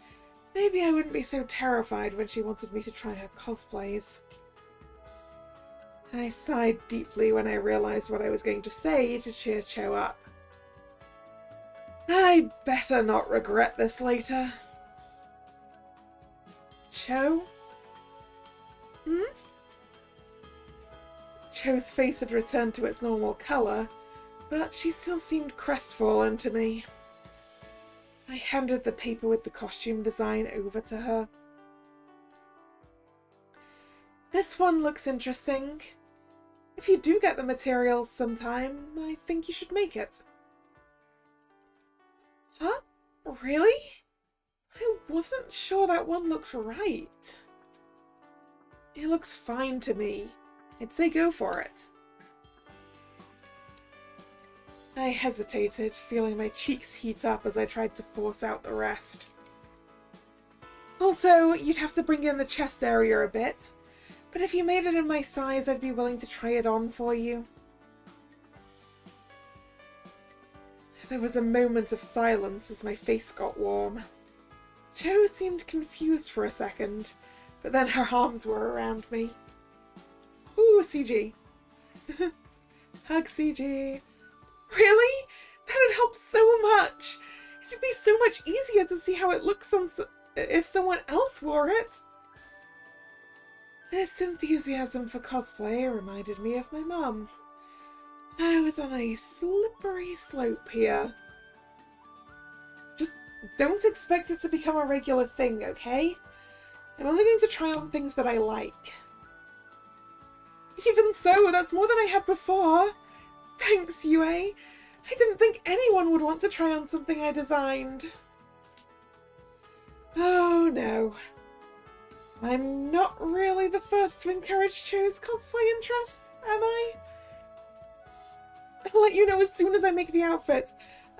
maybe I wouldn't be so terrified when she wanted me to try her cosplays. I sighed deeply when I realized what I was going to say to cheer Cho up. I better not regret this later. Cho? Cho's face had returned to its normal colour, but she still seemed crestfallen to me. I handed the paper with the costume design over to her. This one looks interesting. If you do get the materials sometime, I think you should make it. Huh? Really? I wasn't sure that one looked right. It looks fine to me. I'd say go for it. I hesitated, feeling my cheeks heat up as I tried to force out the rest. Also, you'd have to bring in the chest area a bit, but if you made it in my size, I'd be willing to try it on for you. There was a moment of silence as my face got warm. Jo seemed confused for a second, but then her arms were around me. Ooh, CG. Hug, CG. Really? That would help so much. It'd be so much easier to see how it looks on if someone else wore it. This enthusiasm for cosplay reminded me of my mum. I was on a slippery slope here. Just don't expect it to become a regular thing, okay? I'm only going to try on things that I like. Even so, that's more than I had before. Thanks, Yue. I didn't think anyone would want to try on something I designed. Oh no. I'm not really the first to encourage Cho's cosplay interest, am I? I'll let you know as soon as I make the outfit.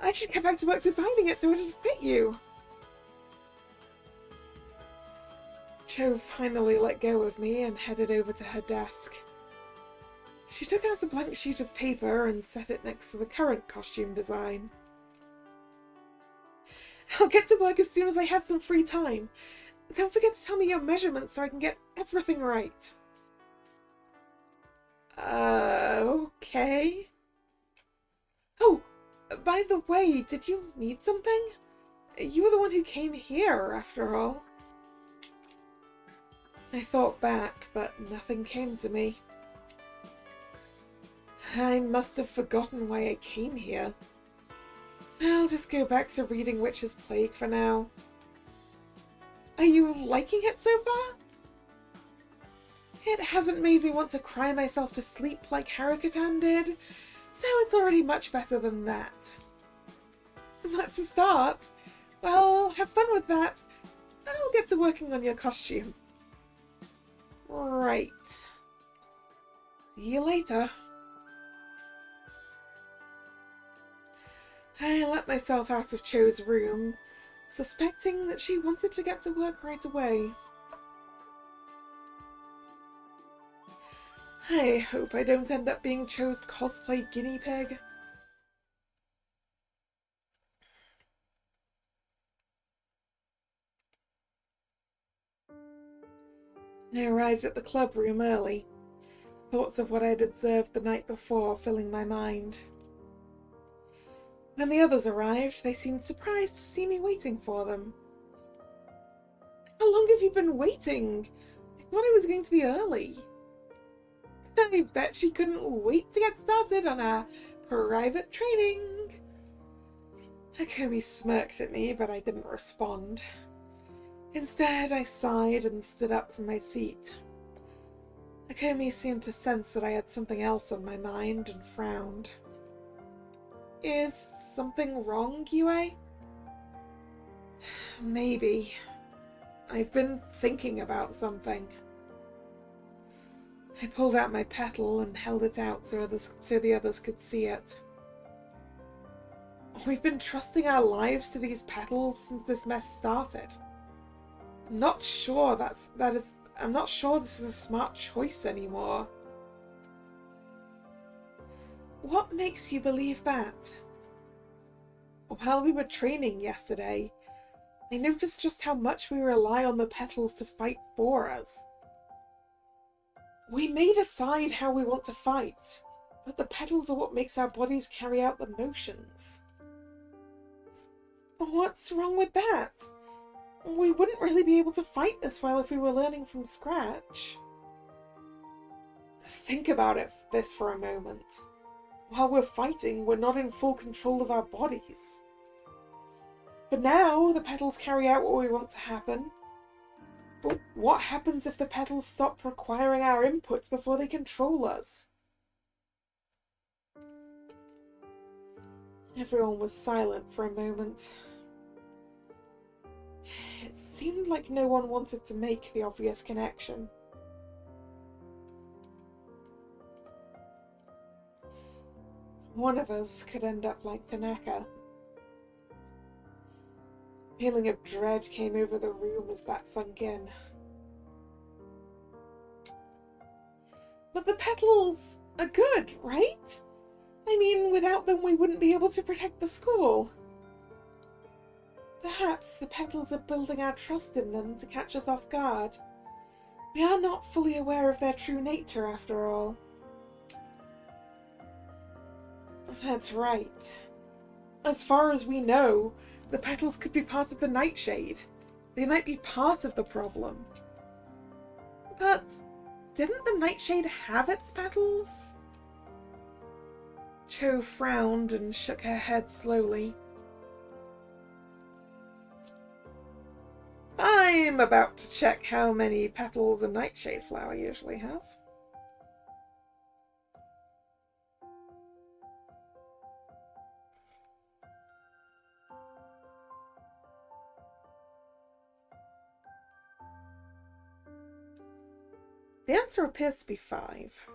I should get back to work designing it so it'd fit you. Cho finally let go of me and headed over to her desk. She took out a blank sheet of paper and set it next to the current costume design. I'll get to work as soon as I have some free time. Don't forget to tell me your measurements so I can get everything right. Okay. Oh, by the way, did you need something? You were the one who came here, after all. I thought back, but nothing came to me. I must have forgotten why I came here. I'll just go back to reading Witch's Plague for now. Are you liking it so far? It hasn't made me want to cry myself to sleep like Harakatan did, so it's already much better than that. That's a start. Well, have fun with that. I'll get to working on your costume. Right. See you later. I let myself out of Cho's room, suspecting that she wanted to get to work right away. I hope I don't end up being Cho's cosplay guinea pig. I arrived at the club room early, thoughts of what I'd observed the night before filling my mind. When the others arrived, they seemed surprised to see me waiting for them. How long have you been waiting? I thought I was going to be early. I bet she couldn't wait to get started on our private training. Akomi smirked at me, but I didn't respond. Instead, I sighed and stood up from my seat. Akomi seemed to sense that I had something else on my mind and frowned. Is something wrong, Yue? Maybe. I've been thinking about something. I pulled out my petal and held it out so the others could see it. We've been trusting our lives to these petals since this mess started. I'm not sure this is a smart choice anymore. What makes you believe that? While we were training yesterday, I noticed just how much we rely on the petals to fight for us. We may decide how we want to fight, but the petals are what makes our bodies carry out the motions. What's wrong with that? We wouldn't really be able to fight this well if we were learning from scratch. Think about this for a moment. While we're fighting, we're not in full control of our bodies. But now the petals carry out what we want to happen. But what happens if the petals stop requiring our inputs before they control us? Everyone was silent for a moment. It seemed like no one wanted to make the obvious connection. One of us could end up like Tanaka. A feeling of dread came over the room as that sunk in. But the petals are good, right? I mean, without them we wouldn't be able to protect the school. Perhaps the petals are building our trust in them to catch us off guard. We are not fully aware of their true nature, after all. That's right. As far as we know, the petals could be part of the nightshade. They might be part of the problem. But didn't the nightshade have its petals? Cho frowned and shook her head slowly. I'm about to check how many petals a nightshade flower usually has. The answer appears to be 5.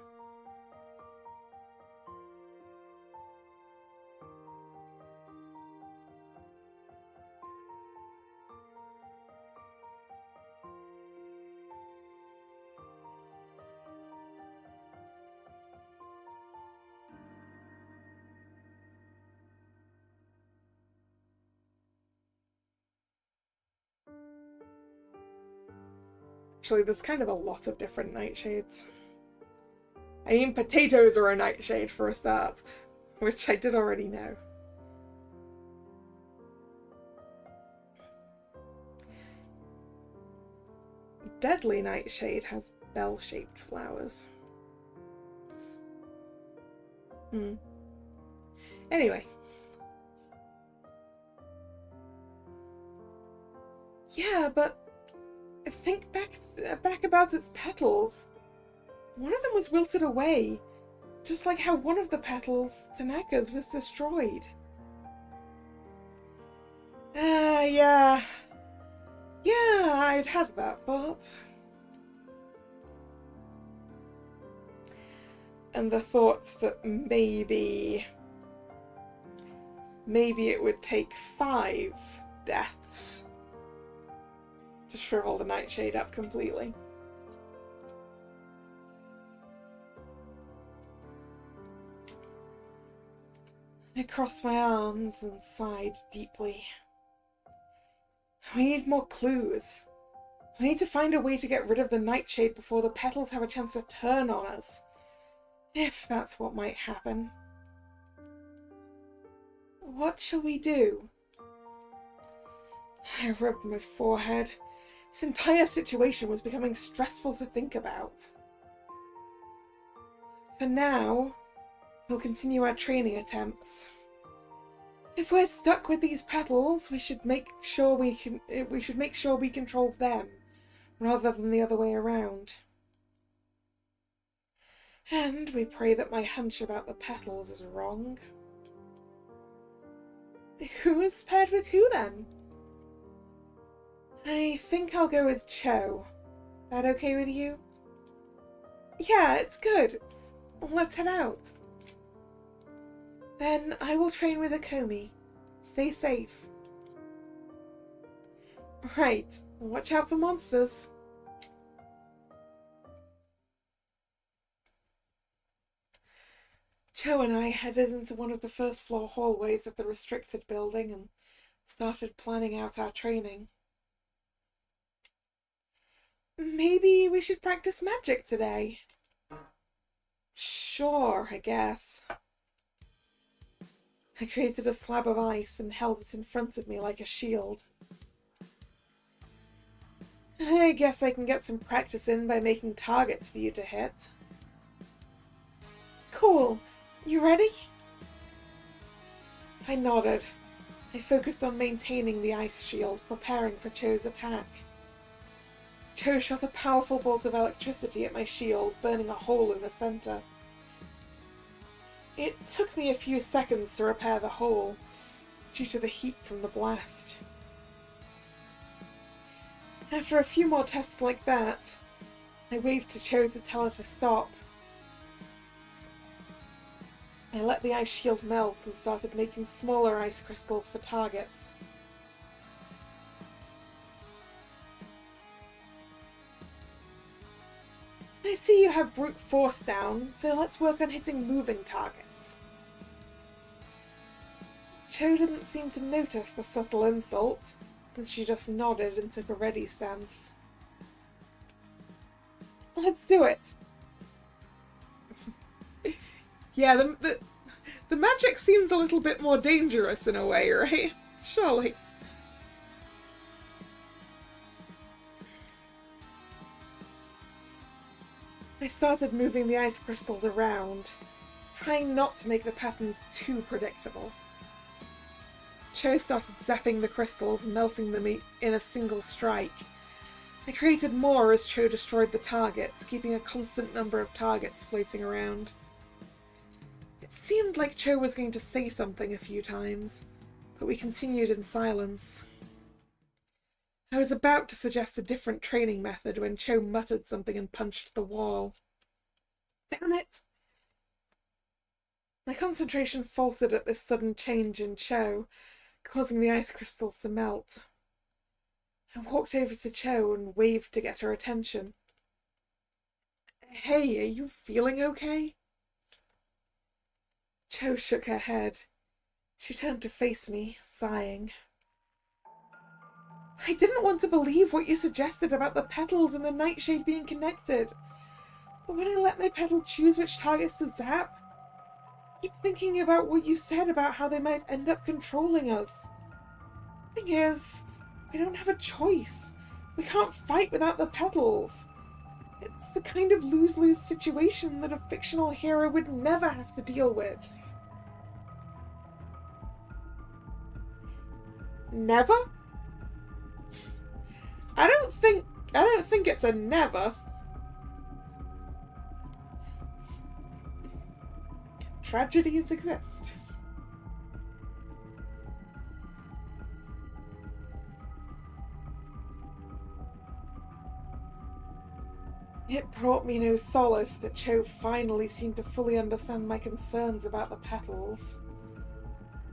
Actually, there's kind of a lot of different nightshades. I mean, potatoes are a nightshade for a start, which I did already know. Deadly nightshade has bell-shaped flowers. Anyway. Yeah, but think back about its petals. One of them was wilted away, just like how one of the petals, Tanaka's, was destroyed. Yeah, I'd had that thought. And the thought that maybe it would take 5 deaths to shrivel the nightshade up completely. I crossed my arms and sighed deeply. We need more clues. We need to find a way to get rid of the nightshade before the petals have a chance to turn on us. If that's what might happen. What shall we do? I rubbed my forehead. This entire situation was becoming stressful to think about. For now, we'll continue our training attempts. If we're stuck with these petals, we should make sure we control them, rather than the other way around. And we pray that my hunch about the petals is wrong. Who is paired with who, then? I think I'll go with Cho. That okay with you? Yeah, it's good. Let's head out. Then I will train with Akomi. Stay safe. Right, watch out for monsters. Cho and I headed into one of the first floor hallways of the restricted building and started planning out our training. Maybe we should practice magic today. Sure, I guess. I created a slab of ice and held it in front of me like a shield. I guess I can get some practice in by making targets for you to hit. Cool. You ready? I nodded. I focused on maintaining the ice shield, preparing for Cho's attack. Cho shot a powerful bolt of electricity at my shield, burning a hole in the center. It took me a few seconds to repair the hole, due to the heat from the blast. After a few more tests like that, I waved to Cho to tell her to stop. I let the ice shield melt and started making smaller ice crystals for targets. I see you have brute force down, so let's work on hitting moving targets. Cho didn't seem to notice the subtle insult, since she just nodded and took a ready stance. Let's do it! Yeah, the magic seems a little bit more dangerous in a way, right? Surely. I started moving the ice crystals around, trying not to make the patterns too predictable. Cho started zapping the crystals, melting them in a single strike. I created more as Cho destroyed the targets, keeping a constant number of targets floating around. It seemed like Cho was going to say something a few times, but we continued in silence. I was about to suggest a different training method when Cho muttered something and punched the wall. Damn it! My concentration faltered at this sudden change in Cho, causing the ice crystals to melt. I walked over to Cho and waved to get her attention. Hey, are you feeling okay? Cho shook her head. She turned to face me, sighing. I didn't want to believe what you suggested about the petals and the nightshade being connected. But when I let my petal choose which targets to zap, I keep thinking about what you said about how they might end up controlling us. Thing is, we don't have a choice. We can't fight without the petals. It's the kind of lose-lose situation that a fictional hero would never have to deal with. Never? I don't think it's a never. Tragedies exist. It brought me no solace that Cho finally seemed to fully understand my concerns about the petals.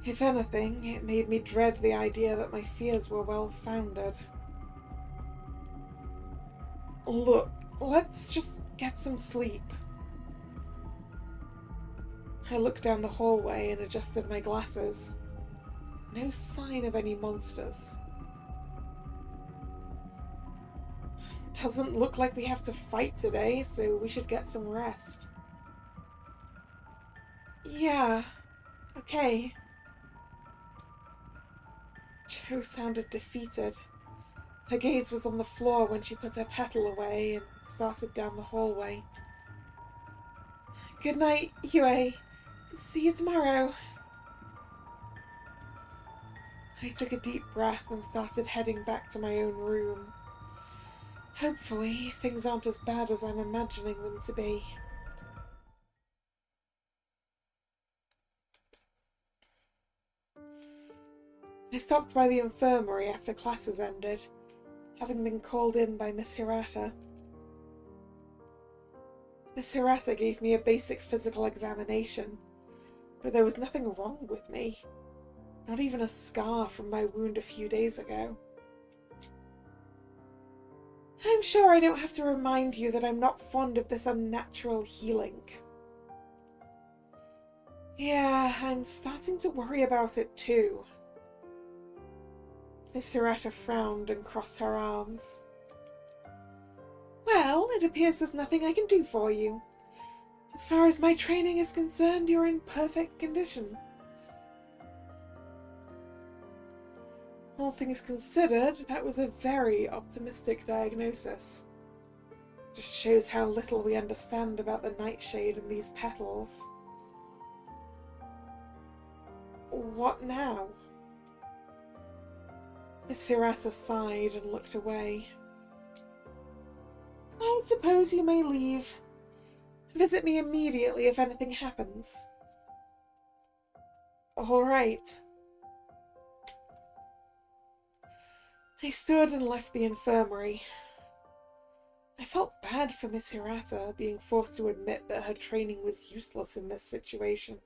If anything, it made me dread the idea that my fears were well-founded. Look, let's just get some sleep. I looked down the hallway and adjusted my glasses. No sign of any monsters. Doesn't look like we have to fight today, so we should get some rest. Yeah, okay. Cho sounded defeated. Her gaze was on the floor when she put her petal away and started down the hallway. Good night, Yue. See you tomorrow. I took a deep breath and started heading back to my own room. Hopefully, things aren't as bad as I'm imagining them to be. I stopped by the infirmary after classes ended, having been called in by Miss Hirata. Miss Hirata gave me a basic physical examination, but there was nothing wrong with me. Not even a scar from my wound a few days ago. I'm sure I don't have to remind you that I'm not fond of this unnatural healing. Yeah, I'm starting to worry about it too. Miss Hirata frowned and crossed her arms. Well, it appears there's nothing I can do for you. As far as my training is concerned, you're in perfect condition. All things considered, that was a very optimistic diagnosis. Just shows how little we understand about the nightshade and these petals. What now? Miss Hirata sighed and looked away. I suppose you may leave. Visit me immediately if anything happens. All right. I stood and left the infirmary. I felt bad for Miss Hirata being forced to admit that her training was useless in this situation.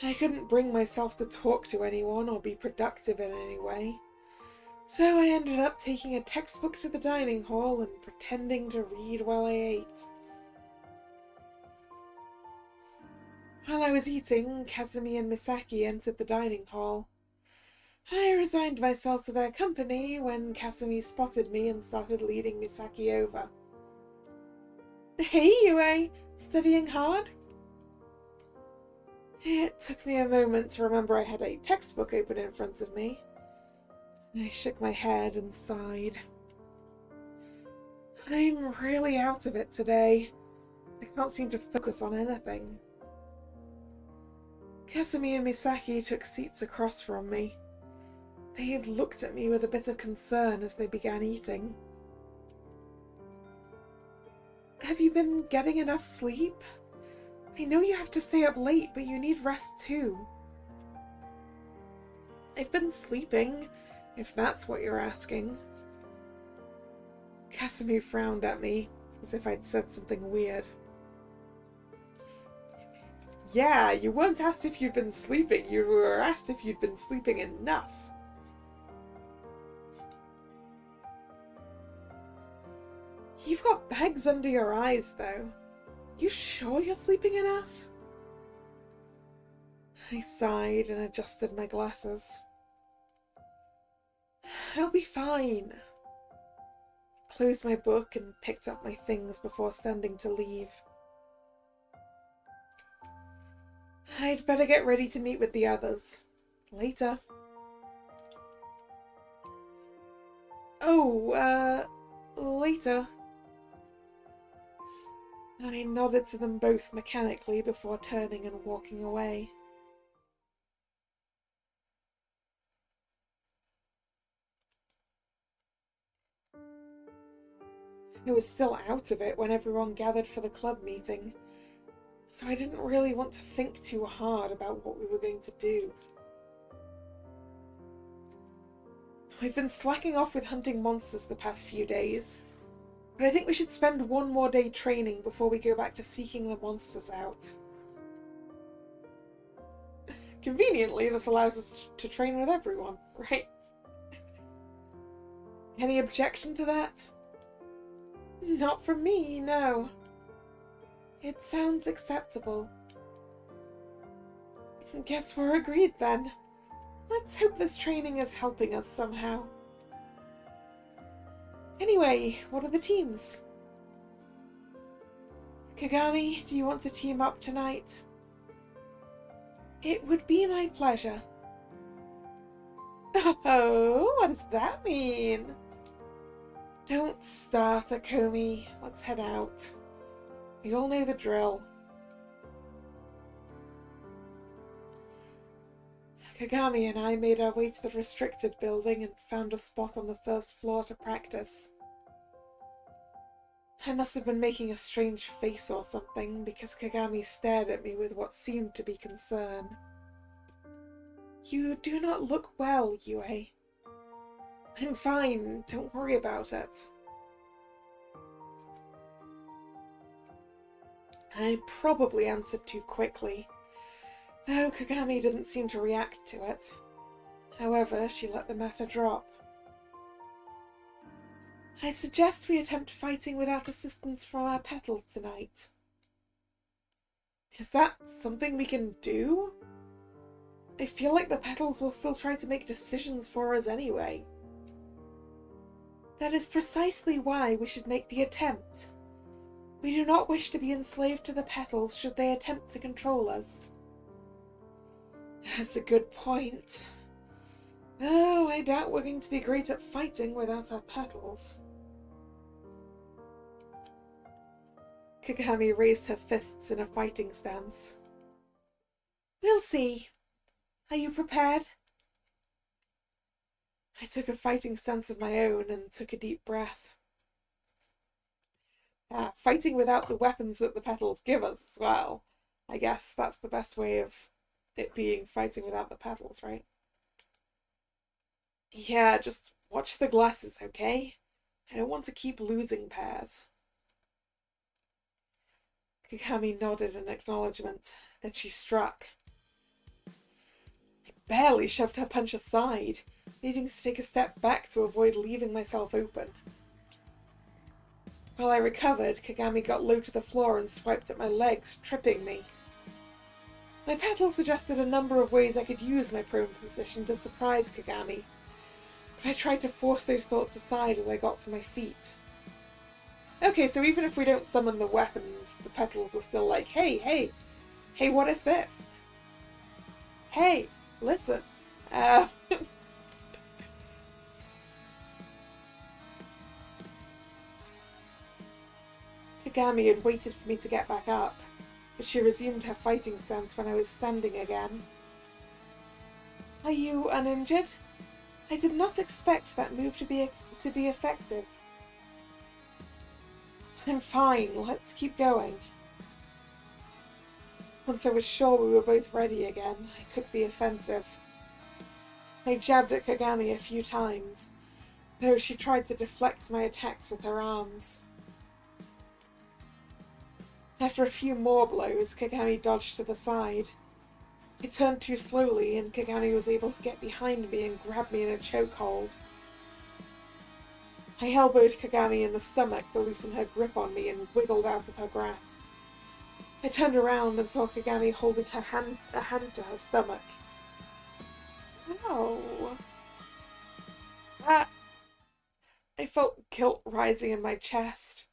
I couldn't bring myself to talk to anyone or be productive in any way, so I ended up taking a textbook to the dining hall and pretending to read while I ate. While I was eating, Kazumi and Misaki entered the dining hall. I resigned myself to their company when Kazumi spotted me and started leading Misaki over. Hey, Yue! Studying hard? It took me a moment to remember I had a textbook open in front of me. I shook my head and sighed. I'm really out of it today. I can't seem to focus on anything. Kasumi and Misaki took seats across from me. They had looked at me with a bit of concern as they began eating. Have you been getting enough sleep? I know you have to stay up late, but you need rest too. I've been sleeping, if that's what you're asking. Kasumi frowned at me, as if I'd said something weird. Yeah, you weren't asked if you'd been sleeping, you were asked if you'd been sleeping enough. You've got bags under your eyes, though. You sure you're sleeping enough? I sighed and adjusted my glasses. I'll be fine. I closed my book and picked up my things before standing to leave. I'd better get ready to meet with the others. Later. Oh, later. I nodded to them both mechanically before turning and walking away. I was still out of it when everyone gathered for the club meeting, so I didn't really want to think too hard about what we were going to do. We've been slacking off with hunting monsters the past few days, but I think we should spend one more day training before we go back to seeking the monsters out. Conveniently, this allows us to train with everyone, right? Any objection to that? Not from me, no. It sounds acceptable. Guess we're agreed then. Let's hope this training is helping us somehow. Anyway, what are the teams? Kagami, do you want to team up tonight? It would be my pleasure. Oh, what does that mean? Don't start, Akomi. Let's head out. We all know the drill. Kagami and I made our way to the restricted building and found a spot on the first floor to practice. I must have been making a strange face or something, because Kagami stared at me with what seemed to be concern. You do not look well, Yue. I'm fine, don't worry about it. I probably answered too quickly, though Kagami didn't seem to react to it. However, she let the matter drop. I suggest we attempt fighting without assistance from our petals tonight. Is that something we can do? I feel like the petals will still try to make decisions for us anyway. That is precisely why we should make the attempt. We do not wish to be enslaved to the petals should they attempt to control us. That's a good point. Though I doubt we're going to be great at fighting without our petals. Kagami raised her fists in a fighting stance. We'll see. Are you prepared? I took a fighting stance of my own and took a deep breath. Fighting without the weapons that the petals give us as well. I guess that's the best way of it being fighting without the petals, right? Yeah, just watch the glasses, okay? I don't want to keep losing pairs. Kagami nodded in acknowledgement. Then she struck. I barely shoved her punch aside, needing to take a step back to avoid leaving myself open. While I recovered, Kagami got low to the floor and swiped at my legs, tripping me. My petal suggested a number of ways I could use my prone position to surprise Kagami, but I tried to force those thoughts aside as I got to my feet. Okay, so even if we don't summon the weapons, the petals are still like, hey, what if this? Hey, listen. Kagami had waited for me to get back up, but she resumed her fighting stance when I was standing again. Are you uninjured? I did not expect that move to be effective. I'm fine, let's keep going. Once I was sure we were both ready again, I took the offensive. I jabbed at Kagami a few times, though she tried to deflect my attacks with her arms. After a few more blows, Kagami dodged to the side. I turned too slowly, and Kagami was able to get behind me and grab me in a chokehold. I elbowed Kagami in the stomach to loosen her grip on me and wiggled out of her grasp. I turned around and saw Kagami holding a hand to her stomach. Oh. I felt guilt rising in my chest.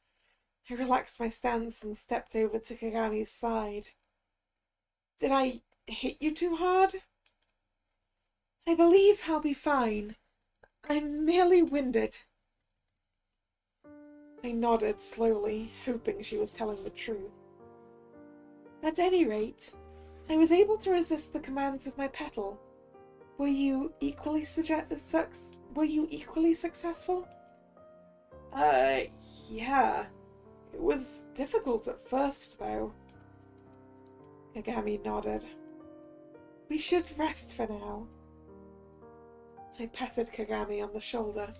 I relaxed my stance and stepped over to Kagami's side. Did I hit you too hard? I believe I'll be fine. I'm merely winded. I nodded slowly, hoping she was telling the truth. At any rate, I was able to resist the commands of my petal. Were you equally successful? Yeah. It was difficult at first, though. Kagami nodded. We should rest for now. I patted Kagami on the shoulder.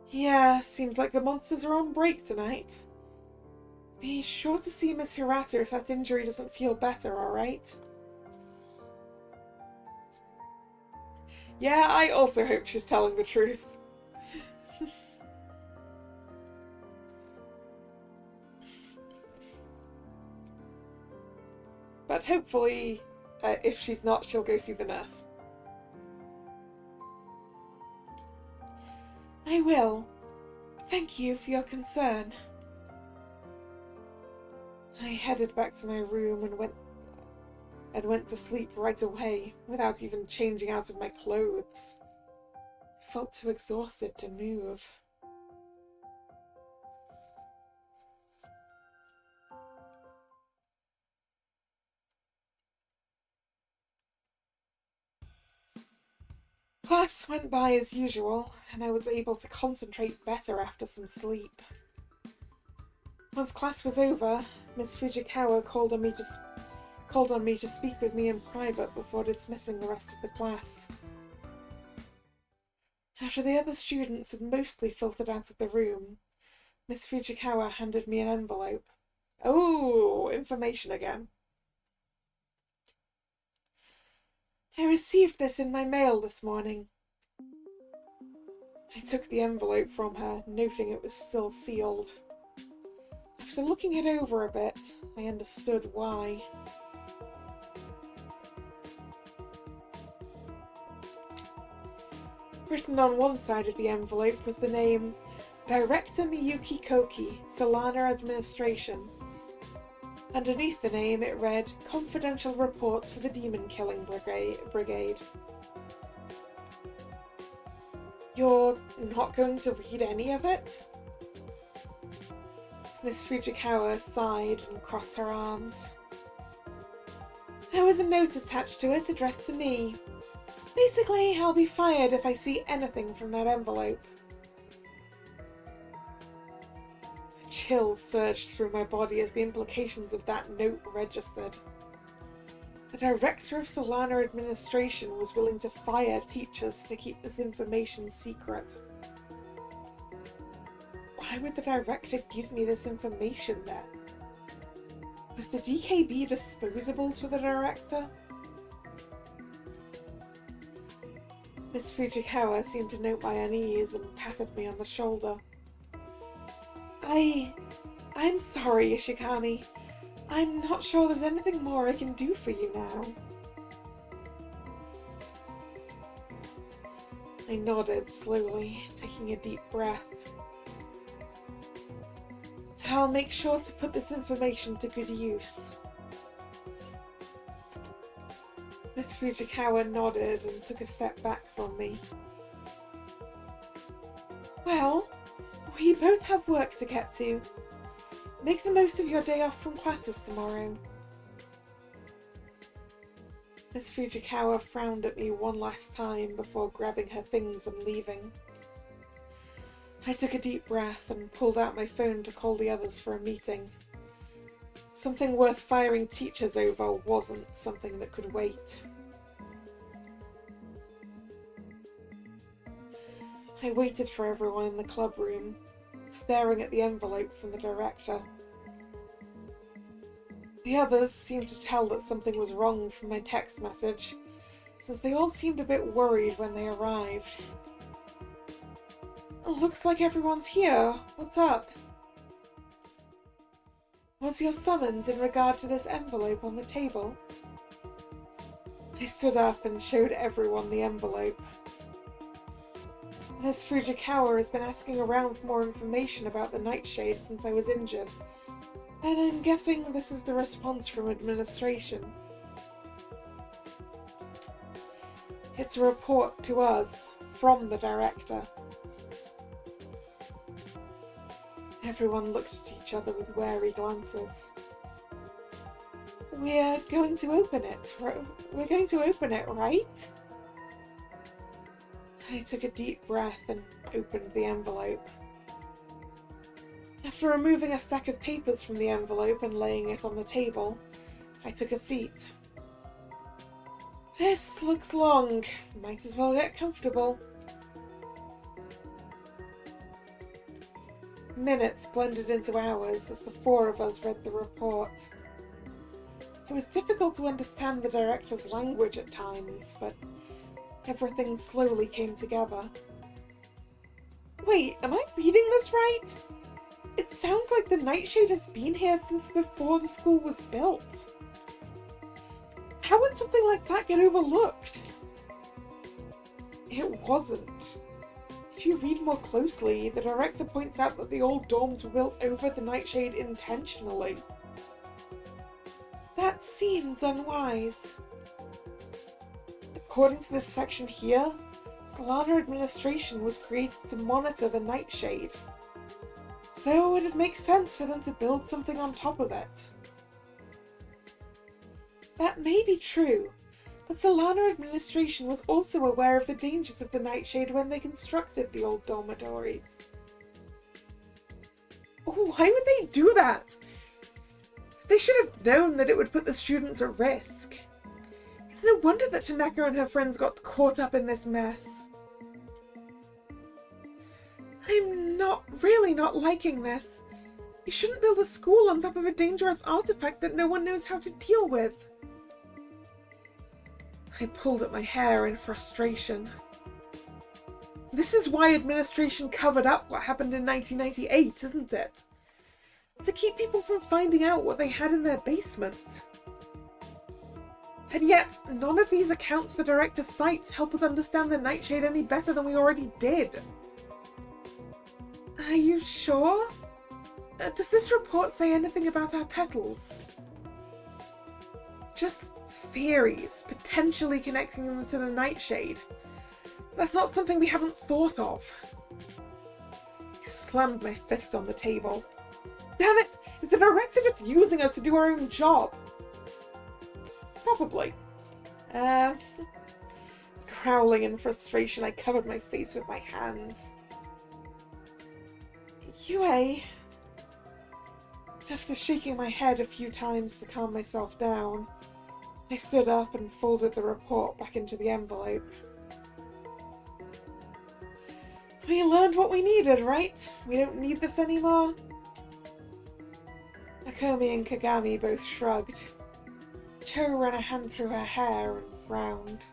Yeah, seems like the monsters are on break tonight. Be sure to see Miss Hirata if that injury doesn't feel better, alright? Yeah, I also hope she's telling the truth. But hopefully, if she's not, she'll go see the nurse. I will. Thank you for your concern. I headed back to my room and went to sleep right away, without even changing out of my clothes. I felt too exhausted to move. Class went by as usual, and I was able to concentrate better after some sleep. Once class was over, Miss Fujikawa called on me to speak with me in private before dismissing the rest of the class. After the other students had mostly filtered out of the room, Miss Fujikawa handed me an envelope. Oh, information again. I received this in my mail this morning. I took the envelope from her, noting it was still sealed. After looking it over a bit, I understood why. Written on one side of the envelope was the name Director Miyuki Koki, Solana Administration. Underneath the name it read, Confidential Reports for the Demon Killing Brigade. You're not going to read any of it? Miss Fujikawa sighed and crossed her arms. There was a note attached to it addressed to me. Basically, I'll be fired if I see anything from that envelope. A chill surged through my body as the implications of that note registered. The director of Solana Administration was willing to fire teachers to keep this information secret. Why would the director give me this information then? Was the DKB disposable to the director? Miss Fujikawa seemed to note my unease and patted me on the shoulder. I'm sorry, Ishigami. I'm not sure there's anything more I can do for you now. I nodded slowly, taking a deep breath. I'll make sure to put this information to good use. Miss Fujikawa nodded and took a step back from me. Well, we both have work to get to. Make the most of your day off from classes tomorrow. Miss Fujikawa frowned at me one last time before grabbing her things and leaving. I took a deep breath and pulled out my phone to call the others for a meeting. Something worth firing teachers over wasn't something that could wait. I waited for everyone in the club room, staring at the envelope from the director. The others seemed to tell that something was wrong from my text message, since they all seemed a bit worried when they arrived. Looks like everyone's here. What's up? Was your summons in regard to this envelope on the table? I stood up and showed everyone the envelope. Miss Fujikawa has been asking around for more information about the Nightshade since I was injured, and I'm guessing this is the response from administration. It's a report to us from the director. Everyone looked at each other with wary glances. We're going to open it, right? I took a deep breath and opened the envelope. After removing a stack of papers from the envelope and laying it on the table, I took a seat. This looks long. Might as well get comfortable. Minutes blended into hours as the four of us read the report. It was difficult to understand the director's language at times, but everything slowly came together. Wait, am I reading this right? It sounds like the Nightshade has been here since before the school was built. How would something like that get overlooked? It wasn't. If you read more closely, the director points out that the old dorms were built over the Nightshade intentionally. That seems unwise. According to this section here, Solana Administration was created to monitor the Nightshade. So it'd make sense for them to build something on top of it. That may be true, The Solana administration was also aware of the dangers of the Nightshade when they constructed the old dormitories. Why would they do that? They should have known that it would put the students at risk. It's no wonder that Tanaka and her friends got caught up in this mess. I'm really not liking this. You shouldn't build a school on top of a dangerous artifact that no one knows how to deal with. I pulled at my hair in frustration. This is why administration covered up what happened in 1998, isn't it? To keep people from finding out what they had in their basement. And yet, none of these accounts the director cites help us understand the Nightshade any better than we already did. Are you sure? Does this report say anything about our petals? Just theories, potentially connecting them to the Nightshade. That's not something we haven't thought of. I slammed my fist on the table. Damn it! Is the director just using us to do our own job? Probably. Growling in frustration, I covered my face with my hands. Yue. After shaking my head a few times to calm myself down, I stood up and folded the report back into the envelope. We learned what we needed, right? We don't need this anymore? Nakomi and Kagami both shrugged. Cho ran a hand through her hair and frowned.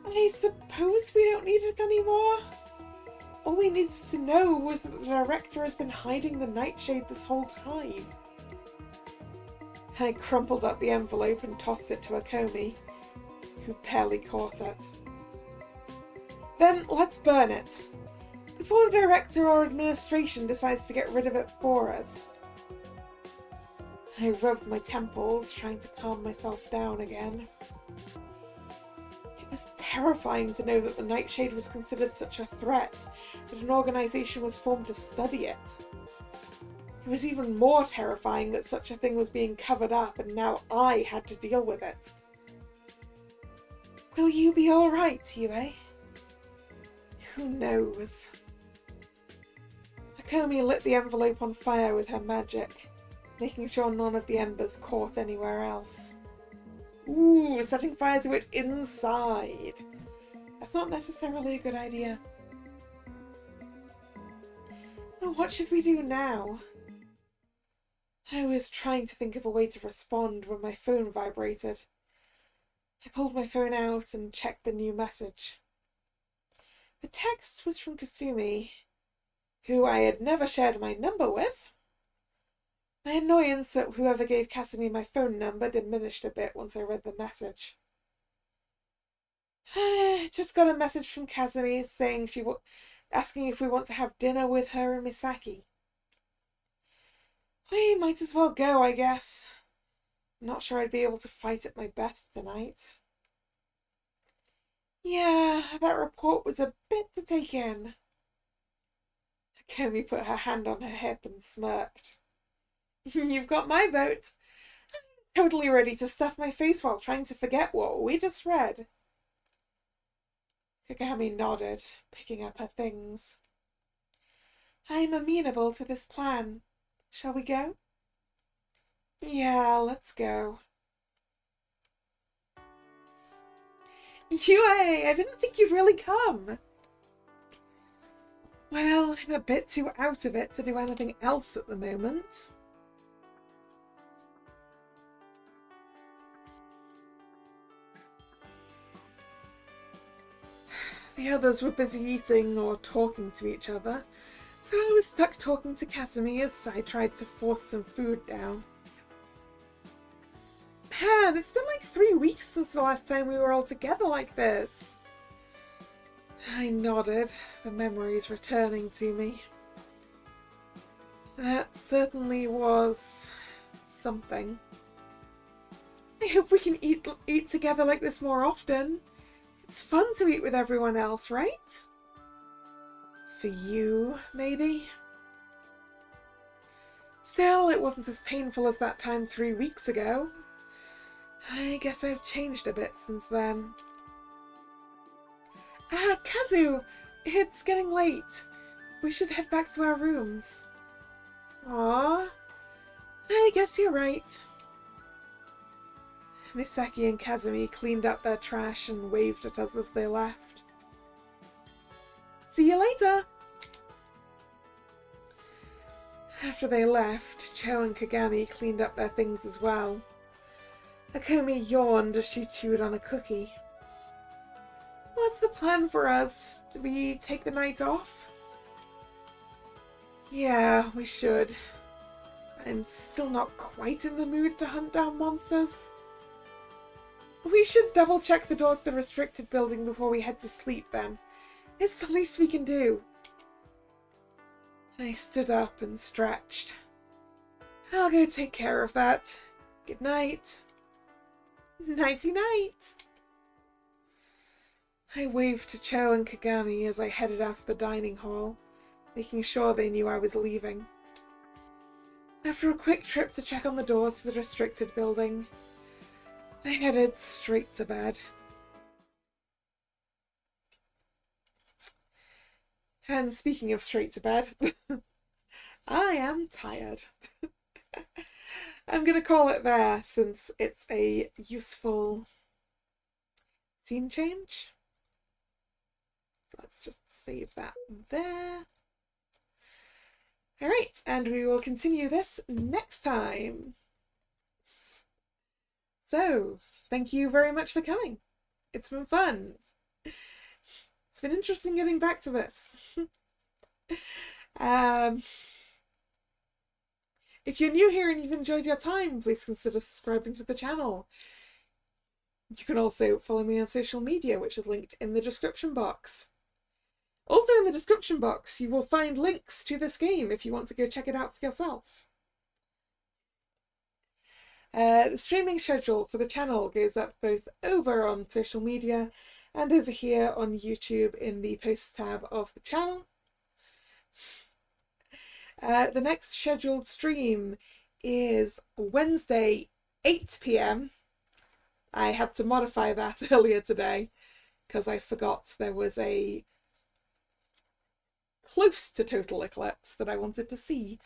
I suppose we don't need it anymore? All we needed to know was that the director has been hiding the Nightshade this whole time. I crumpled up the envelope and tossed it to Akomi, who barely caught it. Then let's burn it, before the director or administration decides to get rid of it for us. I rubbed my temples, trying to calm myself down again. It was terrifying to know that the Nightshade was considered such a threat that an organization was formed to study it. It was even more terrifying that such a thing was being covered up and now I had to deal with it. Will you be alright, Yue? Who knows? Akomi lit the envelope on fire with her magic, making sure none of the embers caught anywhere else. Ooh, setting fire to it inside. That's not necessarily a good idea. Well, what should we do now? I was trying to think of a way to respond when my phone vibrated. I pulled my phone out and checked the new message. The text was from Kasumi, who I had never shared my number with. My annoyance at whoever gave Kasumi my phone number diminished a bit once I read the message. I just got a message from Kasumi saying asking if we want to have dinner with her and Misaki. We might as well go, I guess. I'm not sure I'd be able to fight at my best tonight. Yeah, that report was a bit to take in. Akomi put her hand on her hip and smirked. You've got my vote. I'm totally ready to stuff my face while trying to forget what we just read. Kagami nodded, picking up her things. I'm amenable to this plan. Shall we go? Yeah, let's go. Yue, I didn't think you'd really come. Well, I'm a bit too out of it to do anything else at the moment. The others were busy eating or talking to each other, so I was stuck talking to Kasumi as I tried to force some food down. Man, it's been like 3 weeks since the last time we were all together like this. I nodded, the memories returning to me. That certainly was something. I hope we can eat together like this more often. It's fun to eat with everyone else, right? For you, maybe? Still, it wasn't as painful as that time 3 weeks ago. I guess I've changed a bit since then. Ah, Kazu! It's getting late. We should head back to our rooms. Aww. I guess you're right. Misaki and Kazumi cleaned up their trash and waved at us as they left. See you later! After they left, Cho and Kagami cleaned up their things as well. Akomi yawned as she chewed on a cookie. What's the plan for us? Do we take the night off? Yeah, we should. I'm still not quite in the mood to hunt down monsters. We should double check the door to the restricted building before we head to sleep then. It's the least we can do. I stood up and stretched. I'll go take care of that. Good night. Nighty-night. I waved to Cho and Kagami as I headed out of the dining hall, making sure they knew I was leaving. After a quick trip to check on the doors to the restricted building, I headed straight to bed. And speaking of straight to bed, I am tired. I'm going to call it there since it's a useful scene change. So let's just save that there. Alright, and we will continue this next time. So, thank you very much for coming. It's been fun. It's been interesting getting back to this. If you're new here and you've enjoyed your time, please consider subscribing to the channel. You can also follow me on social media, which is linked in the description box. Also in the description box, you will find links to this game if you want to go check it out for yourself. The streaming schedule for the channel goes up both over on social media and over here on YouTube in the posts tab of the channel. The next scheduled stream is Wednesday, 8 PM. I had to modify that earlier today because I forgot there was a close to total eclipse that I wanted to see.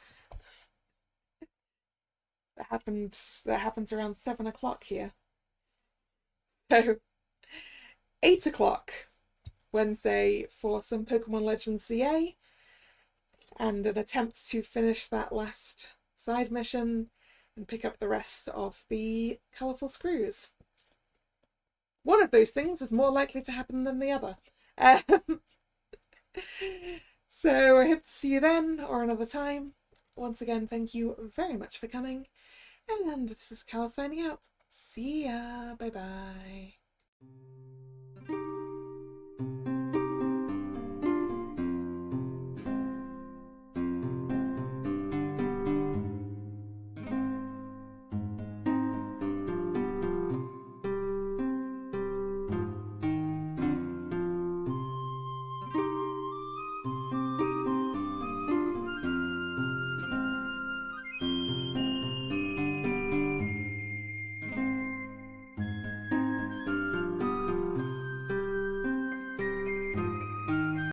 That happens around 7 o'clock here. So 8 o'clock Wednesday for some Pokemon Legends ZA and an attempt to finish that last side mission and pick up the rest of the colourful screws. One of those things is more likely to happen than the other. So I hope to see you then or another time. Once again, thank you very much for coming. And this is Kalla signing out. See ya. Bye bye.